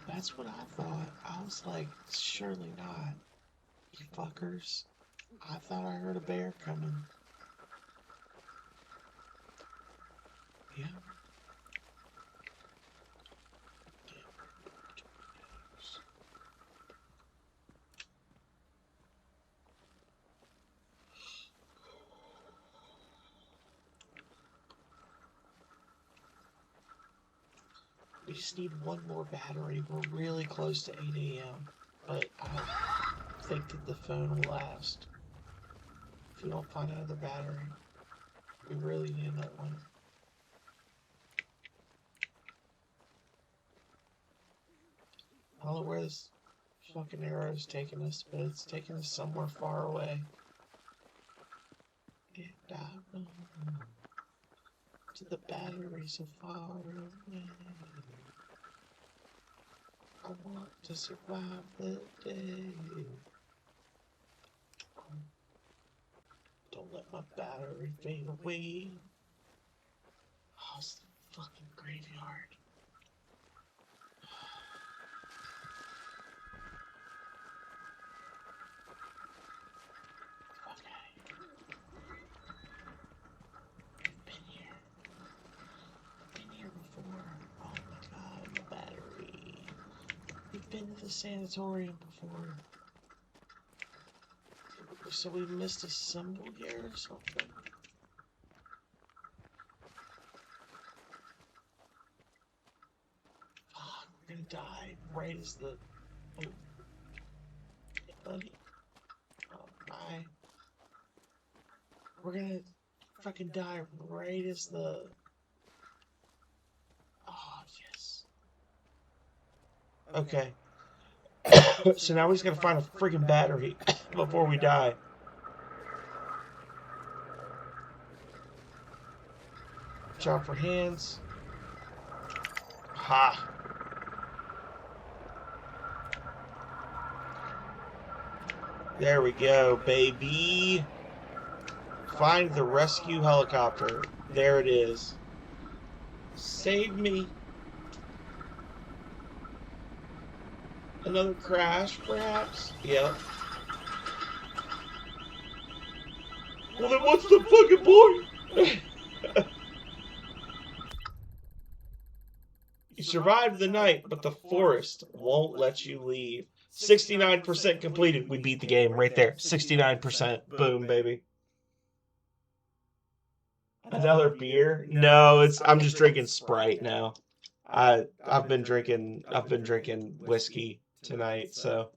That's what I thought. I was like, surely not. You fuckers. I thought I heard a bear coming. Yeah. We just need one more battery. We're really close to 8 a.m. But I think that the phone will last. If we don't find another battery, we really need another one. I don't know where this fucking arrow is taking us, but it's taking us somewhere far away. And I know to the battery so far away. I want to survive the day. Don't let my battery fade away. Oh, it's the fucking graveyard. Okay. Been here before. Oh my god, the battery. We've been to the sanatorium before. So we missed a symbol here or something? Fuck, we're gonna die right as the... Oh, buddy. Oh, my. We're gonna fucking die right as the... Oh, yes. Okay. So now we just gotta find a freaking battery before we die. Watch out for hands. Ha! There we go, baby. Find the rescue helicopter. There it is. Save me. Another crash, perhaps? Yep. Well, then what's the fucking point? You survived the night, but the forest won't let you leave. 69% completed. We beat the game right there. 69%. Boom, baby. Another beer? No, I'm just drinking Sprite now. I've been drinking whiskey tonight, so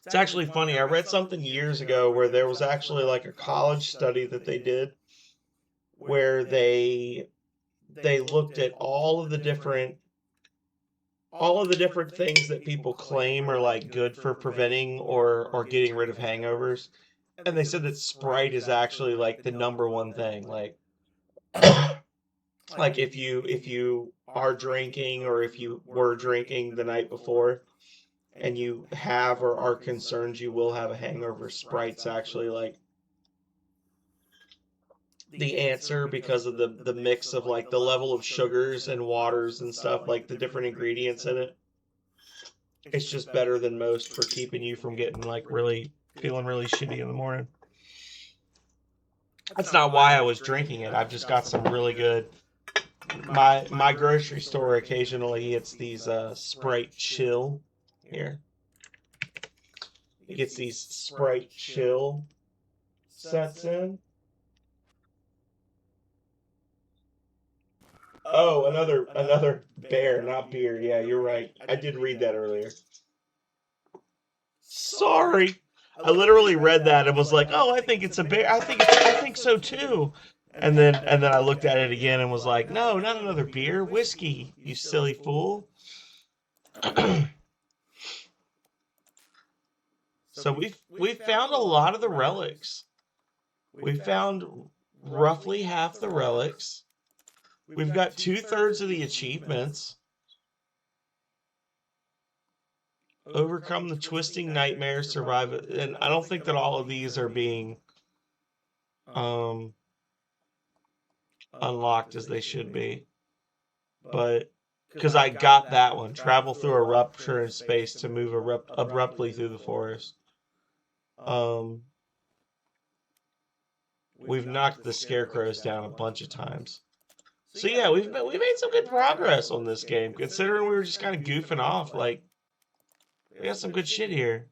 it's actually funny. I read something years ago where there was actually like a college study that they did where they looked at all of the different things that people claim are like good for preventing or getting rid of hangovers. And they said that Sprite is actually like the number one thing. Like like if you are drinking or if you were drinking the night before and you have or are concerned you will have a hangover, Sprite's actually like the answer because of the mix of like the level of sugars and waters and stuff, like the different ingredients in it. It's just better than most for keeping you from getting like feeling really shitty in the morning. That's not why I was drinking it. I've just got some really good. My grocery store occasionally gets these Sprite Chill here. It gets these Sprite Chill sets in. Oh, another bear, not beer. Yeah, you're right. I did read that earlier. Sorry. I literally read that and was like, "Oh, I think it's a bear. I think so too." And then I looked at it again and was like, "No, not another beer. Whiskey, you silly fool." So we've found a lot of the relics. We found roughly half the relics. We've got 2/3 of the achievements. Overcome the twisting nightmare, survive it. And I don't think that all of these are being unlocked as they should be. But because I got that one, travel through a rupture in space to move abruptly through the forest. We've knocked the scarecrows down a bunch of times. So yeah, we made some good progress on this game, considering we were just kind of goofing off. Like, we got some good shit here.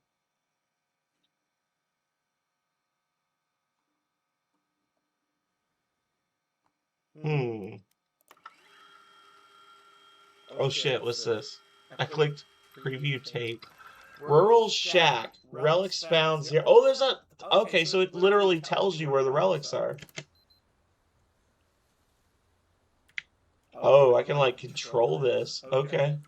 Oh shit, what's this? I clicked preview tape. Rural Shack. Relics found 0. Oh, there's a... Okay, so it literally tells you where the relics are. Oh, I can, like, control this. Okay.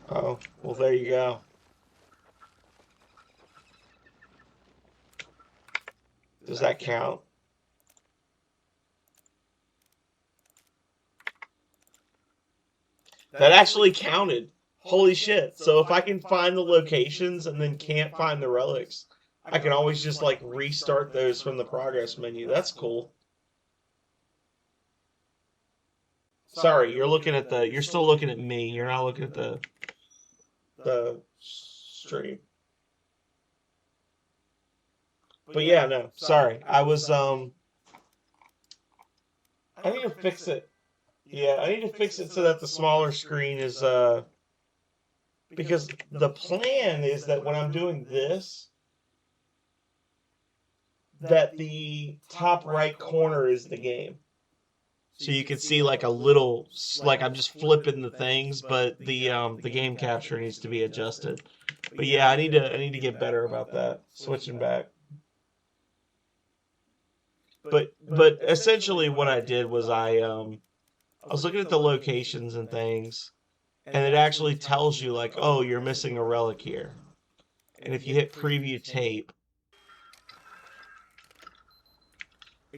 Oh, well, there you go. Does that count? That actually counted. Holy shit. So if I can find the locations and then can't find the relics, I can always just, like, restart those from the progress menu. That's cool. Sorry, you're still looking at me. You're not looking at the stream. But yeah, no, sorry. I was I need to fix it. Yeah, I need to fix it so that the smaller screen is because the plan is that when I'm doing this, that the top right corner is the game. So you can see like a little, like I'm just flipping the things, but the game capture needs to be adjusted. But yeah, I need to get better about that, switching back. But essentially what I did was I was looking at the locations and things, and it actually tells you like, oh, you're missing a relic here. And if you hit preview tape,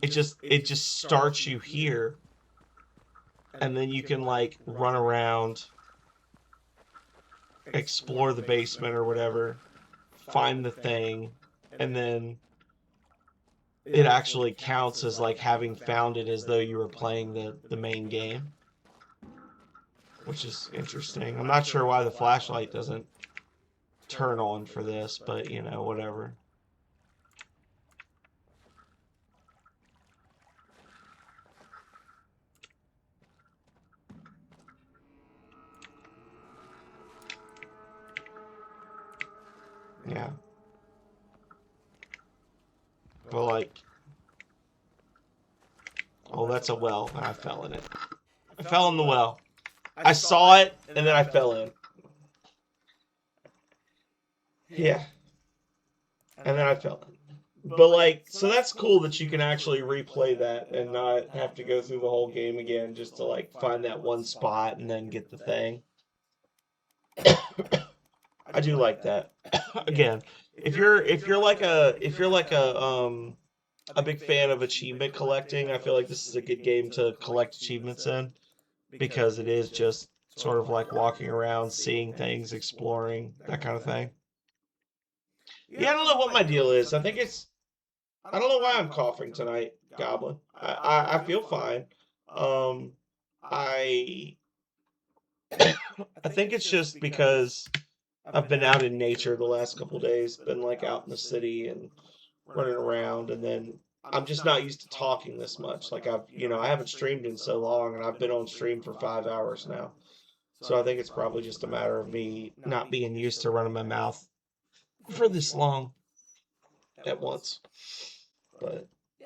it just starts you here, and then you can like run around, explore the basement or whatever, find the thing, and then it actually counts as like having found it as though you were playing the main game, which is interesting. I'm not sure why the flashlight doesn't turn on for this, but you know, whatever. Yeah. But like, oh, that's a well. I fell in it. I fell in the well. I saw it, and then I fell in. Yeah. And then I fell in. But like, so that's cool that you can actually replay that and not have to go through the whole game again just to like find that one spot and then get the thing. I do like that. Again, if you're like a big fan of achievement collecting, I feel like this is a good game to collect achievements in because it is just sort of like walking around, seeing things, exploring, that kind of thing. Yeah, I don't know what my deal is. I don't know why I'm coughing tonight, Goblin. I feel fine. Um, I I think it's just because I've been out in nature the last couple days, been like out in the city and running around, and then I'm just not used to talking this much. Like I haven't streamed in so long, and I've been on stream for 5 hours now. So I think it's probably just a matter of me not being used to running my mouth for this long at once. But